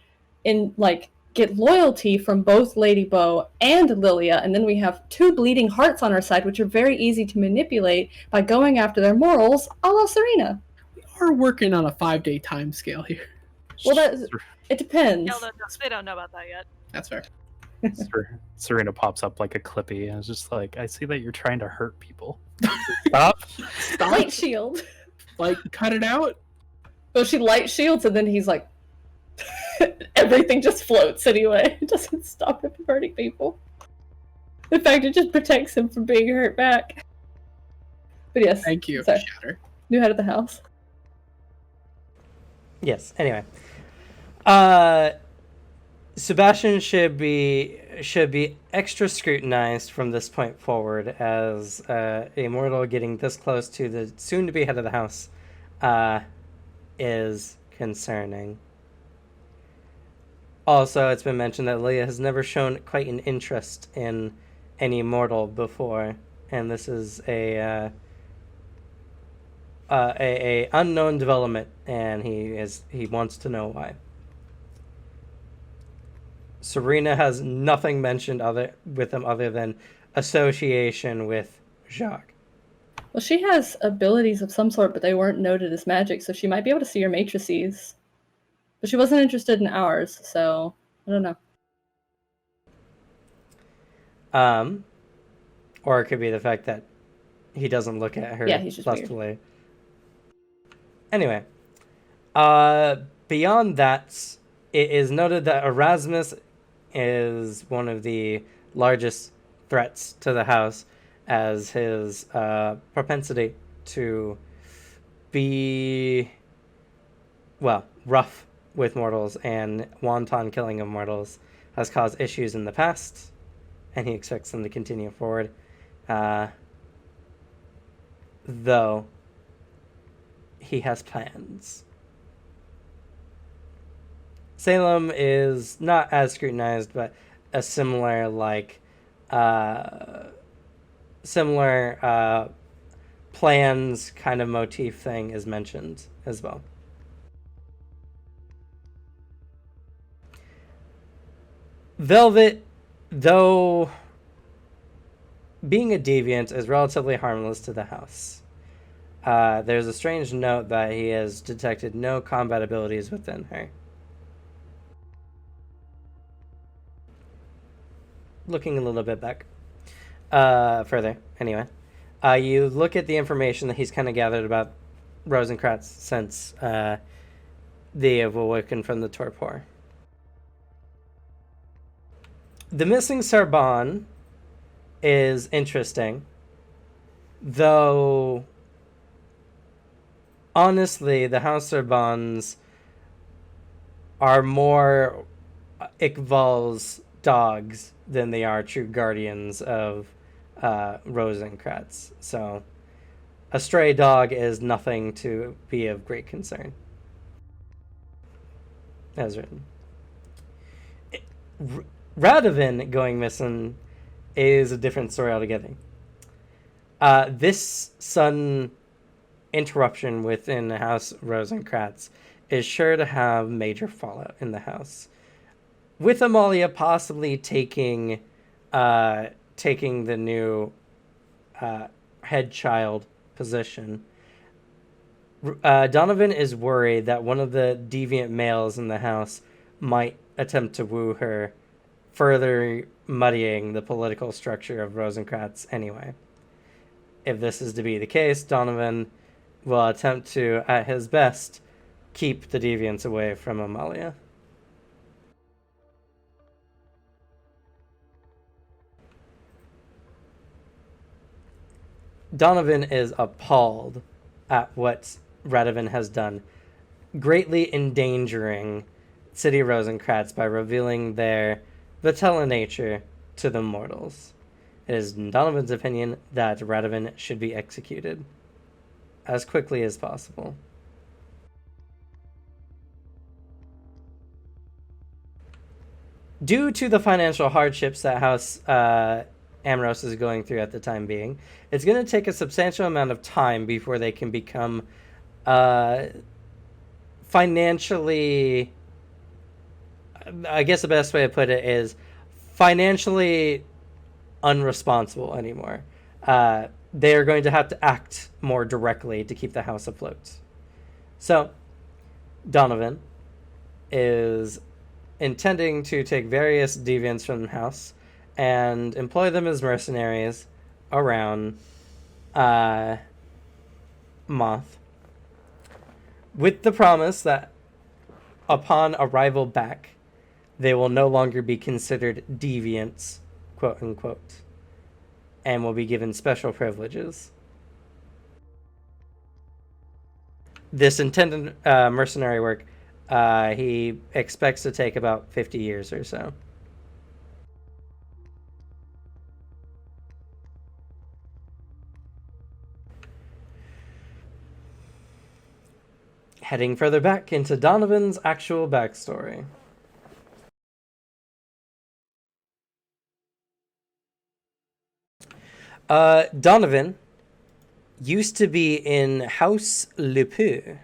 get loyalty from both Lady Beau and Lilia, and then we have two bleeding hearts on our side, which are very easy to manipulate by going after their morals, a la Serena. We are working on a 5-day time scale here. Well, it depends. No, they don't know about that yet. That's fair. Serena pops up like a Clippy and is just like, I see that you're trying to hurt people. Stop. Light shield. Cut it out. Well, she light shields, and then he's like, everything just floats anyway. It doesn't stop him from hurting people. In fact, it just protects him from being hurt back. But yes. Thank you, sorry. Shatter. New head of the house. Yes. Anyway, Sebastian should be extra scrutinized from this point forward, as a mortal getting this close to the soon-to-be head of the house is concerning. Also, it's been mentioned that Lilia has never shown quite an interest in any mortal before, and this is a unknown development, and he wants to know why. Serena has nothing mentioned with him other than association with Jacques. Well, she has abilities of some sort, but they weren't noted as magic, so she might be able to see your matrices. But she wasn't interested in ours, so I don't know. Or it could be the fact that he doesn't look at her he's just lustfully. weird. Anyway, beyond that, it is noted that Erasmus is one of the largest threats to the house, as his propensity to be, rough with mortals and wanton killing of mortals has caused issues in the past, and he expects them to continue forward. Though he has plans. Salem is not as scrutinized, but a similar plans kind of motif thing is mentioned as well. Velvet, though being a deviant, is relatively harmless to the house. There's a strange note that he has detected no combat abilities within her. Looking a little bit back further, anyway. You look at the information that he's kind of gathered about Rosencratz since they have awoken from the torpor. The missing Sarbonne is interesting, though honestly, the House Sorbonnes are more Iqbal's dogs than they are true guardians of Rosencratz. So a stray dog is nothing to be of great concern. As written. Radovan going missing is a different story altogether. This sudden interruption within the House Rosencratz is sure to have major fallout in the house, with Amalia possibly taking the new head child position. Donovan is worried that one of the deviant males in the house might attempt to woo her, further muddying the political structure of Rosencratz anyway. If this is to be the case, Donovan will attempt to, at his best, keep the deviants away from Amalia. Donovan is appalled at what Radovan has done, greatly endangering City Rosencratz by revealing their Vitella nature to the mortals. It is Donovan's opinion that Radovan should be executed as quickly as possible. Due to the financial hardships that House Amros is going through at the time being, it's going to take a substantial amount of time before they can become financially, I guess the best way to put it is financially unresponsible anymore. They are going to have to act more directly to keep the house afloat. So, Donovan is intending to take various deviants from the house and employ them as mercenaries around Moth, with the promise that upon arrival back, they will no longer be considered deviants, quote unquote, and will be given special privileges. This intended mercenary work, he expects to take about 50 years or so. Heading further back into Donovan's actual backstory. Donovan used to be in House Le Peu.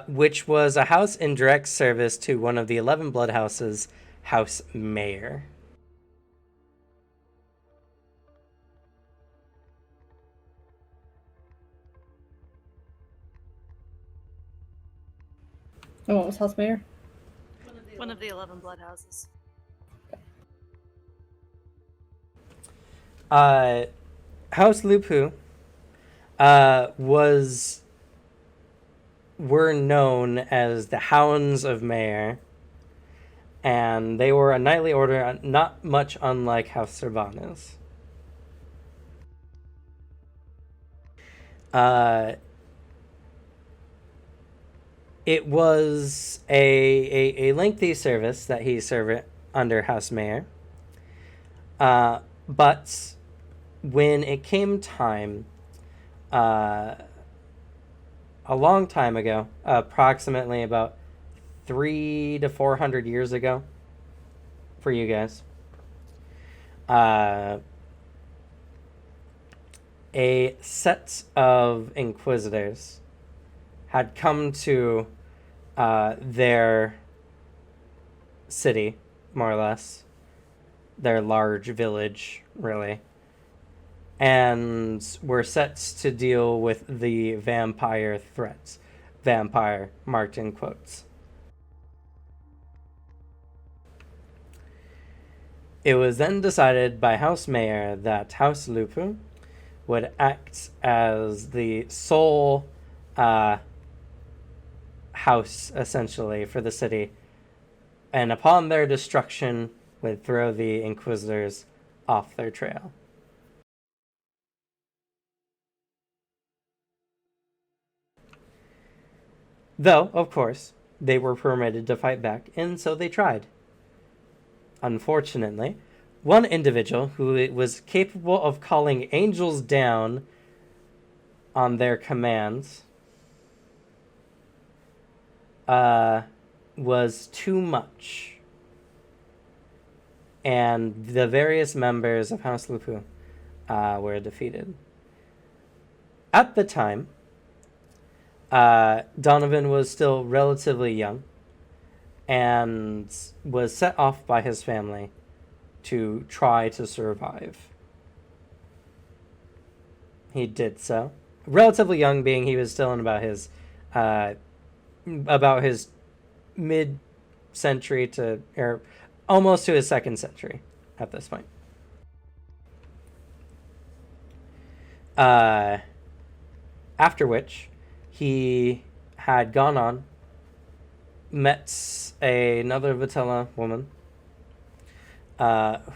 Which was a house in direct service to one of the 11 blood houses, House Mayor. Oh, what was House Mayor? One of the 11 blood houses. House Lupu were known as the Hounds of Mayor, and they were a knightly order not much unlike House Servanas. It was a lengthy service that he served under House Mayor, but when it came time, a long time ago, approximately about 300 to 400 years ago, for you guys, a set of inquisitors had come to their city, more or less, their large village, really, and were set to deal with the vampire threats. Vampire, marked in quotes. It was then decided by House Mayor that House Lupu would act as the sole house, essentially, for the city, and upon their destruction, would throw the Inquisitors off their trail. Though, of course, they were permitted to fight back, and so they tried. Unfortunately, one individual who was capable of calling angels down on their commands was too much. And the various members of House Lupu were defeated. At the time, Donovan was still relatively young and was set off by his family to try to survive. He did so. Relatively young, being he was still in about his mid-century to, or almost to his second century at this point. After which, he had gone on, met another Vitella woman,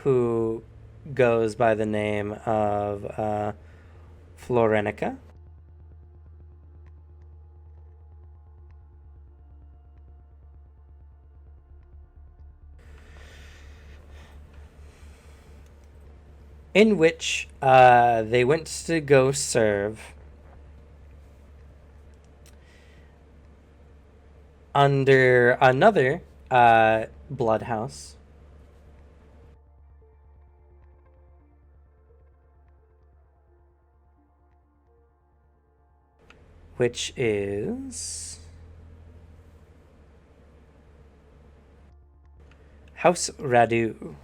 who goes by the name of Florenica. In which they went to go serve under another blood house, which is House Radu.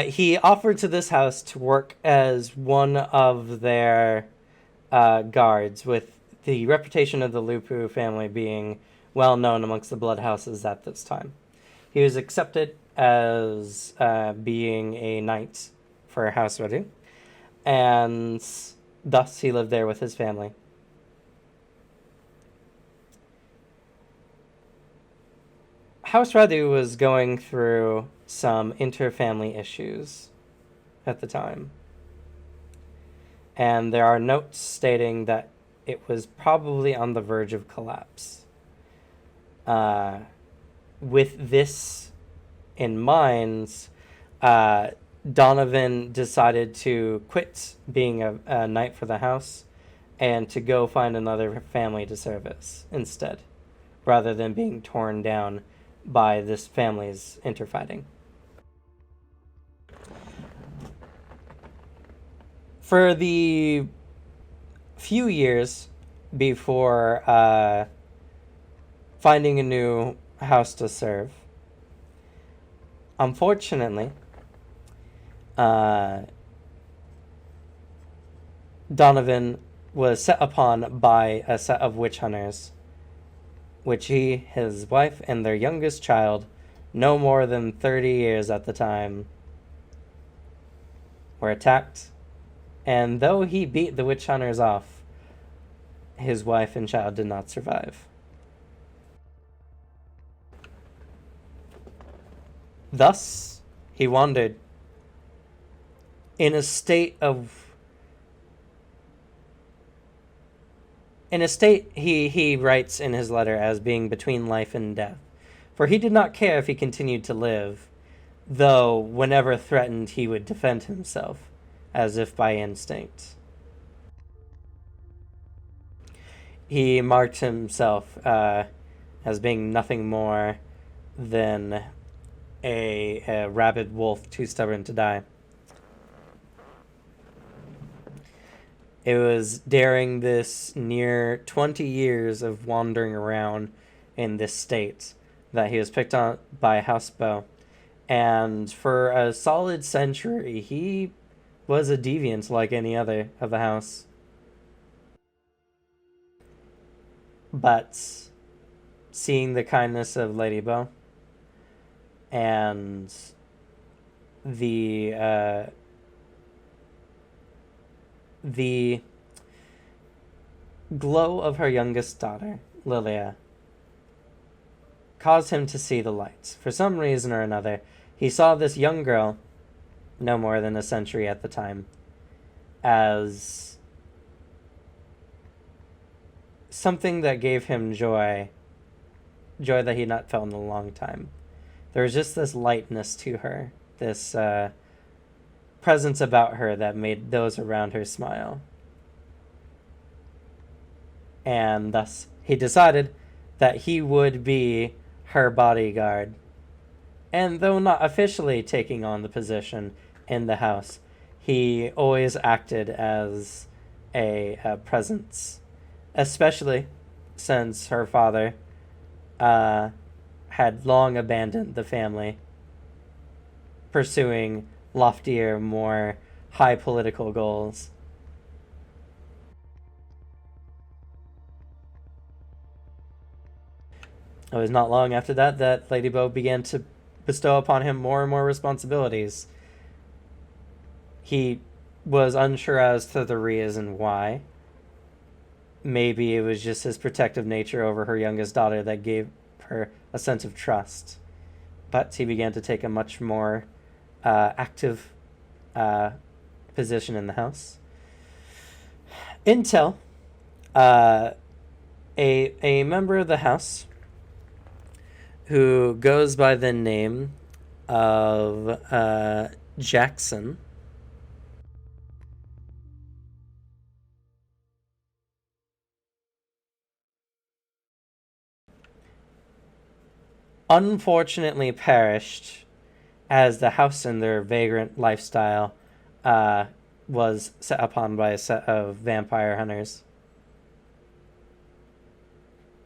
He offered to this house to work as one of their guards, with the reputation of the Lupu family being well known amongst the blood houses at this time. He was accepted as being a knight for House Radu, and thus he lived there with his family. House Radu was going through some inter-family issues at the time. And there are notes stating that it was probably on the verge of collapse. With this in mind, Donovan decided to quit being a knight for the house and to go find another family to service instead, rather than being torn down by this family's interfighting. For the few years before finding a new house to serve, unfortunately, Donovan was set upon by a set of witch hunters, which he, his wife, and their youngest child, no more than 30 years at the time, were attacked. And though he beat the witch hunters off, his wife and child did not survive. Thus, he wandered in a state he writes in his letter as being between life and death. For he did not care if he continued to live, though whenever threatened he would defend himself, as if by instinct. He marked himself as being nothing more than a rabid wolf too stubborn to die. It was during this near 20 years of wandering around in this state that he was picked on by Housebow. And for a solid century, he was a deviant like any other of the house. But seeing the kindness of Lady Bo and the glow of her youngest daughter, Lilia, caused him to see the lights. For some reason or another, he saw this young girl, no more than a century at the time, as something that gave him joy that he'd not felt in a long time. There was just this lightness to her, this presence about her that made those around her smile. And thus, he decided that he would be her bodyguard. And though not officially taking on the position in the house, he always acted as a presence, especially since her father had long abandoned the family, pursuing loftier, more high political goals. It was not long after that Lady Bo began to bestow upon him more and more responsibilities. He was unsure as to the reason why. Maybe it was just his protective nature over her youngest daughter that gave her a sense of trust. But he began to take a much more active position in the house. Until a member of the house who goes by the name of Jackson unfortunately perished as the house and their vagrant lifestyle was set upon by a set of vampire hunters.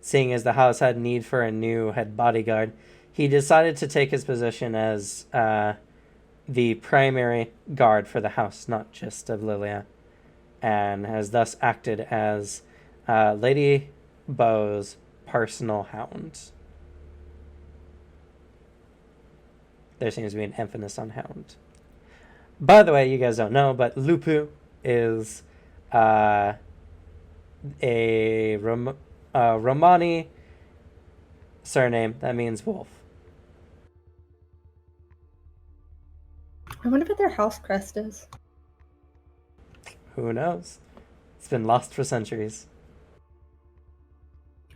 Seeing as the house had need for a new head bodyguard, he decided to take his position as the primary guard for the house, not just of Lilia, and has thus acted as Lady Bo's personal hound. There seems to be an emphasis on hound. By the way, you guys don't know, but Lupu is a Romani surname that means wolf. I wonder what their house crest is. Who knows? It's been lost for centuries.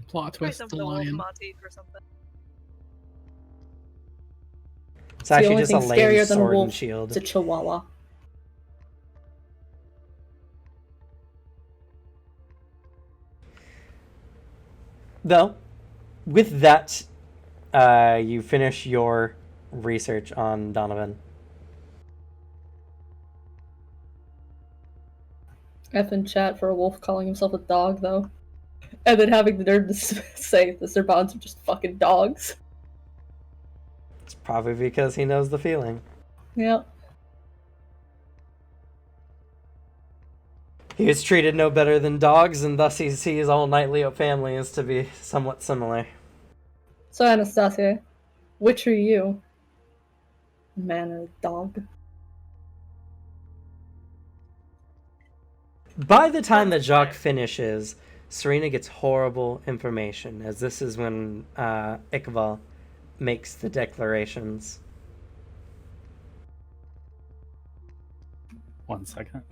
Plot Probably twist, some the with a wolf lion. motif or something. It's actually only just a thing lame scarier than a sword and wolf shield. It's a chihuahua. Though, with that, you finish your research on Donovan. F in chat for a wolf calling himself a dog, though. And then having the nerve to say the Zerbons are just fucking dogs. It's probably because he knows the feeling. Yep. He is treated no better than dogs, and thus he sees all Nightleo families to be somewhat similar. So, Anastasia, which are you? Man or dog? By the time that Jacques finishes, Serena gets horrible information, as this is when Iqbal makes the declarations. 1 second.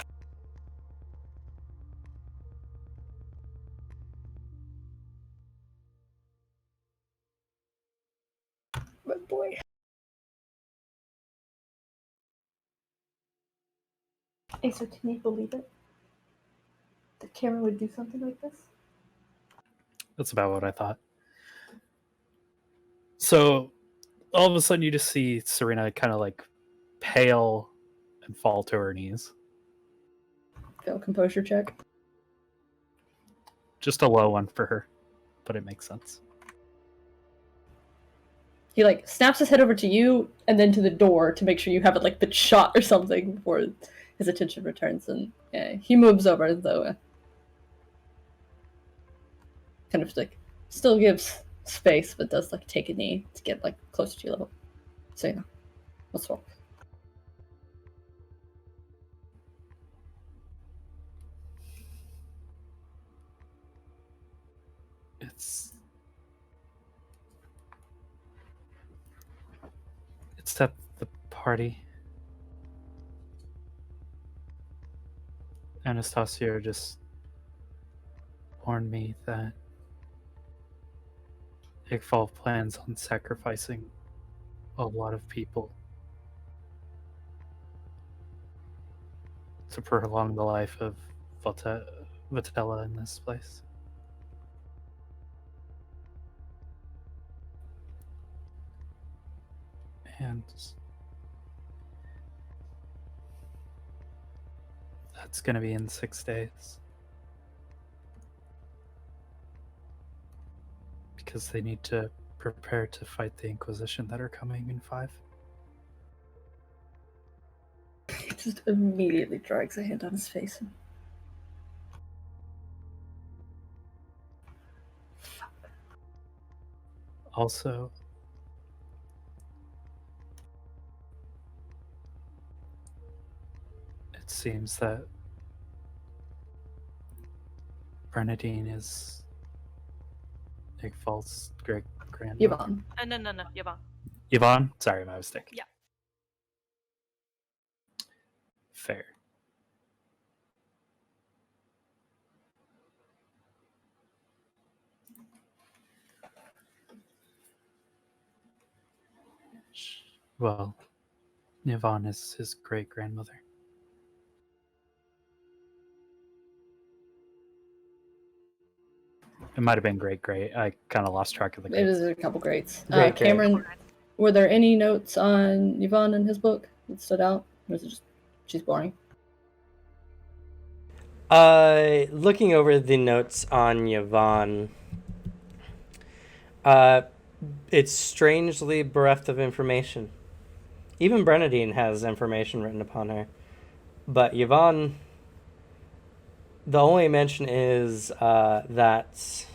But boy. Hey, so can you believe it? That Cameron would do something like this? That's about what I thought. So all of a sudden you just see Serena kind of like pale and fall to her knees. Fail composure check. Just a low one for her, but it makes sense. He like snaps his head over to you and then to the door to make sure you haven't like been shot or something before his attention returns, and yeah, he moves over though. Kind of like still gives space, but does like take a knee to get like closer to your level. So you know, let's walk. It's at the party. Anastasia just warned me that Iqbal plans on sacrificing a lot of people to prolong the life of Vitella in this place. And that's going to be in 6 days. Because they need to prepare to fight the Inquisition that are coming in 5. He just immediately drags a hand on his face. Also, it seems that Bernadine is Iqbal's great-grandmother. Yvonne. No, Yvonne. Yvonne? Sorry, my mistake. Yeah. Fair. Well, Yvonne is his great-grandmother. It might have been great. I kind of lost track of the It greats. is a couple greats. Great. Cameron, were there any notes on Yvonne in his book that stood out? Or is it just she's boring? Looking over the notes on Yvonne, it's strangely bereft of information. Even Bernadine has information written upon her, but Yvonne, the only mention is that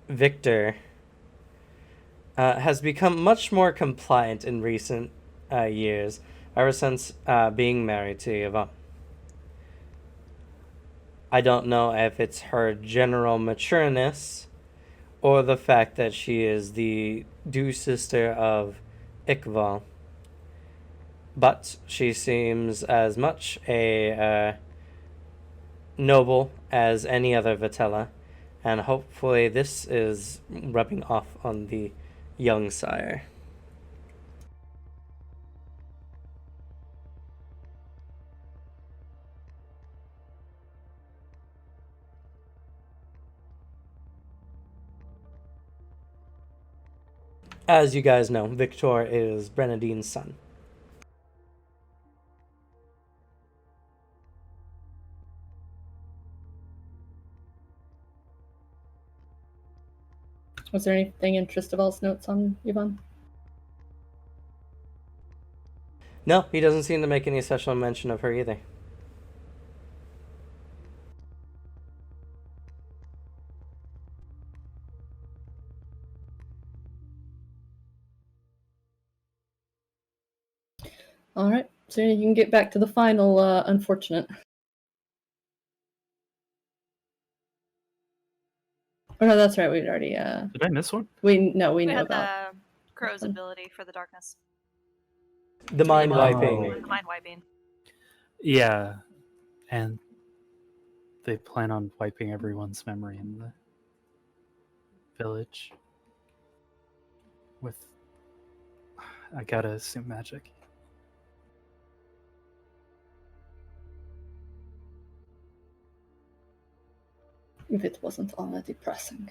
Victor has become much more compliant in recent years, ever since being married to Yvonne. I don't know if it's her general matureness or the fact that she is the due sister of Iqbal, but she seems as much a noble as any other Vitella, and hopefully this is rubbing off on the young sire. As you guys know, Victor is Bernadine's son. Was there anything in Tristavel's notes on Yvonne? No, he doesn't seem to make any special mention of her either. All right, so you can get back to the final unfortunate. Oh no, that's right. We'd already. Did I miss one? We know had about. the crow's ability for the darkness. The mind Oh. wiping. The mind wiping. Yeah, and they plan on wiping everyone's memory in the village with, I gotta assume, magic. If it wasn't already pressing,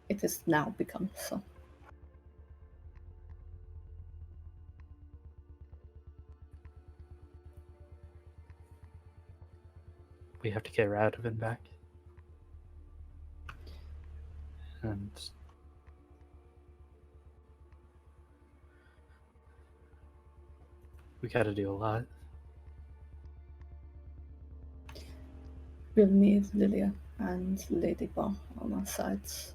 it has now become so. We have to get Radovan back. And we gotta do a lot. We'll need Lilia and Lady Bar on our sides.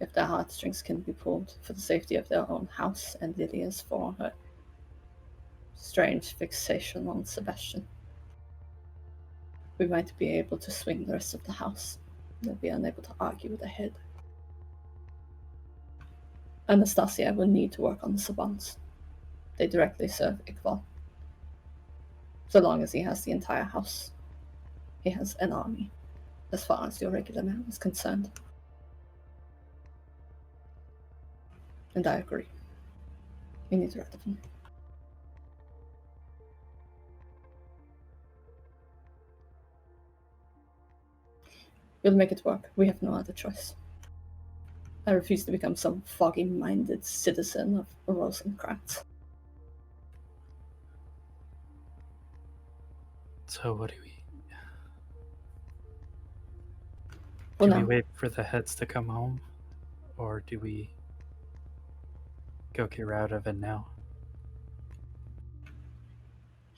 If their heartstrings can be pulled for the safety of their own house and Lilia's for her strange fixation on Sebastian, we might be able to swing the rest of the house. They'll be unable to argue with the head. Anastasia will need to work on the Sabans. They directly serve Iqbal. So long as he has the entire house, he has an army, as far as your regular man is concerned. And I agree. We need rid of him. We'll make it work. We have no other choice. I refuse to become some foggy-minded citizen of Rosencratz. So what do we... Well, do we now, wait for the heads to come home? Or do we go get Radovan now?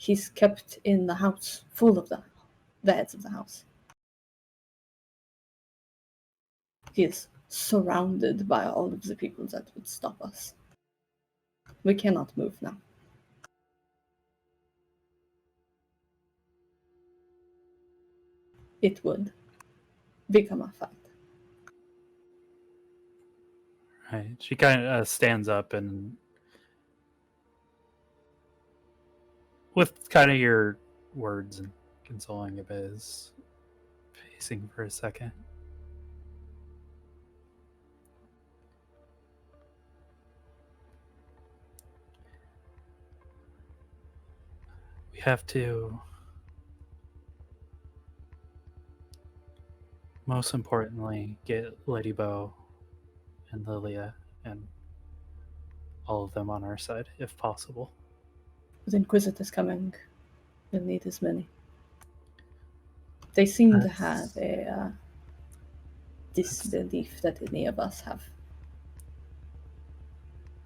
he's kept in the house, full of the heads of the house. He is surrounded by all of the people that would stop us. We cannot move now. It would become a fight. Right. She kind of stands up and, with kind of your words and consoling a bit, is pacing for a second. We have to, most importantly, get Lady Bow and Lilia and all of them on our side, if possible. With Inquisitors coming, we'll need as many. They seem to have a disbelief that any of us have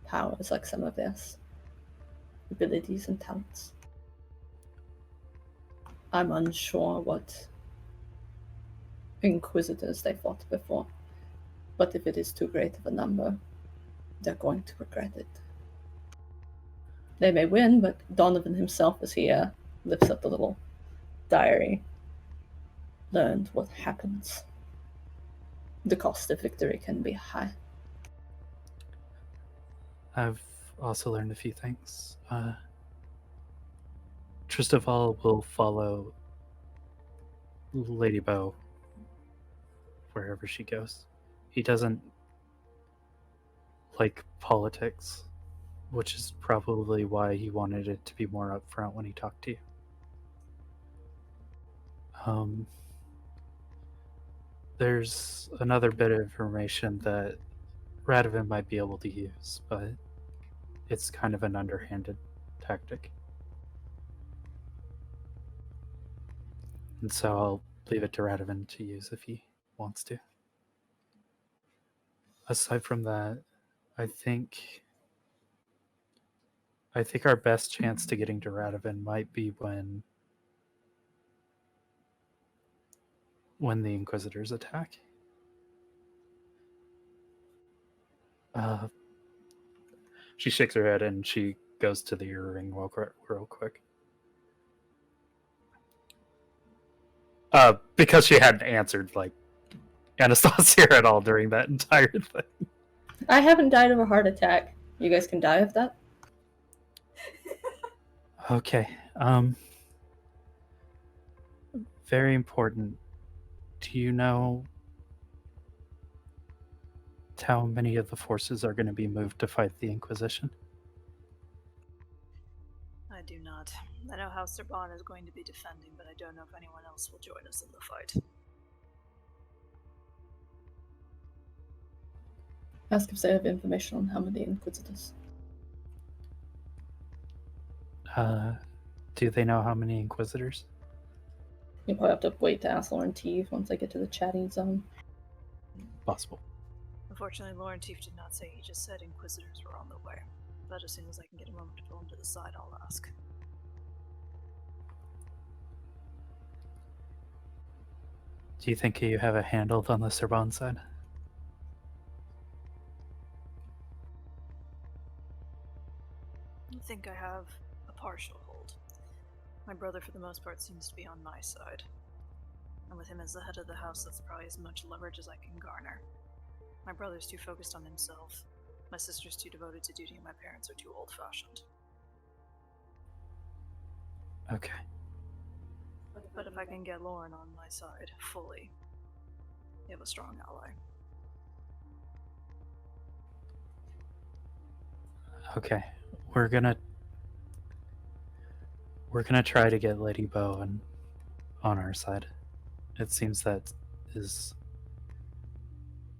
powers like some of theirs, abilities and talents. I'm unsure what Inquisitors they fought before, but if it is too great of a number, they're going to regret it. They may win, but Donovan himself, as he lifts up the little diary, learned what happens. The cost of victory can be high. I've also learned a few things. Tristoval will follow Lady Bow wherever she goes. He doesn't like politics, which is probably why he wanted it to be more upfront when he talked to you. There's another bit of information that Radovan might be able to use, but it's kind of an underhanded tactic. And so I'll leave it to Radovan to use if he wants to. Aside from that, I think our best chance to getting to Radovan might be when the Inquisitors attack. She shakes her head and she goes to the ear ring real quick. Because she hadn't answered like Anastasia at all during that entire thing. I haven't died of a heart attack. You guys can die of that? Okay. Very important. Do you know how many of the forces are going to be moved to fight the Inquisition? I do not. I know House Serban is going to be defending, but I don't know if anyone else will join us in the fight. Ask if they have information on how many Inquisitors. Do they know how many Inquisitors? You'll probably have to wait to ask Lauren Teeve once I get to the chatting zone. Possible. Unfortunately, Lauren Teef did not say. He just said Inquisitors were on the way. But as soon as I can get a moment to pull him to the side, I'll ask. Do you think you have a handle on the Sorbonne side? I think I have a partial hold. My brother, for the most part, seems to be on my side. And with him as the head of the house, that's probably as much leverage as I can garner. My brother's too focused on himself. My sister's too devoted to duty, and my parents are too old-fashioned. Okay. But if I can get Lauren on my side fully, we have a strong ally. Okay. We're gonna try to get Lady Bow on our side. It seems that is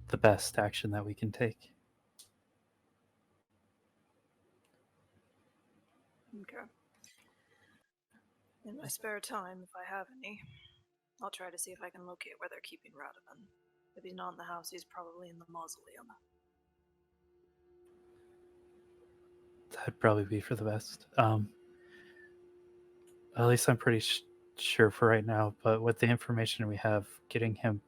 the best action that we can take. Okay. In my spare time, if I have any, I'll try to see if I can locate where they're keeping Radovan. If he's not in the house, he's probably in the mausoleum. That'd probably be for the best. At least I'm pretty sure for right now, but with the information we have, getting him,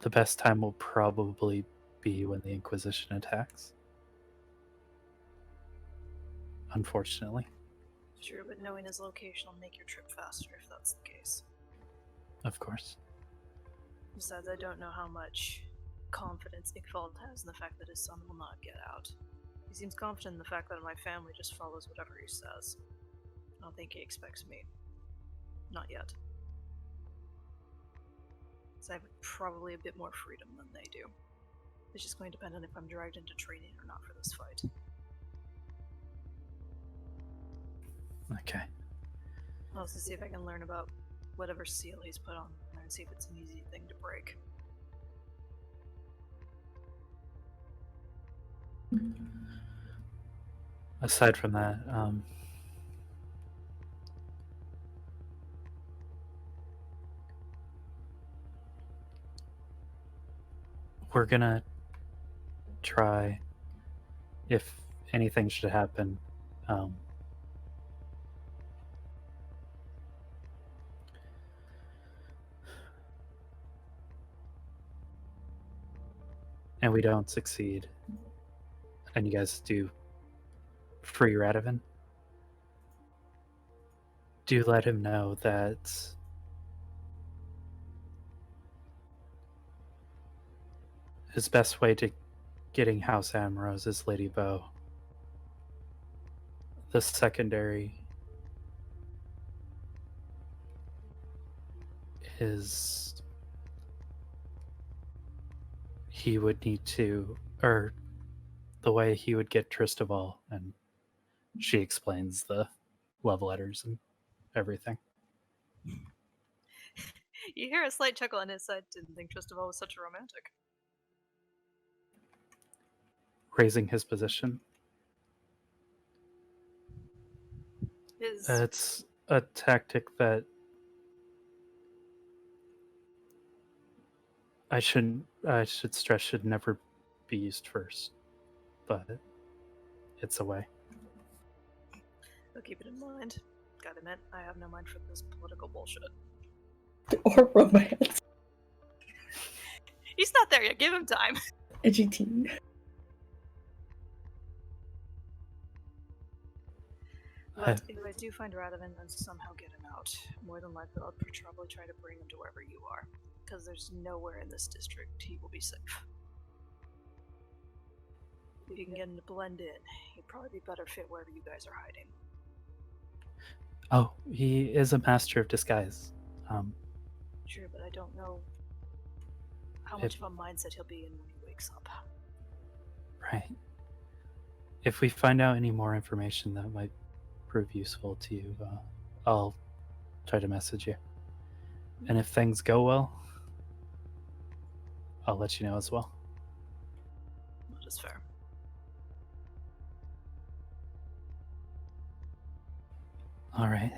the best time will probably be when the Inquisition attacks. Unfortunately. Sure, but knowing his location will make your trip faster if that's the case. Of course. Besides, I don't know how much confidence Ickfald has in the fact that his son will not get out. He seems confident in the fact that my family just follows whatever he says. I don't think he expects me. Not yet. So I have probably a bit more freedom than they do. It's just going to depend on if I'm dragged into training or not for this fight. Okay. I'll also see if I can learn about whatever seal he's put on there and see if it's an easy thing to break. Aside from that, we're gonna try, if anything should happen, and we don't succeed, and you guys do free Radovan, do let him know that his best way to getting House Amrose is Lady Bow. The secondary is he would need to, or the way he would get Tristaval, and she explains the love letters and everything. You hear a slight chuckle on his side. Didn't think Tristaval was such a romantic. Raising his position. It's a tactic that I should stress should never be used first, but it's a way. I'll keep it in mind. Gotta admit, I have no mind for this political bullshit. Or romance. He's not there yet. Give him time. Edgy teen. But if I do find Radovan and somehow get him out, more than likely I'll probably try to bring him to wherever you are. Because there's nowhere in this district he will be safe. If you can get him to blend in, he'd probably be better fit wherever you guys are hiding. Oh, he is a master of disguise. Sure, but I don't know how much of a mindset he'll be in when he wakes up. Right. If we find out any more information that might prove useful to you, I'll try to message you. And if things go well, I'll let you know as well. That is fair. All right.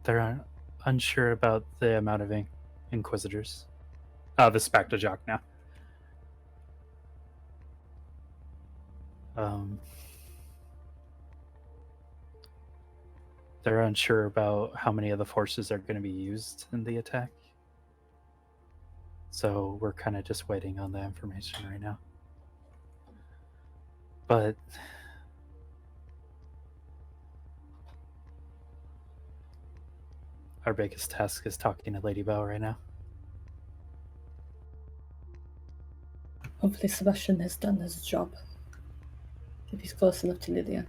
They're unsure about the amount of Inquisitors. This is back to Jock now. they're unsure about how many of the forces are going to be used in the attack. So we're kind of just waiting on the information right now. But our biggest task is talking to Lady Bell right now. Hopefully Sebastian has done his job. If he's close enough to Lydia.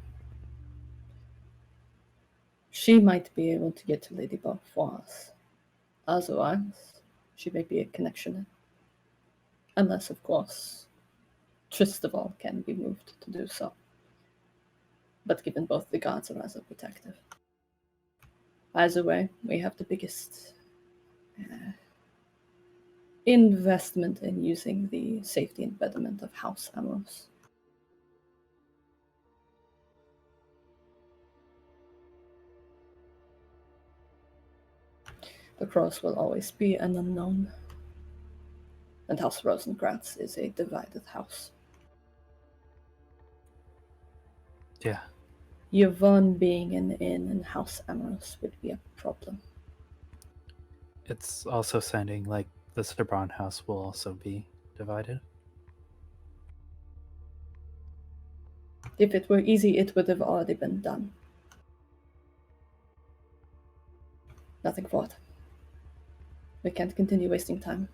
She might be able to get to Lady Bell for us. Otherwise, she may be a connection. Unless, of course, Tristaval can be moved to do so. But given both the guards are rather protective. Either way, we have the biggest investment in using the safety embedment of House Amos. The Crows will always be an unknown, and House Rosencratz is a divided house. Yeah. Yvonne being an inn in House Amos would be a problem. It's also sounding like the Cerbon house will also be divided. If it were easy, it would have already been done. Nothing for it. We can't continue wasting time.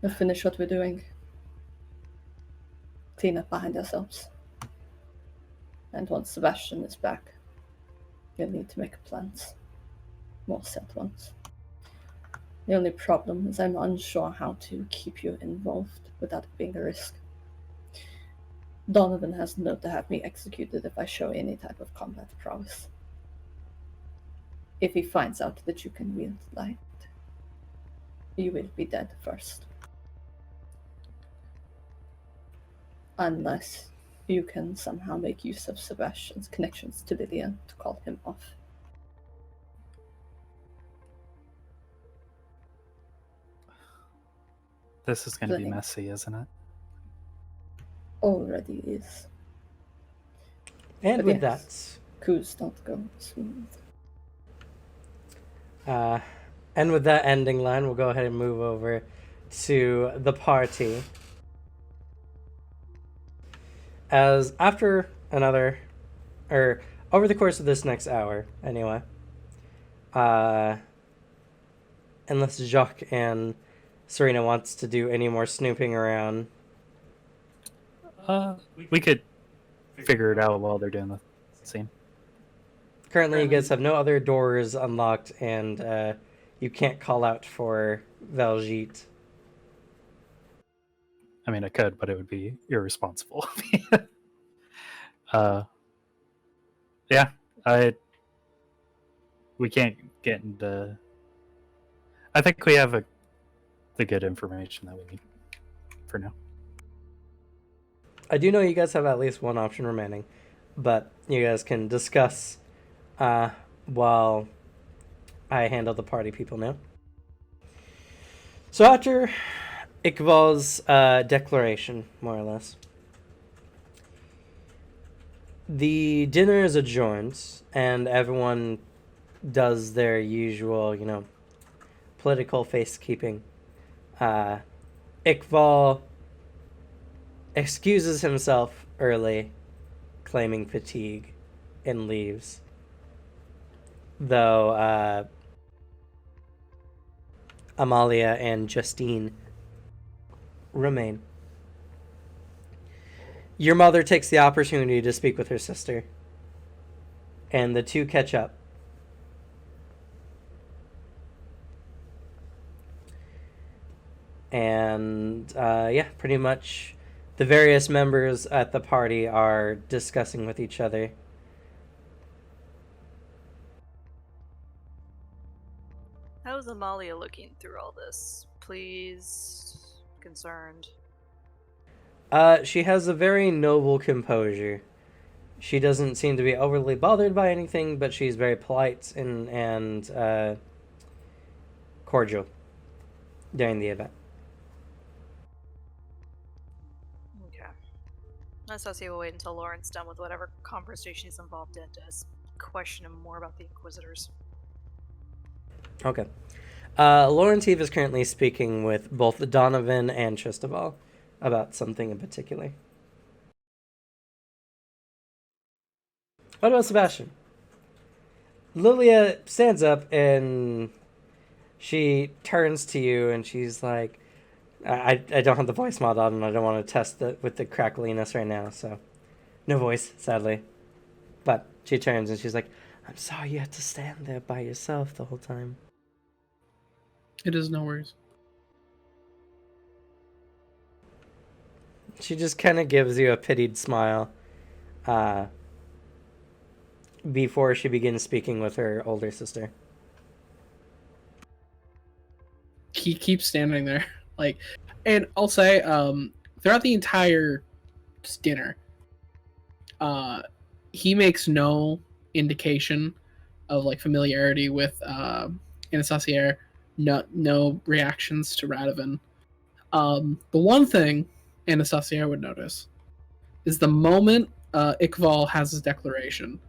We'll finish what we're doing. Clean up behind ourselves. And once Sebastian is back, we'll need to make plans. More set ones. The only problem is I'm unsure how to keep you involved without it being a risk. Donovan has no to have me executed if I show any type of combat prowess. If he finds out that you can wield light, you will be dead first. Unless you can somehow make use of Sebastian's connections to Lydia to call him off. This is going to be messy, isn't it? Already is. And But with yes, coups don't go smooth. and with that ending line, we'll go ahead and move over to the party. As after another, or over the course of this next hour, anyway, unless Jacques and Serena wants to do any more snooping around. We could figure it out while they're doing the scene. Currently, you guys have no other doors unlocked, and you can't call out for Valjeet. I mean, I could, but it would be irresponsible. Yeah, we can't get into. I think we have the good information that we need for now. I do know you guys have at least one option remaining, but you guys can discuss while I handle the party people now. So after Iqbal's declaration, more or less, the dinner is adjourned, and everyone does their usual, political face-keeping. Iqbal excuses himself early, claiming fatigue, and leaves. Though Amalia and Justine remain. Your mother takes the opportunity to speak with her sister, and the two catch up. And pretty much the various members at the party are discussing with each other. How's Amalia looking through all this? Pleased? Concerned? She has a very noble composure. She doesn't seem to be overly bothered by anything, but she's very polite and cordial during the event. Okay. I suppose he will wait until Lauren's done with whatever conversation he's involved in to question him more about the Inquisitors. Okay. Laurentiev is currently speaking with both Donovan and Chistoval about something in particular. What about Sebastian? Lilia stands up and she turns to you and she's like, I don't have the voice mod on and I don't want to test it with the crackliness right now, so no voice, sadly. But she turns and she's like, I'm sorry you had to stand there by yourself the whole time. It is no worries. She just kind of gives you a pitied smile before she begins speaking with her older sister. He keeps standing there, like, and I'll say, throughout the entire dinner, he makes no indication of like familiarity with Anastasia. No reactions to Radovan. The one thing Anastasia would notice is the moment Iqbal has his declaration,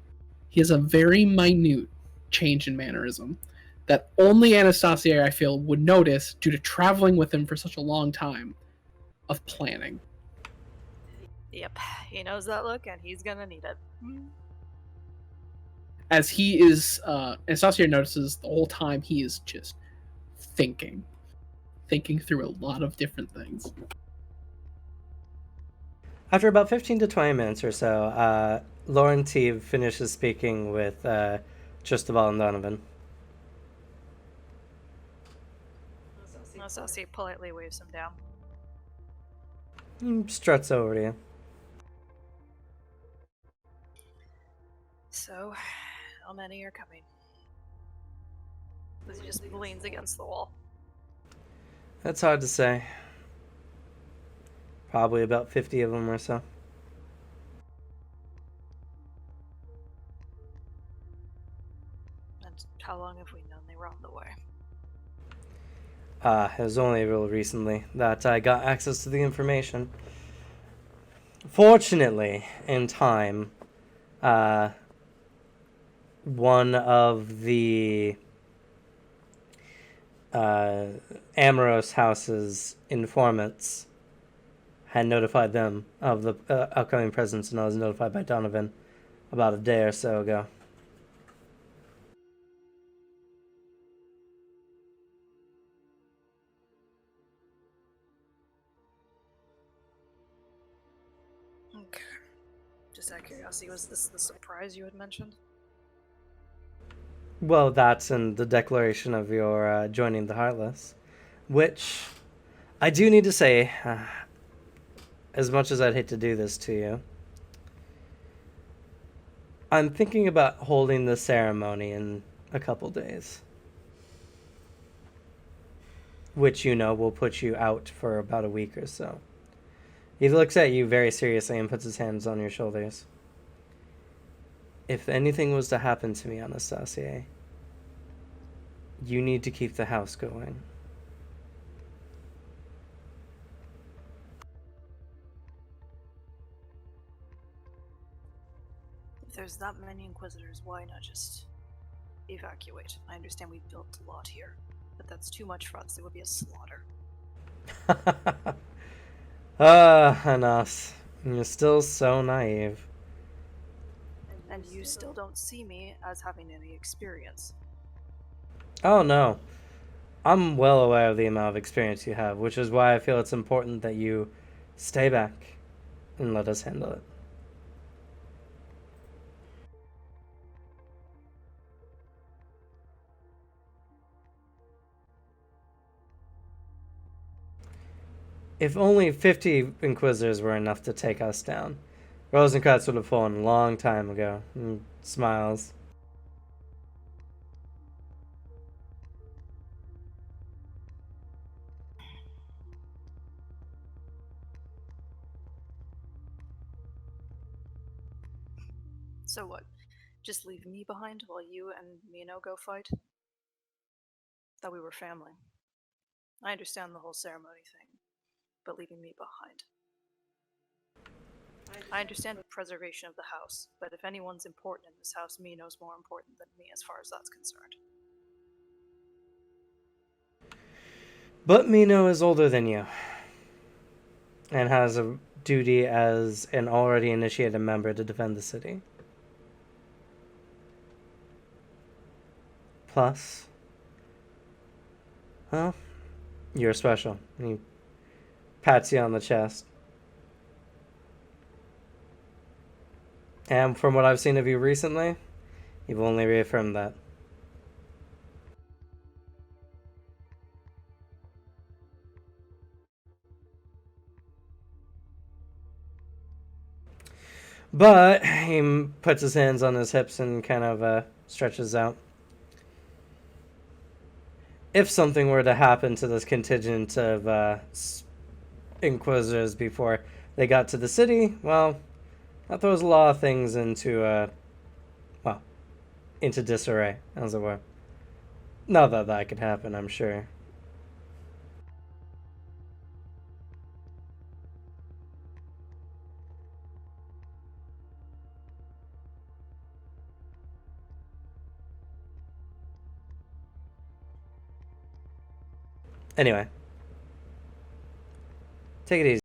he has a very minute change in mannerism that only Anastasia, I feel, would notice due to traveling with him for such a long time of planning. Yep, he knows that look and he's gonna need it. As he is, Anastasia notices the whole time he is just thinking through a lot of different things. After about 15 to 20 minutes or so, Laurentiev finishes speaking with Chistoval and Donovan. Anastasia politely waves him down. Struts over to you. So, how many are coming? He just leans against the wall. That's hard to say. Probably about 50 of them or so. And how long have we known they were on the way? It was only real recently that I got access to the information. Fortunately, in time, one of the Amoros House's informants had notified them of the upcoming presence, and I was notified by Donovan about a day or so ago. Okay. Just out of curiosity, was this the surprise you had mentioned? Well, that's in the declaration of your joining the Heartless, which I do need to say, as much as I'd hate to do this to you, I'm thinking about holding the ceremony in a couple days. Which, you know, will put you out for about a week or so. He looks at you very seriously and puts his hands on your shoulders. If anything was to happen to me, Anastasia, you need to keep the house going. If there's that many Inquisitors, why not just evacuate? I understand we built a lot here, but that's too much for us. It would be a slaughter. Anas, you're still so naive. And you still don't see me as having any experience. Oh no. I'm well aware of the amount of experience you have, which is why I feel it's important that you stay back and let us handle it. If only 50 Inquisitors were enough to take us down, Rosencratz would have fallen a long time ago. Smiles. So what? Just leave me behind while you and Mino go fight? Thought we were family. I understand the whole ceremony thing, but leaving me behind. I understand the preservation of the house, but if anyone's important in this house, Mino's more important than me as far as that's concerned. But Mino is older than you and has a duty as an already initiated member to defend the city. Plus, well, you're special. And he pats you on the chest. And from what I've seen of you recently, you've only reaffirmed that. But he puts his hands on his hips and kind of stretches out. If something were to happen to this contingent of Inquisitors before they got to the city, well, that throws a lot of things into disarray, as it were. Not that that could happen, I'm sure. Anyway, take it easy.